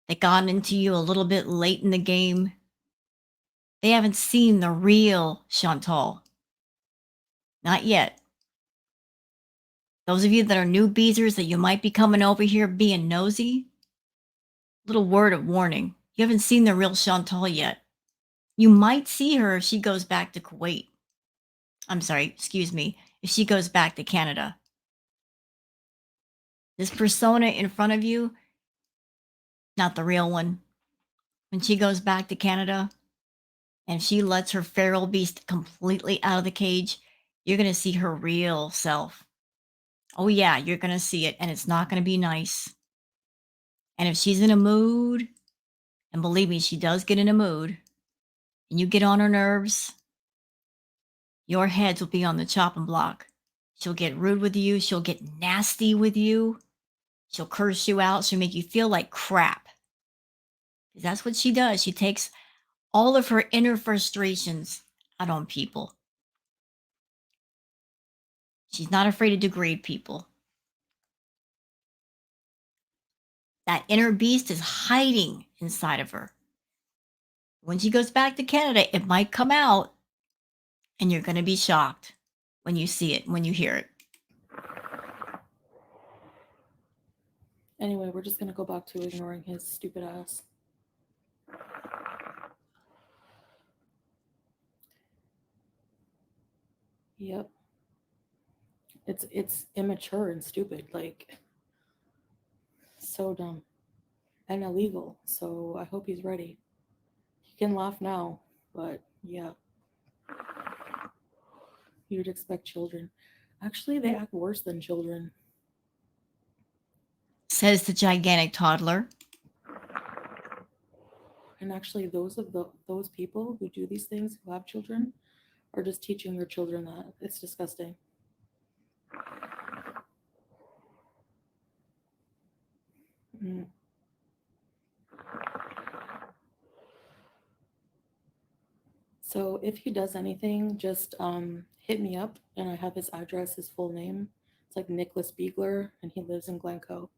that got into you a little bit late in the game. They haven't seen the real Chantal. Not yet. Those of you that are new beezers that you might be coming over here being nosy, little word of warning. You haven't seen the real Chantal yet. You might see her if she goes back to Kuwait. I'm sorry, excuse me, if she goes back to Canada. This persona in front of you, not the real one. When she goes back to Canada and she lets her feral beast completely out of the cage, you're going to see her real self. Oh, yeah, you're going to see it, and it's not going to be nice. And if she's in a mood, and believe me, she does get in a mood, and you get on her nerves, your heads will be on the chopping block. She'll get rude with you. She'll get nasty with you. She'll curse you out. She'll make you feel like crap. That's what she does. She takes all of her inner frustrations out on people. She's not afraid to degrade people. That inner beast is hiding inside of her. When she goes back to Canada, it might come out, and you're going to be shocked when you see it, when you hear it. Anyway, we're just gonna go back to ignoring his stupid ass. Yep. It's immature and stupid, like so dumb and illegal. So I hope he's ready. He can laugh now, but yeah. You'd expect children. Actually, they act worse than children. Says the gigantic toddler. And actually, those people who do these things, who have children, are just teaching their children that. It's disgusting. Mm. So if he does anything, just hit me up, and I have his address, his full name. It's like Nicholas Beegler, and he lives in Glencoe.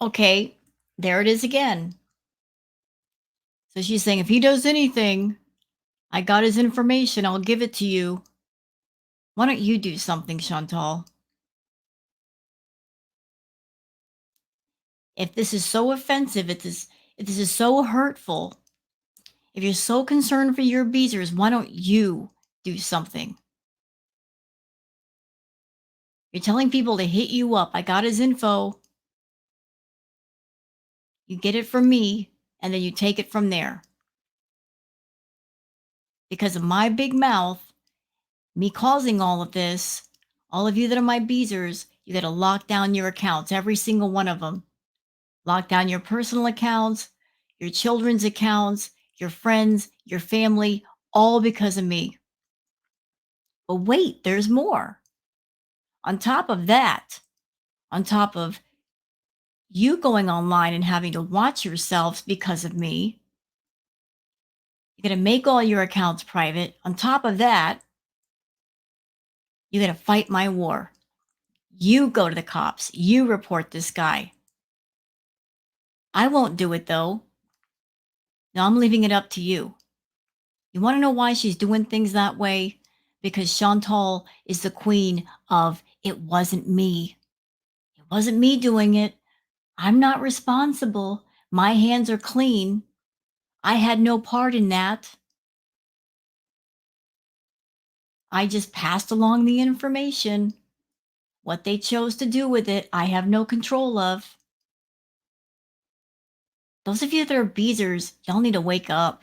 Okay, there it is again. So she's saying, if he does anything, I got his information. I'll give it to you. Why don't you do something, Chantal? If this is so offensive, if this is so hurtful, if you're so concerned for your beezers, why don't you do something? You're telling people to hit you up. I got his info. You get it from me, and then you take it from there. Because of my big mouth, me causing all of this, all of you that are my beezers, you got to lock down your accounts, every single one of them. Lock down your personal accounts, your children's accounts, your friends, your family, all because of me. But wait, there's more. On top of that, on top of you going online and having to watch yourselves because of me, you're going to make all your accounts private. On top of that, you're going to fight my war. You go to the cops. You report this guy. I won't do it though. No, I'm leaving it up to you. You want to know why she's doing things that way? Because Chantal is the queen of it wasn't me. It wasn't me doing it. I'm not responsible. My hands are clean. I had no part in that. I just passed along the information. What they chose to do with it, I have no control of. Those of you that are beezers, y'all need to wake up.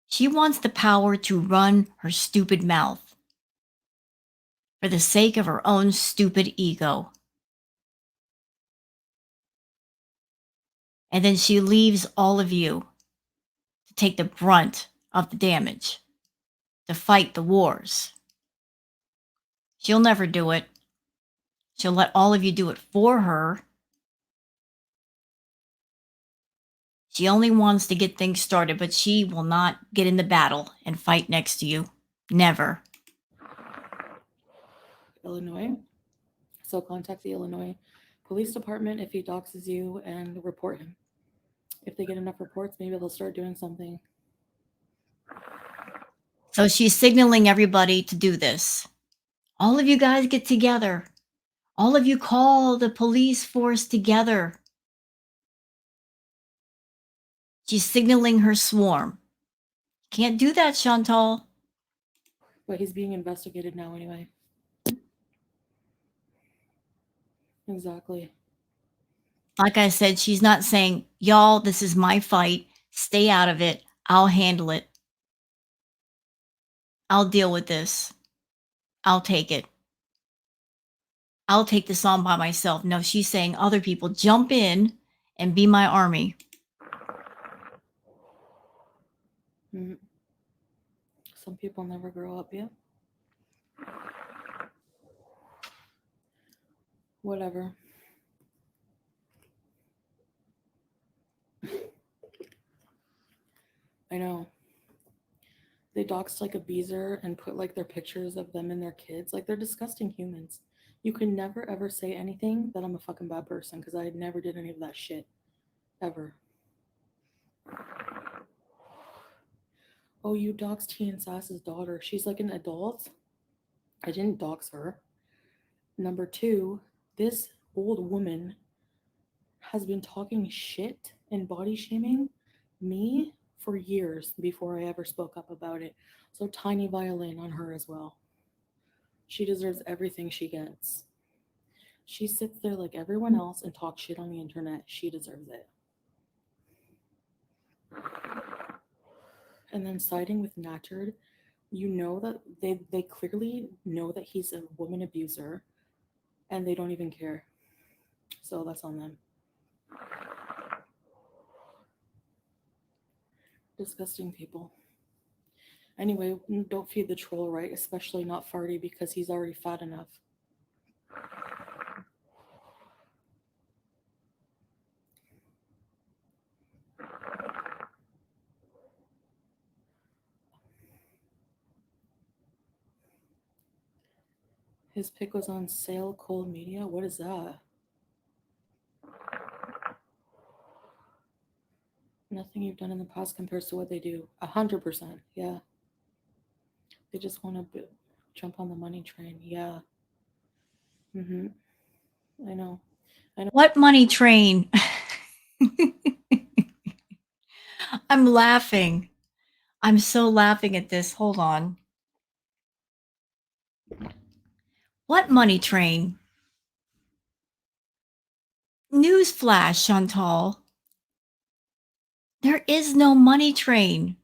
She wants the power to run her stupid mouth for the sake of her own stupid ego. And then she leaves all of you to take the brunt of the damage, to fight the wars. She'll never do it. She'll let all of you do it for her. She only wants to get things started, but she will not get in the battle and fight next to you. Never. Illinois. So contact the Illinois Police Department if he doxes you and report him. If they get enough reports, maybe they'll start doing something. So she's signaling everybody to do this. All of you guys get together. All of you call the police force together. She's signaling her swarm. Can't do that, Chantal. But he's being investigated now anyway. Exactly. Like I said, she's not saying, y'all, this is my fight. Stay out of it. I'll handle it. I'll deal with this. I'll take it. I'll take this on by myself. No, she's saying, other people, jump in and be my army. Mm. Some people never grow up, yeah. Whatever. I know. They doxed like a beezer and put like their pictures of them and their kids. Like they're disgusting humans. You can never ever say anything that I'm a fucking bad person because I never did any of that shit. Ever. Oh, you doxed T and Sass's daughter. She's like an adult. I didn't dox her. Number two, this old woman has been talking shit and body shaming me for years before I ever spoke up about it. So tiny violin on her as well. She deserves everything she gets. She sits there like everyone else and talks shit on the internet. She deserves it. And then siding with Nattered, you know that they clearly know that he's a woman abuser and they don't even care. So that's on them. Disgusting people. Anyway, don't feed the troll, right? Especially not Farty because he's already fat enough. His pick was on sale, cold media. What is that? Nothing you've done in the past compares to what they do. 100%. Yeah. They just want to jump on the money train. Yeah. Mm-hmm. I know. What money train? I'm laughing. I'm so laughing at this. Hold on. What money train? Newsflash, Chantal. There is no money train.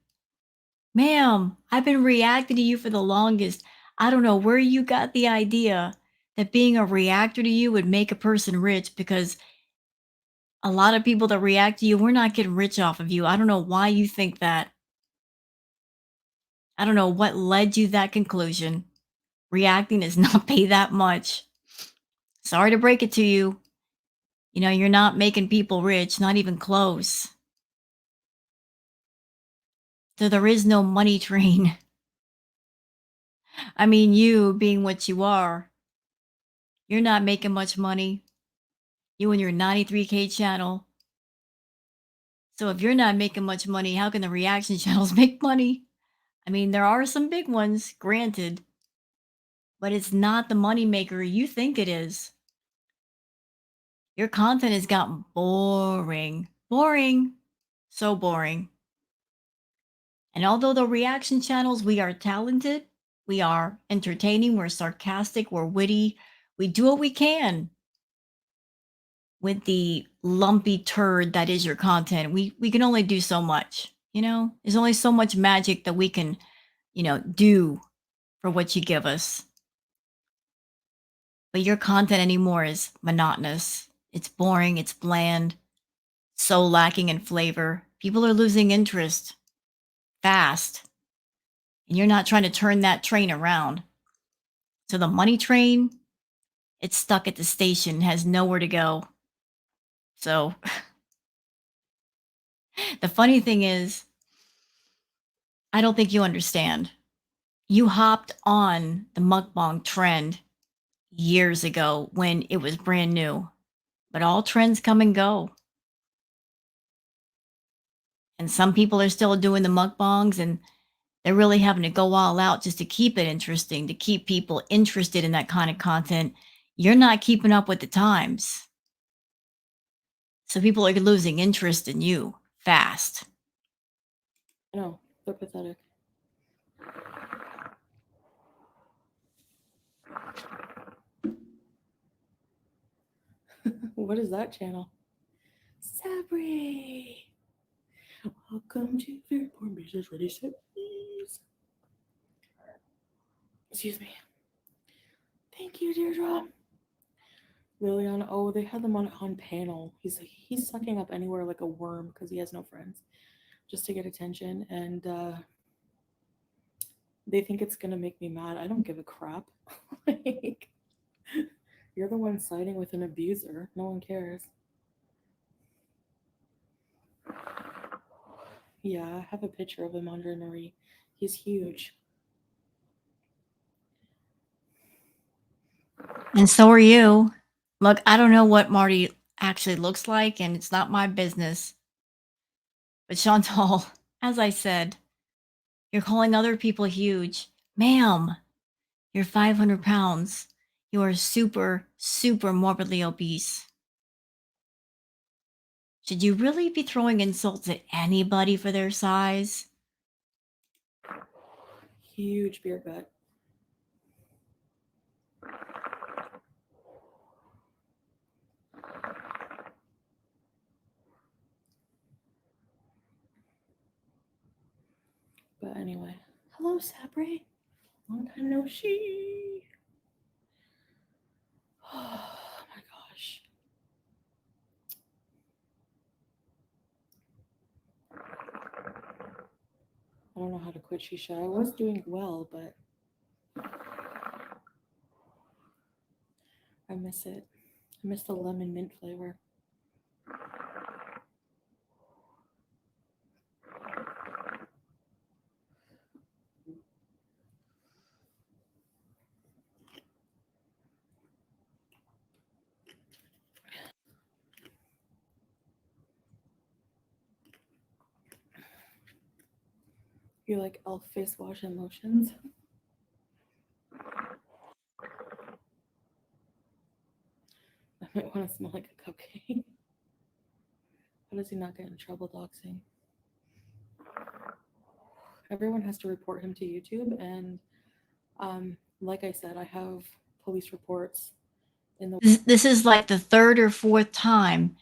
Ma'am, I've been reacting to you for the longest. I don't know where you got the idea that being a reactor to you would make a person rich because a lot of people that react to you, we're not getting rich off of you. I don't know why you think that. I don't know what led you to that conclusion. Reacting does not pay that much. Sorry to break it to you. You know, you're not making people rich, not even close. So there is no money train. I mean, you being what you are, you're not making much money. You and your 93K channel. So if you're not making much money, how can the reaction channels make money? I mean, there are some big ones, granted, but it's not the money maker you think it is. Your content has gotten boring. Boring. So boring. And although the reaction channels, we are talented, we are entertaining, we're sarcastic, we're witty, we do what we can with the lumpy turd that is your content. We can only do so much, you know? There's only so much magic that we can, do for what you give us. But your content anymore is monotonous. It's boring, it's bland, so lacking in flavor. People are losing interest fast. And you're not trying to turn that train around. So the money train, it's stuck at the station, has nowhere to go. So The funny thing is, I don't think you understand. You hopped on the mukbang trend years ago when it was brand new, but all trends come and go. And some people are still doing the mukbangs and they're really having to go all out just to keep it interesting, to keep people interested in that kind of content. You're not keeping up with the times. So people are losing interest in you fast. No, they're pathetic. What is that channel? Sabri! Welcome to Very Poor Business Ready Set, please. Excuse me. Thank you, Deirdre. Liliana, oh, they had them on panel. He's sucking up anywhere like a worm because he has no friends, just to get attention, and they think it's gonna make me mad. I don't give a crap. Like, you're the one siding with an abuser. No one cares. Yeah, I have a picture of him, Andre Marie. He's huge. And so are you. Look, I don't know what Marty actually looks like, and it's not my business. But Chantal, as I said, you're calling other people huge. Ma'am, you're 500 pounds. You are super, super morbidly obese. Should you really be throwing insults at anybody for their size? Huge beer gut. But anyway, hello, Sabri. Long time no see. Oh my gosh. I don't know how to quit shisha. I was doing well, but I miss it. I miss the lemon mint flavor. You like elf face wash and lotions? I might want to smell like a cupcake. How does he not get in trouble doxing? Everyone has to report him to YouTube, and like I said, I have police reports in the. This is like the third or fourth time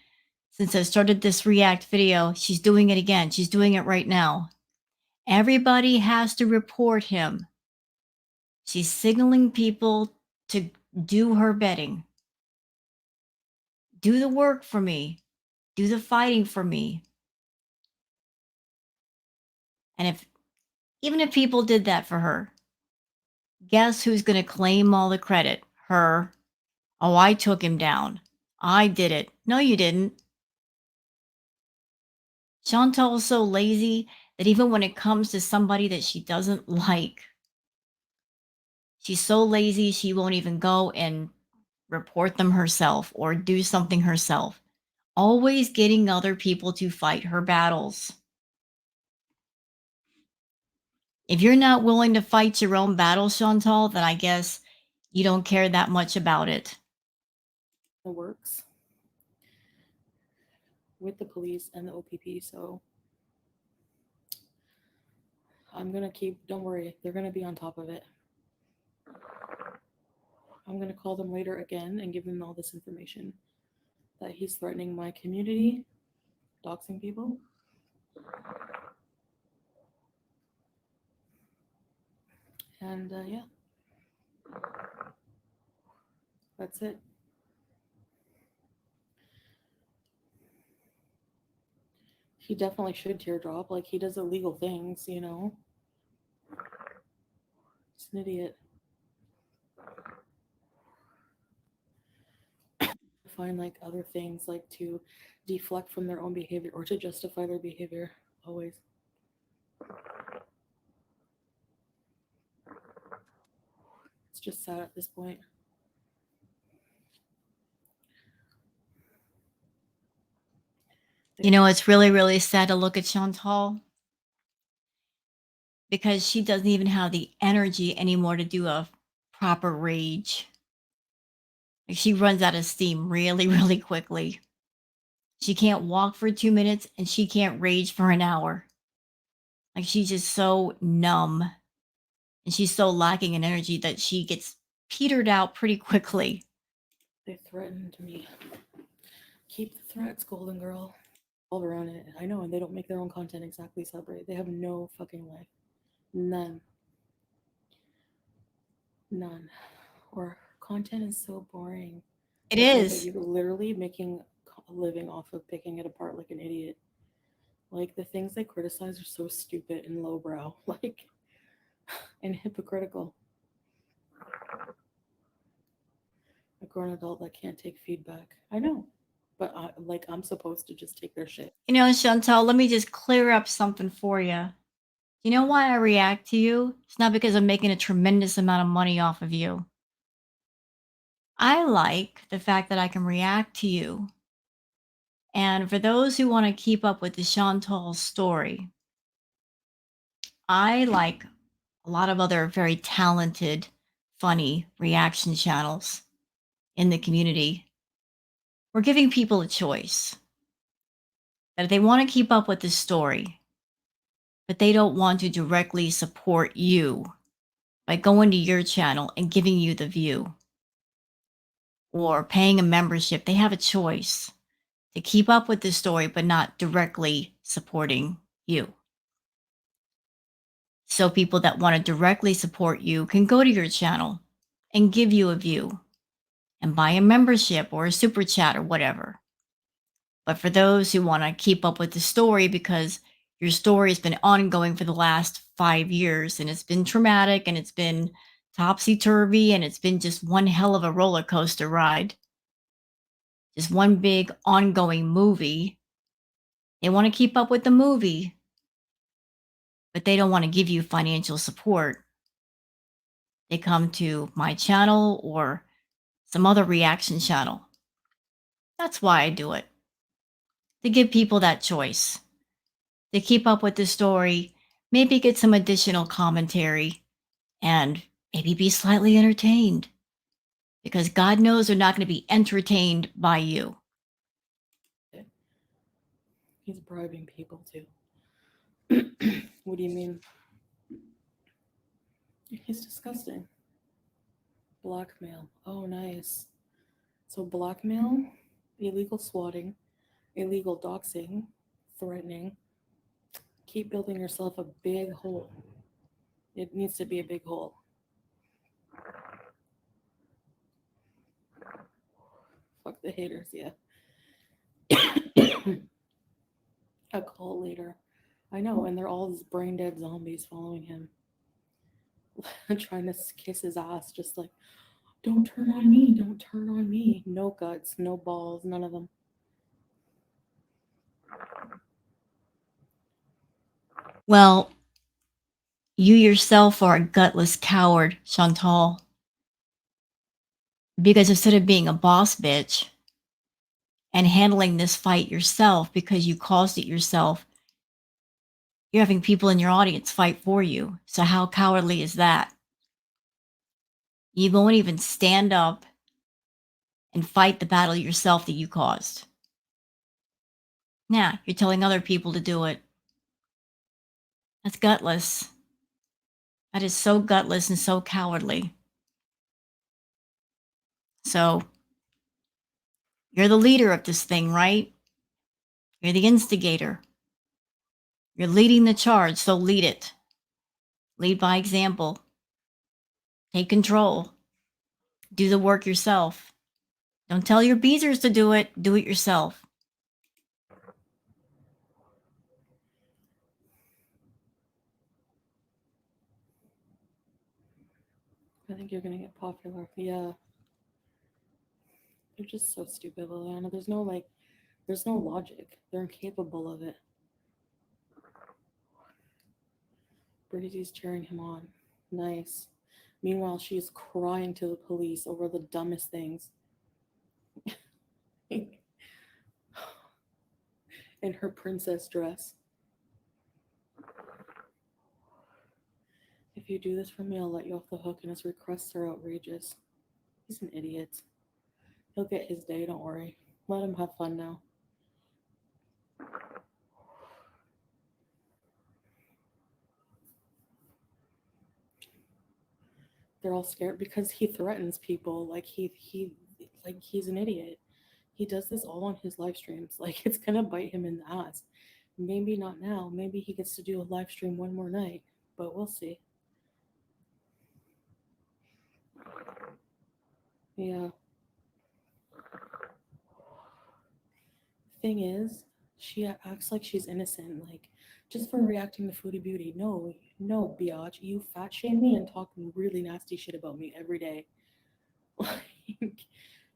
since I started this React video. She's doing it again. She's doing it right now. Everybody has to report him. She's signaling people to do her bidding. Do the work for me. Do the fighting for me. And if even if people did that for her, guess who's going to claim all the credit? Her. Oh, I took him down. I did it. No, you didn't. Chantal's so lazy that even when it comes to somebody that she doesn't like, she's so lazy she won't even go and report them herself or do something herself. Always getting other people to fight her battles. If you're not willing to fight your own battle, Chantal, then I guess you don't care that much about it. The works with the police and the OPP, so I'm gonna keep. Don't worry, they're gonna be on top of it. I'm gonna call them later again and give them all this information that he's threatening my community, doxing people. And yeah, that's it. He definitely should teardrop. Like, he does illegal things, you know? He's an idiot. find like other things like to deflect from their own behavior or to justify their behavior. Always. It's just sad at this point. They You know, it's really, really sad to look at Chantal because she doesn't even have the energy anymore to do a proper rage. Like she runs out of steam really, really quickly. She can't walk for 2 minutes and she can't rage for an hour. Like she's just so numb and she's so lacking in energy that she gets petered out pretty quickly. they threatened me. Keep the threats, Golden Girl. All around it. I know, and they don't make their own content exactly separate. They have no fucking life. None. None. Or content is so boring. It Okay, but is. you're literally making a living off of picking it apart like an idiot. Like the things they criticize are so stupid and lowbrow, like and hypocritical. A grown adult that can't take feedback. I know, but I'm supposed to just take their shit. You know, Chantal, let me just clear up something for you. You know why I react to you? It's not because I'm making a tremendous amount of money off of you. I like the fact that I can react to you. And for those who want to keep up with the Chantal story, I like a lot of other very talented, funny reaction channels in the community. We're giving people a choice that if they want to keep up with the story, but they don't want to directly support you by going to your channel and giving you the view or paying a membership, they have a choice to keep up with the story, but not directly supporting you. So people that want to directly support you can go to your channel and give you a view and buy a membership or a super chat or whatever. But for those who want to keep up with the story because your story has been ongoing for the last 5 years and it's been traumatic and it's been topsy turvy and it's been just one hell of a roller coaster ride, just one big ongoing movie. They want to keep up with the movie, but they don't want to give you financial support. They come to my channel or some other reaction channel. That's why I do it, to give people that choice, to keep up with the story, maybe get some additional commentary, and maybe be slightly entertained. Because God knows they're not going to be entertained by you. He's bribing people too. What do you mean? He's disgusting. Blackmail. Oh, nice. So, blackmail, illegal swatting, illegal doxing, threatening. Keep building yourself a big hole. It needs to be a big hole. Fuck the haters, yeah. A call later. I know, and they're all these brain dead zombies following him, trying to kiss his ass, just like, don't turn on me, don't turn on me. No guts, no balls, none of them. Well, you yourself are a gutless coward, Chantal. Because instead of being a boss bitch and handling this fight yourself because you caused it yourself, you're having people in your audience fight for you. So, how cowardly is that? You won't even stand up and fight the battle yourself that you caused. Now, you're telling other people to do it. That's gutless. That is so gutless and so cowardly. So, you're the leader of this thing, right? You're the instigator. You're leading the charge, so lead it. Lead by example. Take control. Do the work yourself. Don't tell your beezers to do it yourself. I think you're gonna get popular. Yeah. They're just so stupid, Liliana. There's no logic. They're incapable of it. Brady's cheering him on. Nice. Meanwhile, she's crying to the police over the dumbest things. In her princess dress. If you do this for me, I'll let you off the hook, and his requests are outrageous. He's an idiot. He'll get his day, don't worry. Let him have fun now. They're all scared because he threatens people like he's an idiot. He does this all on his live streams. Like it's gonna bite him in the ass. Maybe not now. Maybe he gets to do a live stream one more night, but we'll see. Yeah. Thing is, she acts like she's innocent, like just for reacting to Foodie Beauty. No, no, biatch, you fat shame me and talk really nasty shit about me every day. Like,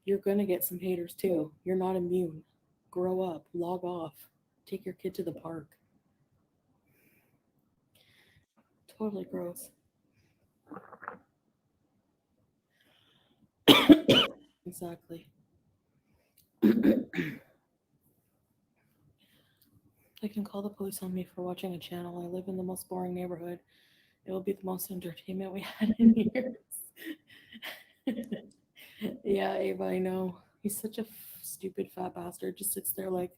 you're gonna get some haters too. You're not immune. Grow up, log off, take your kid to the park. Totally gross. Exactly. They can call the police on me for watching a channel. I live in the most boring neighborhood. It will be the most entertainment we had in years. Yeah, Ava, I know. He's such a stupid fat bastard. Just sits there like,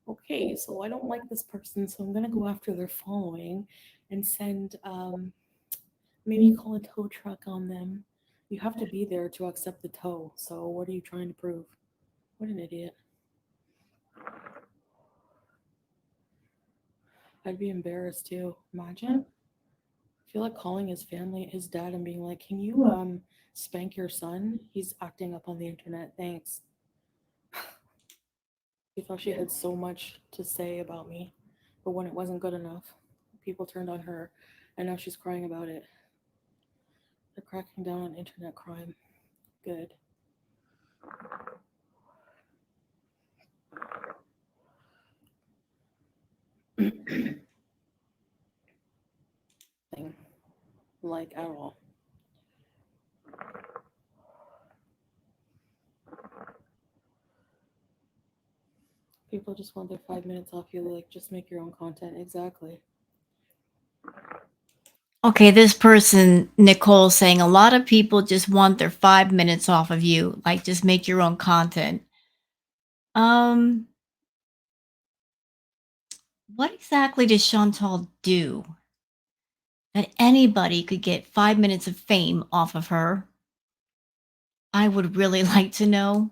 okay, so I don't like this person, so I'm gonna go after their following and send maybe call a tow truck on them. You have to be there to accept the tow. So what are you trying to prove? What an idiot. I'd be embarrassed too. Imagine. I feel like calling his family, his dad, and being like, "Can you spank your son? He's acting up on the internet. Thanks." She thought she had so much to say about me, but when it wasn't good enough, people turned on her, and now she's crying about it. They're cracking down on internet crime. Good. Thing like at all. People just want their 5 minutes off you. Like, just make your own content. Exactly. Okay, this person, Nicole, saying a lot of people just want their 5 minutes off of you. Like, just make your own content. Um, what exactly does Chantal do that anybody could get 5 minutes of fame off of her? I would really like to know.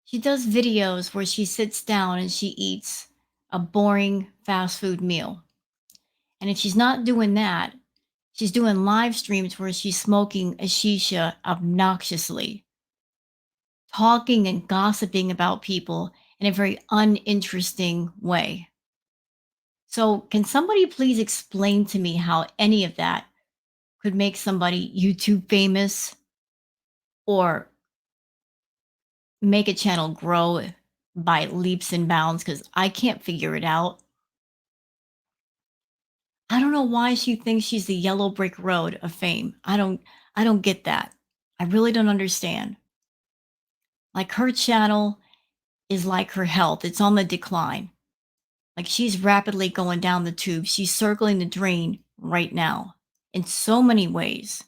She does videos where she sits down and she eats a boring fast food meal. And if she's not doing that, she's doing live streams where she's smoking a shisha obnoxiously, talking and gossiping about people in a very uninteresting way. So, can somebody please explain to me how any of that could make somebody YouTube famous or make a channel grow by leaps and bounds? Because I can't figure it out. I don't know why she thinks she's the yellow brick road of fame. I don't get that. I really don't understand. Like her channel is like her health. It's on the decline. Like she's rapidly going down the tube. She's circling the drain right now in so many ways.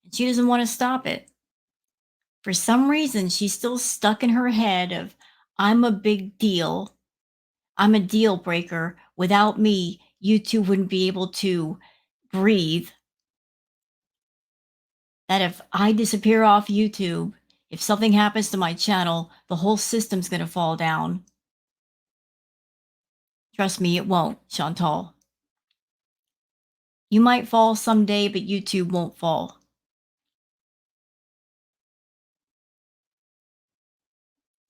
And she doesn't want to stop it. For some reason, she's still stuck in her head of I'm a big deal. I'm a deal breaker. Without me, you two wouldn't be able to breathe. That if I disappear off YouTube, if something happens to my channel, the whole system's going to fall down. Trust me, it won't, Chantal. You might fall someday, but YouTube won't fall.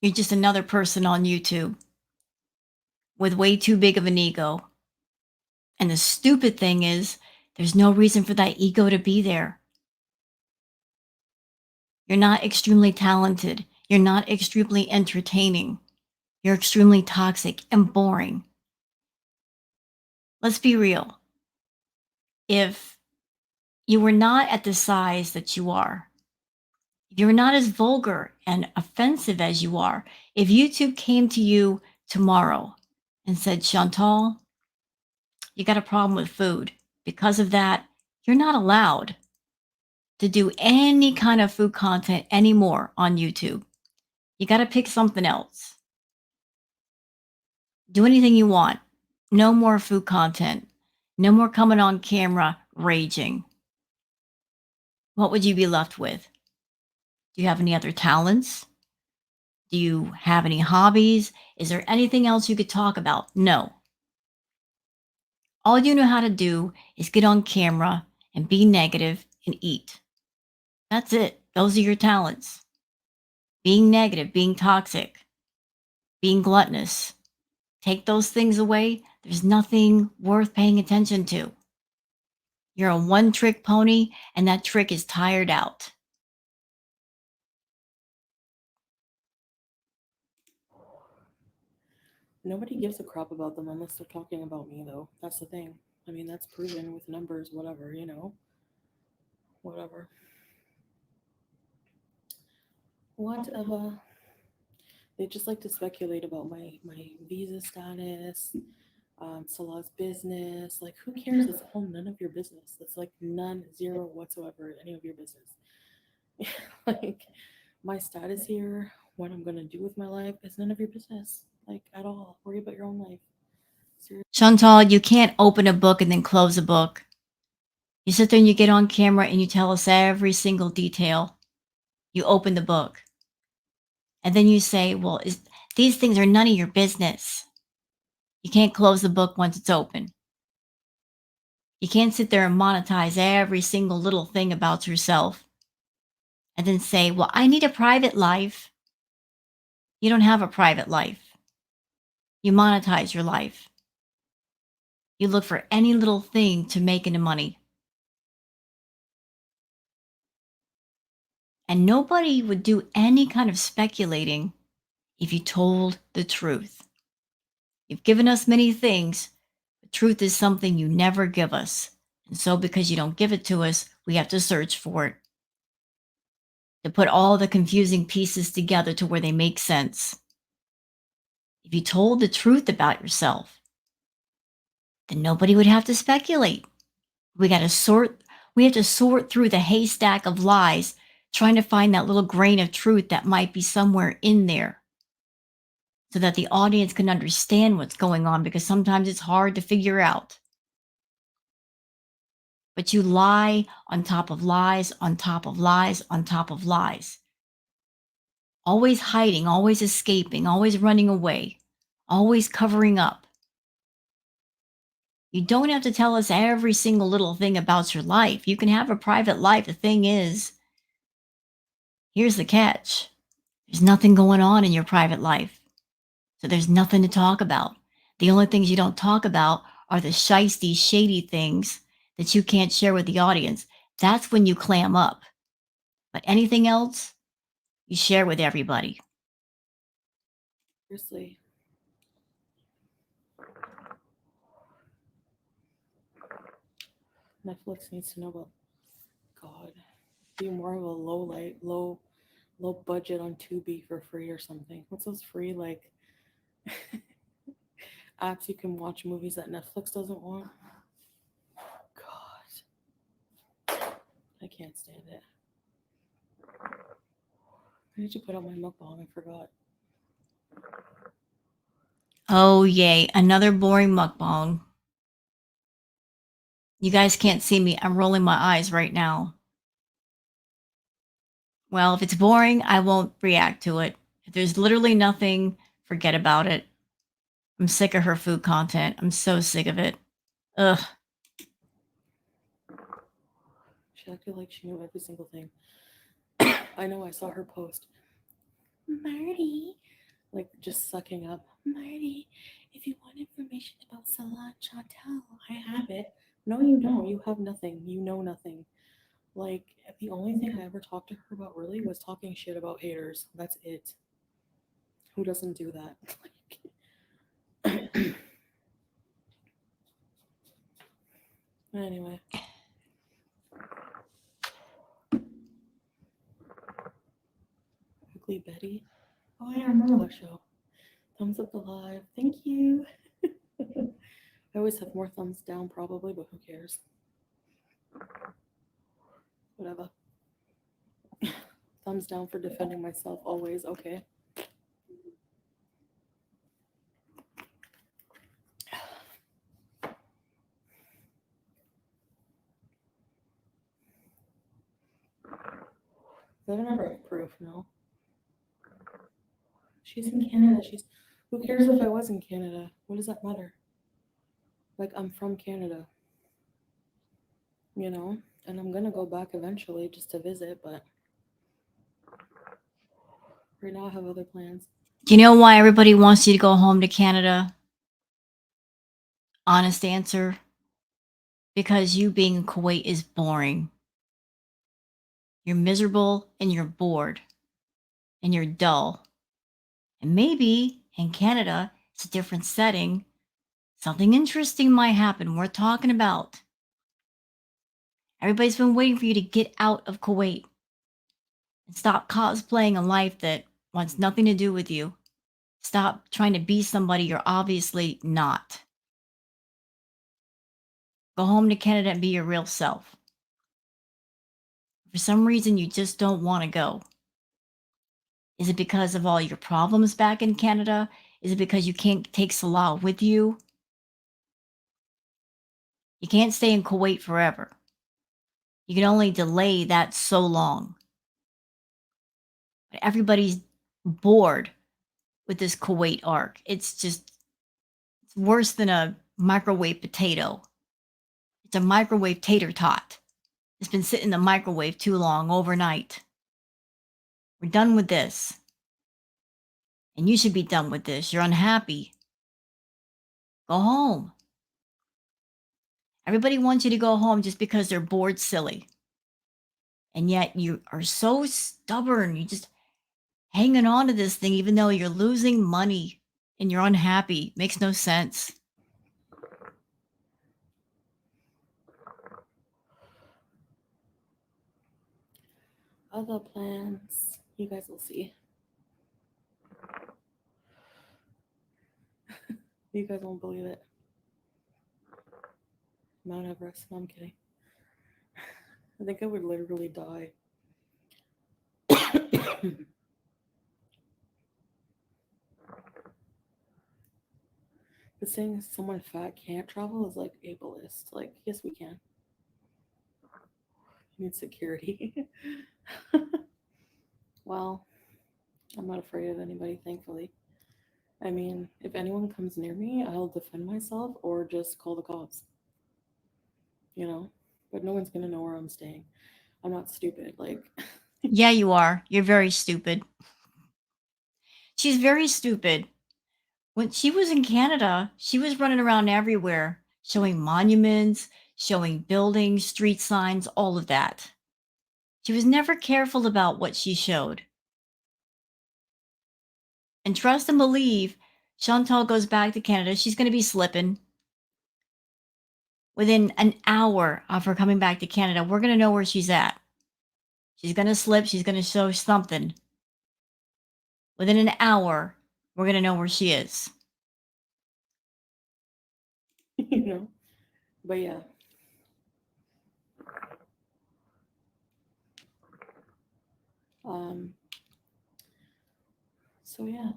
You're just another person on YouTube with way too big of an ego. And the stupid thing is, there's no reason for that ego to be there. You're not extremely talented. You're not extremely entertaining. You're extremely toxic and boring. Let's be real. If you were not at the size that you are, if you're not as vulgar and offensive as you are, if YouTube came to you tomorrow and said, Chantal, you got a problem with food. Because of that, you're not allowed to do any kind of food content anymore on YouTube. You got to pick something else. Do anything you want. No more food content. No more coming on camera raging. What would you be left with? Do you have any other talents? Do you have any hobbies? Is there anything else you could talk about? No. All you know how to do is get on camera and be negative and eat. That's it. Those are your talents. Being negative, being toxic, being gluttonous. Take those things away, there's nothing worth paying attention to. You're a one trick pony, and that trick is tired out. Nobody gives a crap about them unless they're talking about me, though. That's the thing. I mean, that's proven with numbers, whatever, whatever. Whatever. They just like to speculate about my visa status, Salah's business. Like, who cares? It's all none of your business. It's like none, zero whatsoever, any of your business. Like, my status here, what I'm gonna do with my life, is none of your business. Like, at all. Worry about your own life. Seriously. Chantal, you can't open a book and then close a book. You sit there and you get on camera and you tell us every single detail. You open the book. And then you say, well, these things are none of your business. You can't close the book once it's open. You can't sit there and monetize every single little thing about yourself and then say, well, I need a private life. You don't have a private life. You monetize your life. You look for any little thing to make into money. And nobody would do any kind of speculating if you told the truth. You've given us many things, but truth is something you never give us. And so, because you don't give it to us, we have to search for it to put all the confusing pieces together to where they make sense. If you told the truth about yourself, then nobody would have to speculate. We got to sort, we have to sort through the haystack of lies, trying to find that little grain of truth that might be somewhere in there so that the audience can understand what's going on, because sometimes it's hard to figure out. But you lie on top of lies, on top of lies, on top of lies. Always hiding, always escaping, always running away, always covering up. You don't have to tell us every single little thing about your life. You can have a private life. The thing is, here's the catch, there's nothing going on in your private life. So there's nothing to talk about. The only things you don't talk about are the shisty, shady things that you can't share with the audience. That's when you clam up. But anything else, you share with everybody. Seriously. Netflix needs to know about God. Be more of a low budget on Tubi for free or something. What's those free like apps you can watch movies that Netflix doesn't want? God, I can't stand it. I need to put out my mukbang. I forgot. Oh, yay. Another boring mukbang. You guys can't see me. I'm rolling my eyes right now. Well, if it's boring, I won't react to it. If there's literally nothing, forget about it. I'm sick of her food content. I'm so sick of it. Ugh. She acted like she knew every single thing. I know. I saw her post. Marty, like just sucking up. Marty, if you want information about Salah Chantal, I have it. No, you don't. You have nothing. You know nothing. Like, the only thing I ever talked to her about really was talking shit about haters. That's it. Who doesn't do that? Like, anyway. Ugly Betty. Oh, yeah, I remember that show. Thumbs up the live. Thank you. I always have more thumbs down, probably, but who cares? Whatever. Thumbs down for defending myself, always. Okay. I never have proof, no. She's in Canada. Who cares if I was in Canada? What does that matter? Like, I'm from Canada, you know? And I'm gonna go back eventually just to visit, but right now I have other plans. Do you know why everybody wants you to go home to Canada? Honest answer. Because you being in Kuwait is boring. You're miserable and you're bored and you're dull. And maybe in Canada, it's a different setting. Something interesting might happen worth talking about. Everybody's been waiting for you to get out of Kuwait and stop cosplaying a life that wants nothing to do with you. Stop trying to be somebody you're obviously not. Go home to Canada and be your real self. For some reason, you just don't want to go. Is it because of all your problems back in Canada? Is it because you can't take Salah with you? You can't stay in Kuwait forever. You can only delay that so long. But everybody's bored with this Kuwait arc. It's worse than a microwave potato. It's a microwave tater tot. It's been sitting in the microwave too long overnight. We're done with this. And you should be done with this. You're unhappy. Go home. Everybody wants you to go home just because they're bored silly. And yet you are so stubborn. You just hanging on to this thing even though you're losing money and you're unhappy. Makes no sense. Other plans. You guys will see. You guys won't believe it. Mount Everest. No, I'm kidding. I think I would literally die. But saying someone fat can't travel is like ableist. Like, yes, we can. You need security. Well, I'm not afraid of anybody, thankfully. I mean, if anyone comes near me, I'll defend myself or just call the cops. You know? But no one's gonna know where I'm staying. I'm not stupid. Like, Yeah, you are. You're very stupid. She's very stupid. When she was in Canada, she was running around everywhere, showing monuments, showing buildings, street signs, all of that. She was never careful about what she showed. And trust and believe, Chantal goes back to Canada. She's going to be slipping. Within an hour of her coming back to Canada, we're going to know where she's at. She's going to slip. She's going to show something. Within an hour, we're going to know where she is. you know? But yeah. Um, so yeah.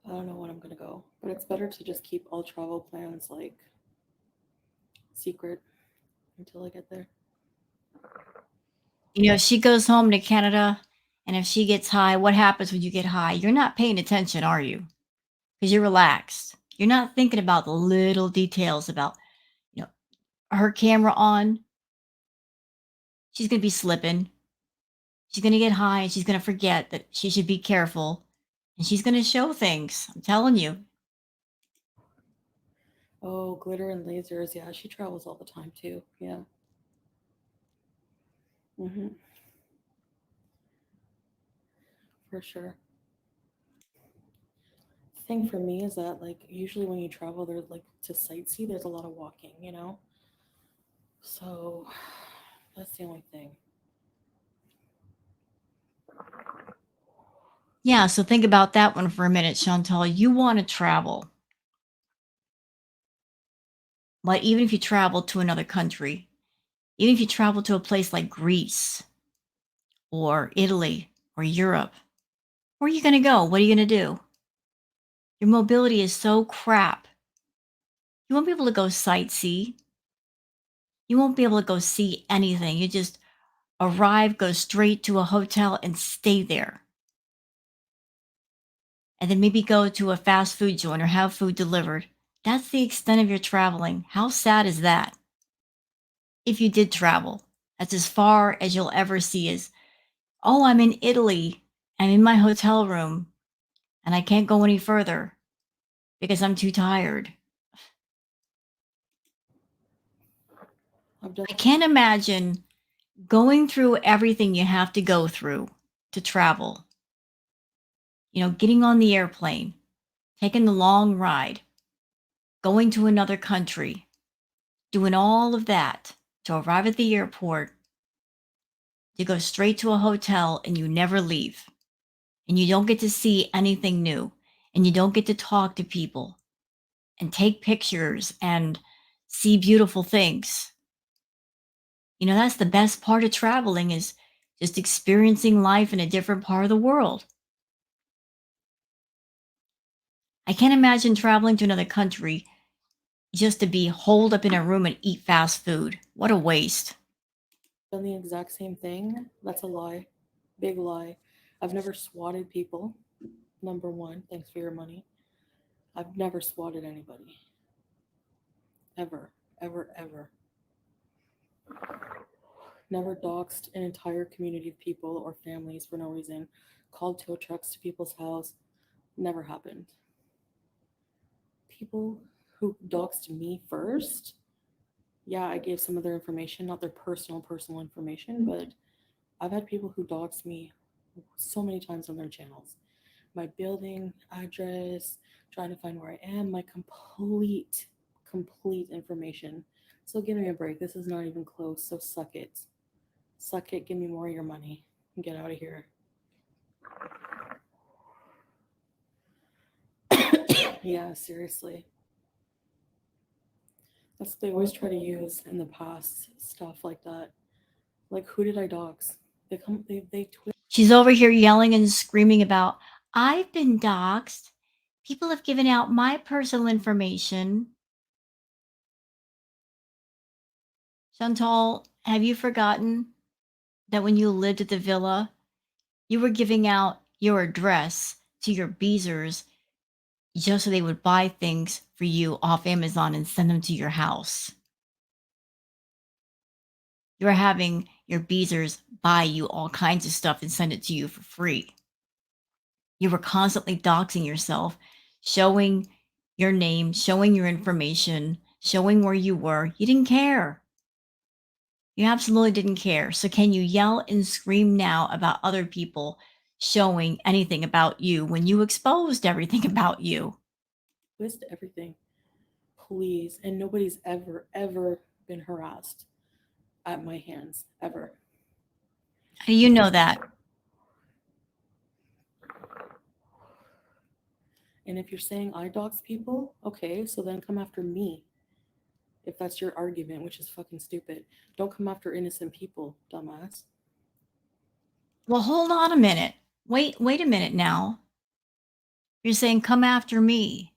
I don't know when I'm gonna go, but it's better to just keep all travel plans like secret until I get there. You know, if she goes home to Canada and if she gets high, what happens when you get high? You're not paying attention, are you? Because you're relaxed. You're not thinking about the little details about, you know, her camera on. She's going to be slipping. She's going to get high and she's going to forget that she should be careful. And she's going to show things. I'm telling you. Oh, glitter and lasers. Yeah, she travels all the time too. Yeah. Hmm. For sure. Thing for me is that like usually when you travel, there's like to sightsee, there's a lot of walking, you know. So that's the only thing. Yeah. So think about that one for a minute, Chantal. You want to travel. But even if you travel to another country, even if you travel to a place like Greece or Italy or Europe, where are you going to go? What are you going to do? Your mobility is so crap. You won't be able to go sightsee. You won't be able to go see anything. You just arrive, go straight to a hotel and stay there. And then maybe go to a fast food joint or have food delivered. That's the extent of your traveling. How sad is that? If you did travel, that's as far as you'll ever see is, oh, I'm in Italy. I'm in my hotel room and I can't go any further because I'm too tired. I've done. I can't imagine going through everything you have to go through to travel. Getting on the airplane, taking the long ride, going to another country, doing all of that to arrive at the airport, to go straight to a hotel and you never leave. And you don't get to see anything new. And you don't get to talk to people and take pictures and see beautiful things. That's the best part of traveling is just experiencing life in a different part of the world. I can't imagine traveling to another country just to be holed up in a room and eat fast food. What a waste. Done the exact same thing. That's a lie. Big lie. I've never swatted people. Number one, thanks for your money. I've never swatted anybody. Ever. Ever, ever. Never doxed an entire community of people or families for no reason. Called tow trucks to people's house. Never happened. People who doxed me first, yeah, I gave some of their information, not their personal information, but I've had people who doxed me so many times on their channels. My building address, trying to find where I am, my complete information. So give me a break. This is not even close. So suck it. Suck it. Give me more of your money. And get out of here. Yeah, seriously. That's what they always try to use in the past, stuff like that. Like, who did I dox? They twist. She's over here yelling and screaming about, I've been doxxed. People have given out my personal information. Chantal, have you forgotten that when you lived at the villa, you were giving out your address to your beezers just so they would buy things for you off Amazon and send them to your house? You were having your beezers buy you all kinds of stuff and send it to you for free. You were constantly doxing yourself, showing your name, showing your information, showing where you were. You didn't care. You absolutely didn't care. So, can you yell and scream now about other people showing anything about you when you exposed everything about you? Twist everything, please. And nobody's ever been harassed at my hands, ever. How do you know that? And if you're saying I dox people, okay, so then come after me. If that's your argument, which is fucking stupid. Don't come after innocent people, dumbass. Well, hold on a minute. Wait a minute now. You're saying, come after me,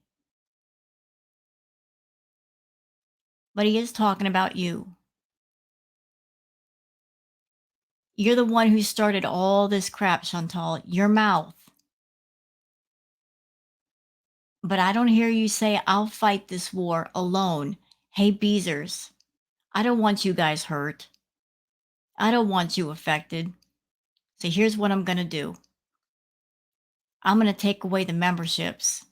but he is talking about you. You're the one who started all this crap, Chantal. Your mouth. But I don't hear you say, I'll fight this war alone. Hey, Beezers, I don't want you guys hurt. I don't want you affected. So here's what I'm going to do I'm going to take away the memberships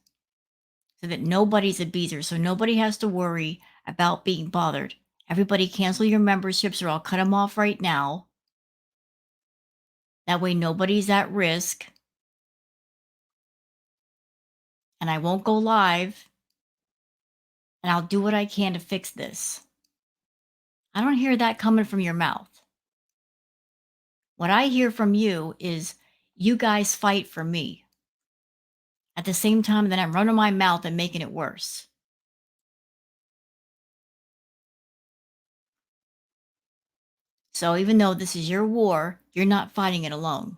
so that nobody's a beezer. So nobody has to worry about being bothered. Everybody cancel your memberships or I'll cut them off right now. That way nobody's at risk and I won't go live and I'll do what I can to fix this. I don't hear that coming from your mouth. What I hear from you is you guys fight for me at the same time that I'm running my mouth and making it worse. So even though this is your war, you're not fighting it alone.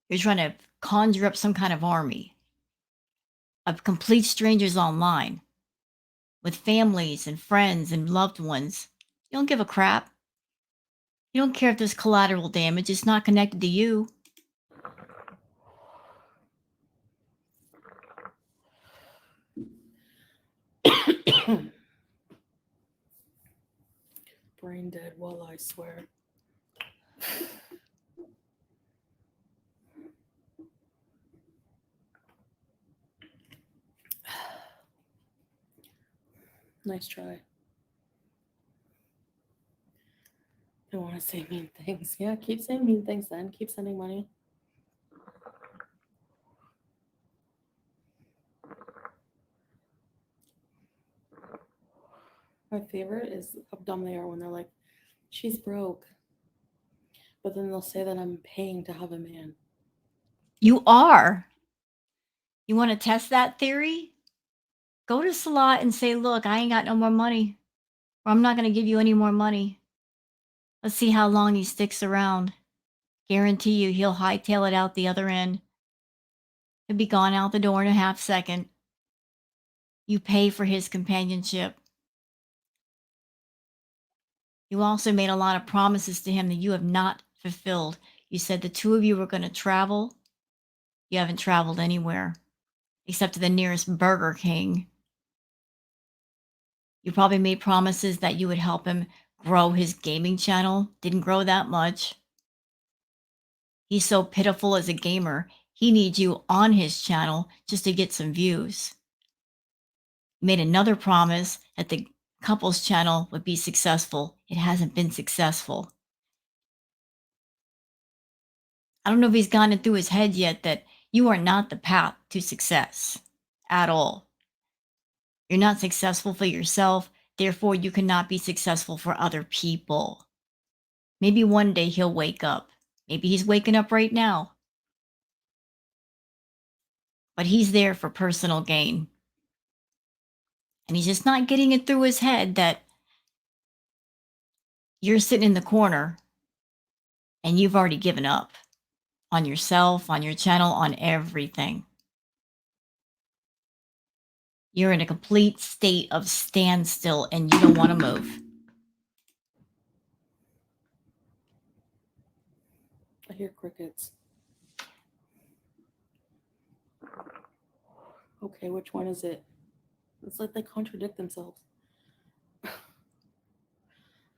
You're trying to conjure up some kind of army of complete strangers online with families and friends and loved ones. You don't give a crap. You don't care if there's collateral damage. It's not connected to you. Brain dead, well, I swear. Nice try. I want to say mean things. Yeah, keep saying mean things then. Keep sending money. My favorite is how dumb they are when they're like, she's broke. But then they'll say that I'm paying to have a man. You are. You want to test that theory? Go to Salah and say, look, I ain't got no more money. Or I'm not going to give you any more money. Let's see how long he sticks around. Guarantee you he'll hightail it out the other end. He'll be gone out the door in a half second. You pay for his companionship. You also made a lot of promises to him that you have not fulfilled. You said the two of you were going to travel. You haven't traveled anywhere except to the nearest Burger King. You probably made promises that you would help him grow his gaming channel. Didn't grow that much. He's so pitiful as a gamer. He needs you on his channel just to get some views. You made another promise that the couple's channel would be successful. It hasn't been successful. I don't know if he's gotten it through his head yet that you are not the path to success at all. You're not successful for yourself, therefore, you cannot be successful for other people. Maybe one day he'll wake up. Maybe he's waking up right now. But he's there for personal gain. And he's just not getting it through his head that you're sitting in the corner and you've already given up on yourself, on your channel, on everything. You're in a complete state of standstill and you don't want to move. I hear crickets. Okay, which one is it? It's like they contradict themselves.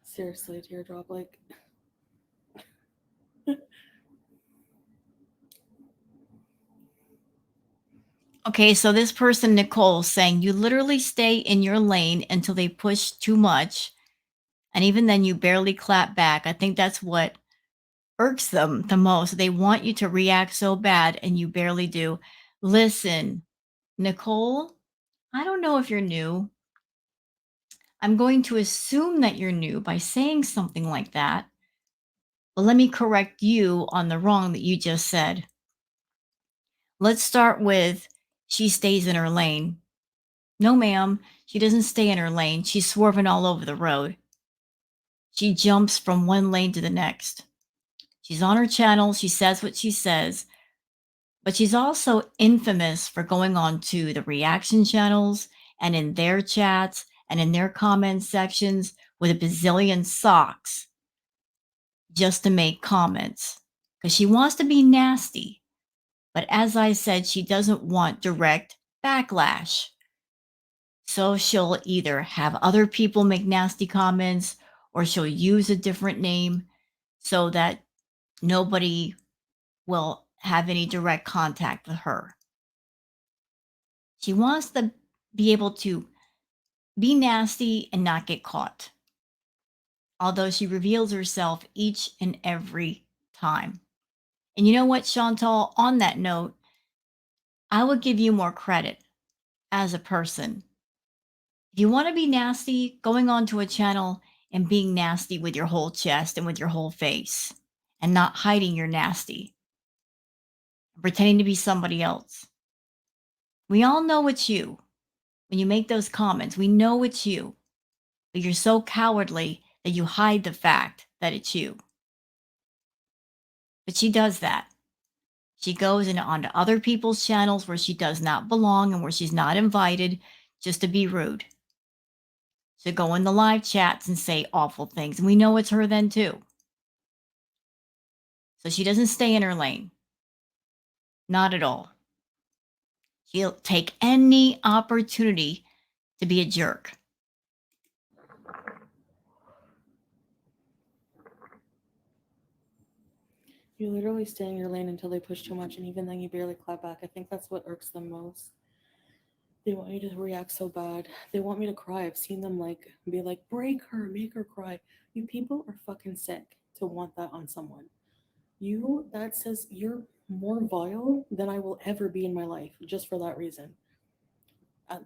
Seriously, teardrop, like. Okay, so this person, Nicole, saying you literally stay in your lane until they push too much. And even then, you barely clap back. I think that's what irks them the most. They want you to react so bad and you barely do. Listen, Nicole, I don't know if you're new. I'm going to assume that you're new by saying something like that. But let me correct you on the wrong that you just said. Let's start with she stays in her lane. No, ma'am, she doesn't stay in her lane. She's swerving all over the road. She jumps from one lane to the next. She's on her channel. She says what she says. But she's also infamous for going on to the reaction channels and in their chats and in their comment sections with a bazillion socks just to make comments because she wants to be nasty. But as I said, she doesn't want direct backlash. So she'll either have other people make nasty comments or she'll use a different name so that nobody will have any direct contact with her. She wants to be able to be nasty and not get caught, although she reveals herself each and every time. And you know what, Chantal? On that note, I would give you more credit as a person. If you want to be nasty, going onto a channel and being nasty with your whole chest and with your whole face and not hiding your nasty, pretending to be somebody else. We all know it's you. When you make those comments, we know it's you, but you're so cowardly that you hide the fact that it's you. But she does that. She goes onto other people's channels where she does not belong and where she's not invited just to be rude. To go in the live chats and say awful things. And we know it's her then too. So she doesn't stay in her lane. Not at all. She'll take any opportunity to be a jerk. You literally stay in your lane until they push too much, and even then you barely clap back. I think that's what irks them most. They want me to react so bad. They want me to cry. I've seen them like be like, break her, make her cry. You people are fucking sick to want that on someone. You, that says you're more vile than I will ever be in my life, just for that reason.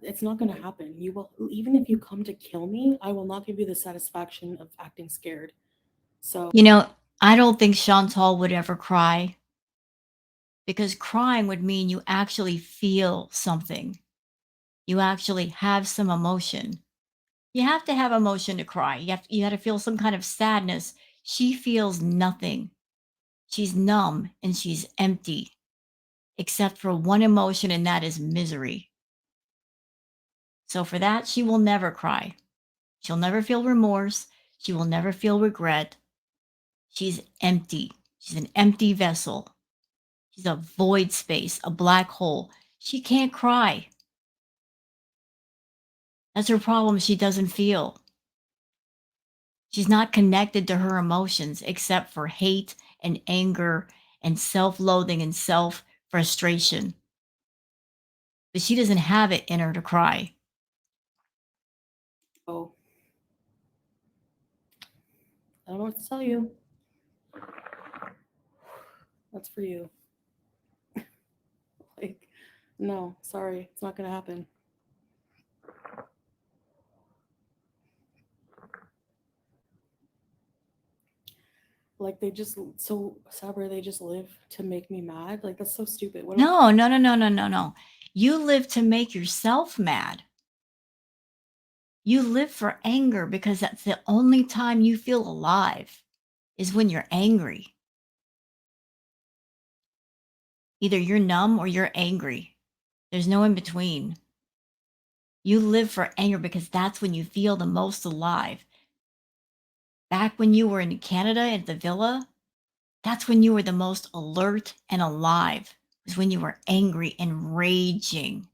It's not going to happen. You will, even if you come to kill me, I will not give you the satisfaction of acting scared. So, You know, I don't think Chantal would ever cry because crying would mean you actually feel something. You actually have some emotion. You have to have emotion to cry. You got to feel some kind of sadness. She feels nothing. She's numb and she's empty except for one emotion, and that is misery. So for that, she will never cry. She'll never feel remorse. She will never feel regret. She's empty. She's an empty vessel. She's a void space, a black hole. She can't cry. That's her problem. She doesn't feel. She's not connected to her emotions except for hate and anger and self loathing and self frustration. But she doesn't have it in her to cry. oh, I don't know what to tell you. That's for you. Like, no, sorry, it's not going to happen. Like, they just, so, Sabra, they just live to make me mad. Like, that's so stupid. What am No, no, no, no, no, no, no. You live to make yourself mad. You live for anger because that's the only time you feel alive is when you're angry. Either you're numb or you're angry. There's no in between. You live for anger because that's when you feel the most alive. Back when you were in Canada at the villa, that's when you were the most alert and alive. Was when you were angry and raging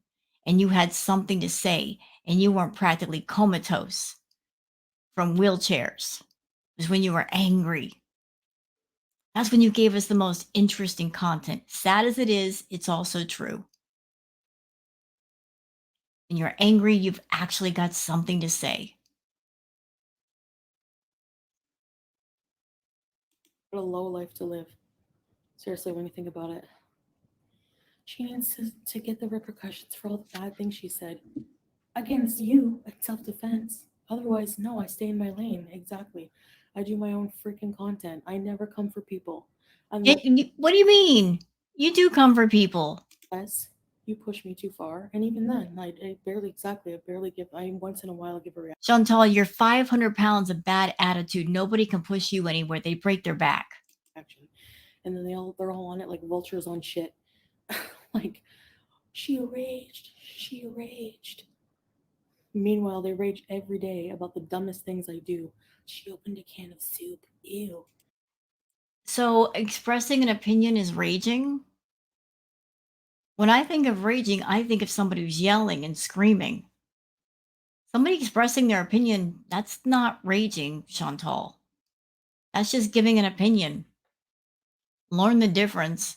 and you had something to say and you weren't practically comatose from wheelchairs. Was when you were angry. That's when you gave us the most interesting content. Sad as it is, it's also true. When you're angry, you've actually got something to say. what a low life to live? Seriously, when you think about it. She needs to get the repercussions for all the bad things she said against you in self defense. Otherwise, no, I stay in my lane. Exactly. I do my own freaking content. I never come for people. What do you mean? You do come for people. Unless you push me too far. And even then, I barely, exactly, I barely give, I once in a while give a Chantal, you're 500 pounds of bad attitude. Nobody can push you anywhere. They break their back. reaction. And then they're all on it like vultures on shit. Like, she raged. She raged. Meanwhile, they rage every day about the dumbest things I do. She opened a can of soup. Ew. So expressing an opinion is raging. When I think of raging, I think of somebody who's yelling and screaming. Somebody expressing their opinion, that's not raging, Chantal. That's just giving an opinion. Learn the difference.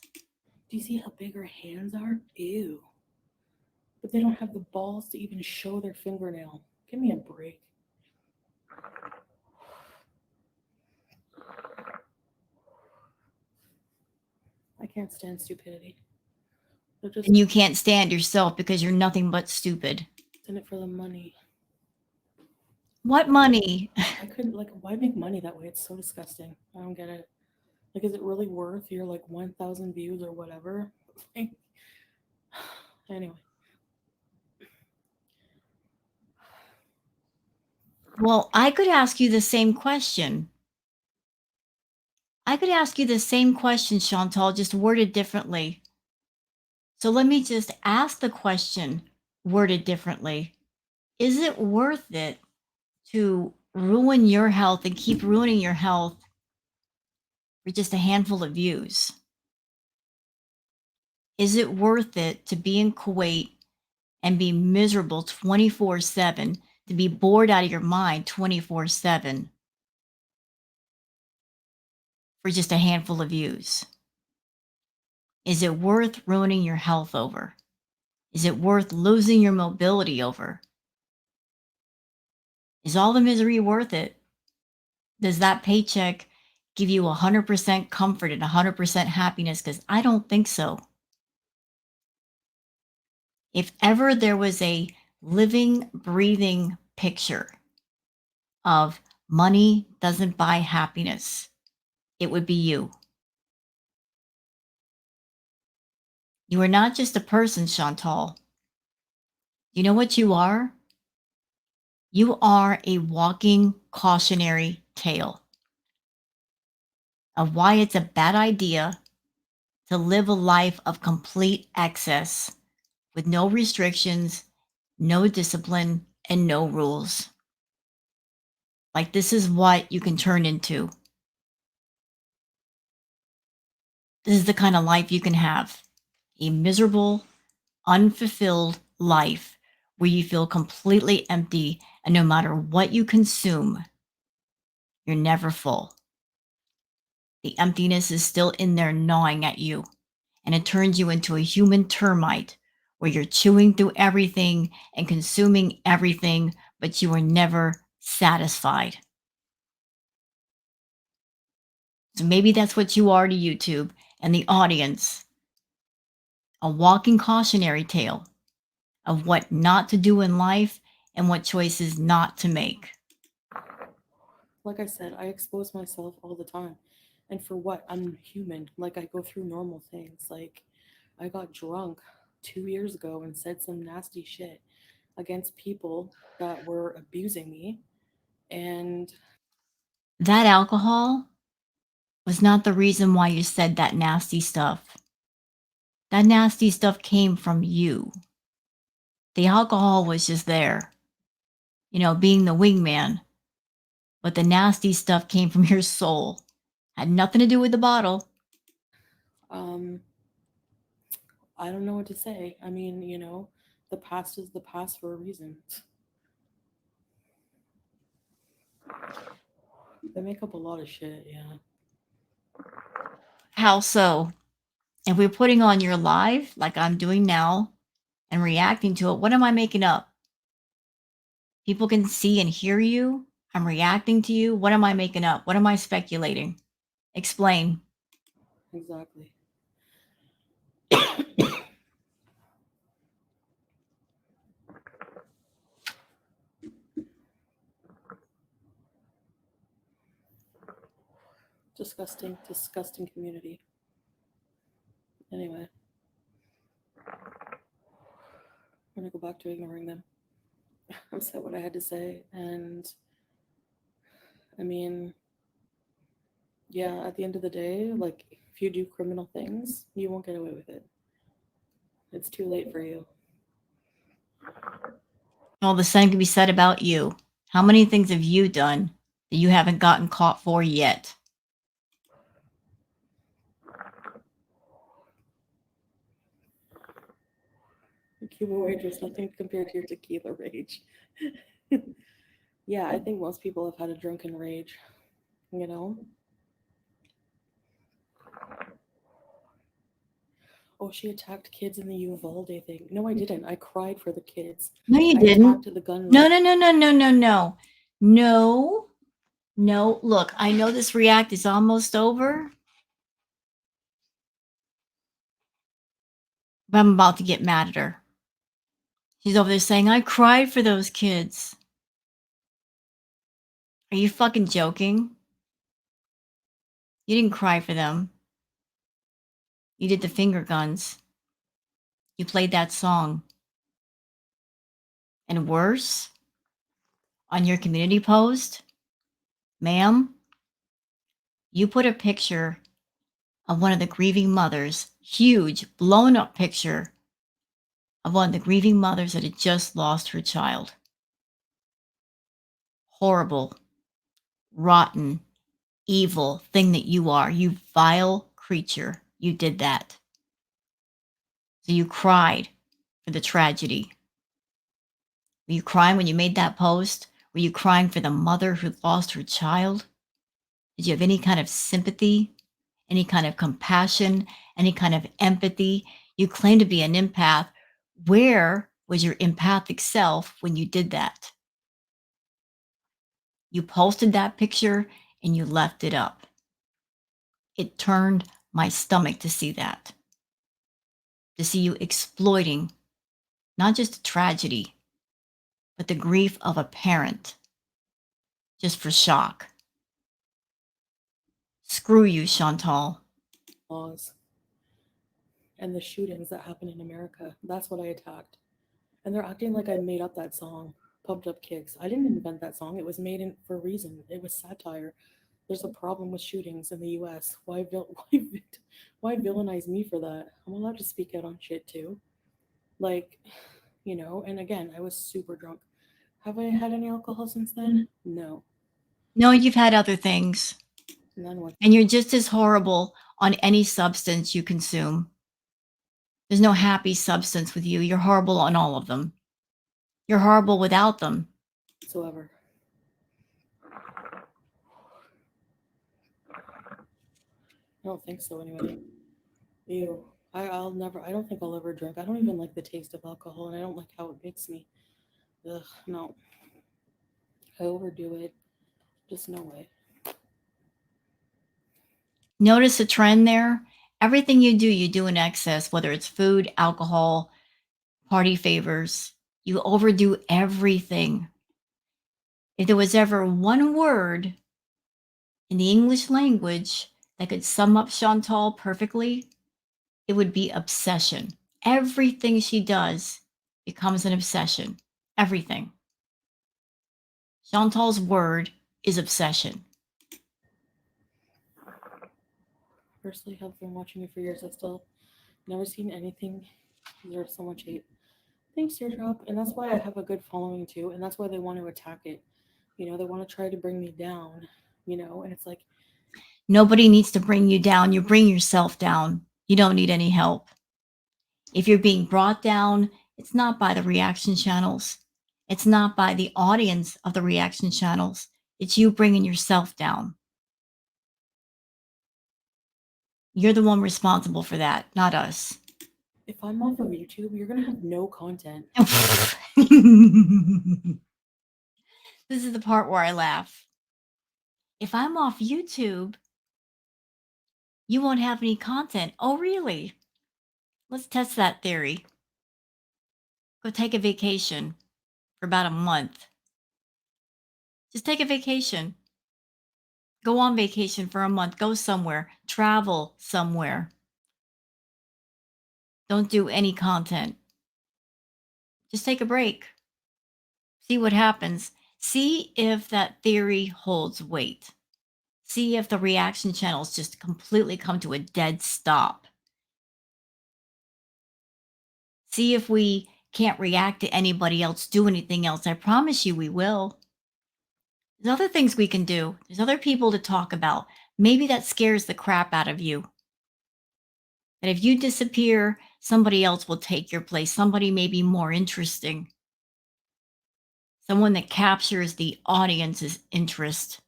Do you see how big her hands are? Ew. But they don't have the balls to even show their fingernail. Give me a break. I can't stand stupidity. They're just And you can't stand yourself because you're nothing but stupid. in it for the money. What money? I couldn't, like, why make money that way? It's so disgusting. I don't get it. Like, is it really worth your, like, 1,000 views or whatever? Like, anyway. Well, I could ask you the same question. I could ask you the same question, Chantal, just worded differently. So let me just ask the question worded differently. Is it worth it to ruin your health and keep ruining your health for just a handful of views? Is it worth it to be in Kuwait and be miserable 24/7, to be bored out of your mind 24/7 for just a handful of views? Is it worth ruining your health over? Is it worth losing your mobility over? Is all the misery worth it? Does that paycheck give you 100% comfort and 100% happiness? Because I don't think so. If ever there was a living, breathing picture of money doesn't buy happiness, it would be you. You are not just a person, Chantal. You know what you are? You are a walking cautionary tale of why it's a bad idea to live a life of complete excess with no restrictions, no discipline, and no rules. Like, this is what you can turn into. This is the kind of life you can have, a miserable, unfulfilled life where you feel completely empty, and no matter what you consume, you're never full. The emptiness is still in there gnawing at you, and it turns you into a human termite where you're chewing through everything and consuming everything, but you are never satisfied. So maybe that's what you are to YouTube and the audience, a walking cautionary tale of what not to do in life and what choices not to make. Like I said, I expose myself all the time. And for what? I'm human. Like, I go through normal things. Like, I got drunk 2 years ago and said some nasty shit against people that were abusing me. And That alcohol was not the reason why you said that nasty stuff. That nasty stuff came from you. The alcohol was just there, being the wingman, but the nasty stuff came from your soul. Had nothing to do with the bottle. um, I don't know what to say. I mean, the past is the past for a reason. They make up a lot of shit, yeah. How so? If we're putting on your live, like I'm doing now, and reacting to it, what am I making up? People can see and hear you. I'm reacting to you. What am I making up? What am I speculating? Explain. Exactly. Disgusting, disgusting community. Anyway, I'm gonna go back to ignoring them. I've said what I had to say, and I mean, yeah, at the end of the day, like, if you do criminal things, you won't get away with it. It's too late for you. Well, the same can be said about you. How many things have you done that you haven't gotten caught for yet? Cuba rage was nothing compared to your tequila rage. Yeah, I think most people have had a drunken rage, you know? Oh, she attacked kids in the Uvalde thing. No, I didn't. I cried for the kids. No, you I didn't. attacked the gun No, range. no, no, no, no, no, no. No, no. Look, I know this react is almost over, but I'm about to get mad at her. She's over there saying, I cried for those kids. Are you fucking joking? You didn't cry for them. You did the finger guns. You played that song. And worse, on your community post, ma'am, you put a picture of one of the grieving mothers, huge, blown up picture of one of the grieving mothers that had just lost her child. Horrible, rotten, evil thing that you are, you vile creature. You did that. So you cried for the tragedy. Were you crying when you made that post? Were you crying for the mother who lost her child? Did you have any kind of sympathy, any kind of compassion, any kind of empathy? You claim to be an empath. Where was your empathic self when you did that? You posted that picture and you left it up. It turned my stomach to see that, to see you exploiting not just a tragedy, but the grief of a parent just for shock. Screw you, Chantal. Laws and the shootings that happen in America. That's what I attacked. And they're acting like I made up that song, Pumped Up Kicks. I didn't invent that song. It was made in, for a reason. It was satire. There's a problem with shootings in the U.S. Why villainize me for that? I'm allowed to speak out on shit too. Like, and again, I was super drunk. Have I had any alcohol since then? No. No, you've had other things, And then what? and you're just as horrible on any substance you consume. There's no happy substance with you. You're horrible on all of them. You're horrible without them. Whatsoever. I don't think so anyway. Ew. I'll never, I don't think I'll ever drink. I don't even like the taste of alcohol and I don't like how it makes me. Ugh, no. I overdo it. Just no way. Notice a trend there? Everything you do in excess, whether it's food, alcohol, party favors. You overdo everything. If there was ever one word in the English language that could sum up Chantal perfectly, it would be obsession. Everything she does becomes an obsession. Everything. Chantal's word is obsession. Personally, have been watching you for years. I've still never seen anything deserve so much hate. Thanks, Teardrop. And that's why I have a good following too. And that's why they want to attack it. They want to try to bring me down, and it's like, Nobody needs to bring you down. You bring yourself down. You don't need any help. If you're being brought down, it's not by the reaction channels. It's not by the audience of the reaction channels. It's you bringing yourself down. You're the one responsible for that, not us. if I'm off of YouTube, you're going to have no content. This is the part where I laugh. If I'm off YouTube, you won't have any content. Oh, really? Let's test that theory. Go take a vacation for about a month. Just take a vacation. Go on vacation for a month. Go somewhere. Travel somewhere. Don't do any content. Just take a break. See what happens. See if that theory holds weight. See if the reaction channels just completely come to a dead stop. See if we can't react to anybody else, do anything else. I promise you we will. There's other things we can do. There's other people to talk about. Maybe that scares the crap out of you. That if you disappear, somebody else will take your place. Somebody may be more interesting. Someone that captures the audience's interest.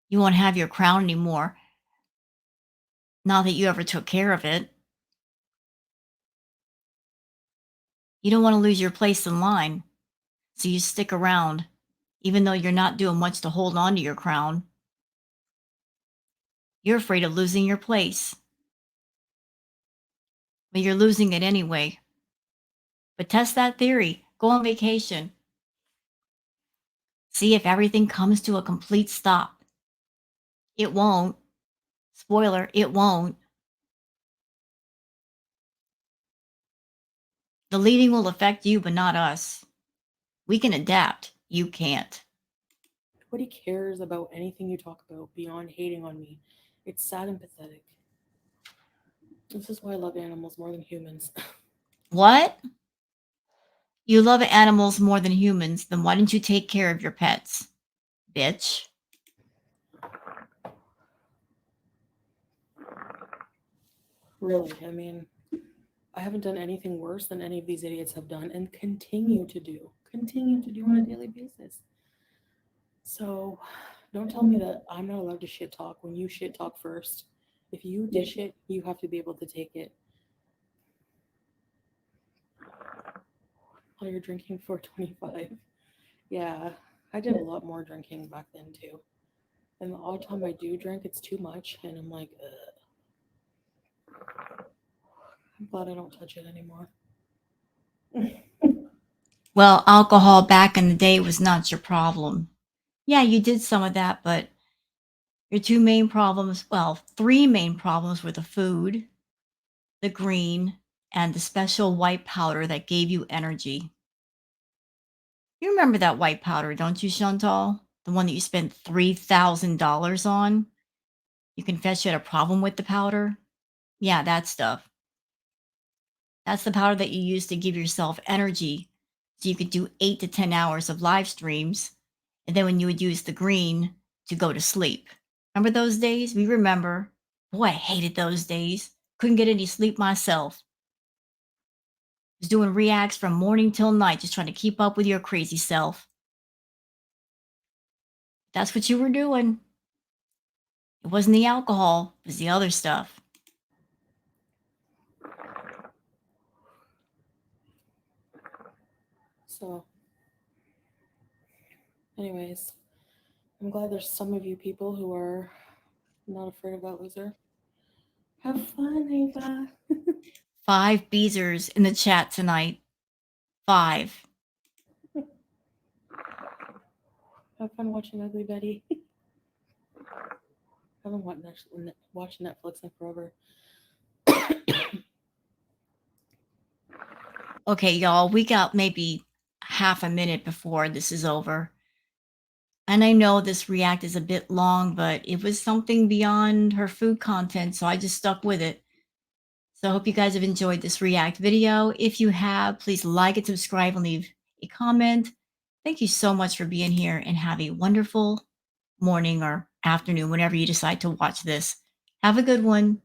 You won't have your crown anymore. Not that you ever took care of it. You don't want to lose your place in line, so you stick around, even though you're not doing much to hold on to your crown. You're afraid of losing your place, but you're losing it anyway. But test that theory. Go on vacation. See if everything comes to a complete stop. It won't. Spoiler, it won't. The leading will affect you, but not us. We can adapt. You can't. Nobody cares about anything you talk about beyond hating on me. It's sad and pathetic. This is why I love animals more than humans. What? You love animals more than humans, then why didn't you take care of your pets? Bitch. Really, I mean, I haven't done anything worse than any of these idiots have done and continue to do on a daily basis. So don't tell me that I'm not allowed to shit talk when you shit talk first. If you dish it, you have to be able to take it. Oh, you're drinking 425. Yeah, I did a lot more drinking back then too. And the odd time I do drink, it's too much, and I'm like, ugh. I'm glad I don't touch it anymore. Well, alcohol back in the day was not your problem. Yeah, you did some of that, but your two main problems, well, three main problems were the food, the green, and the special white powder that gave you energy. You remember that white powder, don't you, Chantal? The one that you spent $3,000 on? You confessed you had a problem with the powder? Yeah, that stuff. That's the powder that you use to give yourself energy so you could do 8 to 10 hours of live streams. And then when you would use the green to go to sleep. Remember those days? We remember. Boy, I hated those days. Couldn't get any sleep myself. Was doing reacts from morning till night, just trying to keep up with your crazy self. That's what you were doing. It wasn't the alcohol, it was the other stuff. So, anyways, I'm glad there's some of you people who are not afraid of that loser. Have fun, Ava. 5 Beezers in the chat tonight. 5. Have fun watching Ugly Betty. I haven't watched Netflix in forever. Okay, y'all, we got maybe half a minute before this is over. And I know this react is a bit long, but it was something beyond her food content, so I just stuck with it. So I hope you guys have enjoyed this react video. If you have, please like and subscribe and leave a comment. Thank you so much for being here and have a wonderful morning or afternoon whenever you decide to watch this. Have a good one.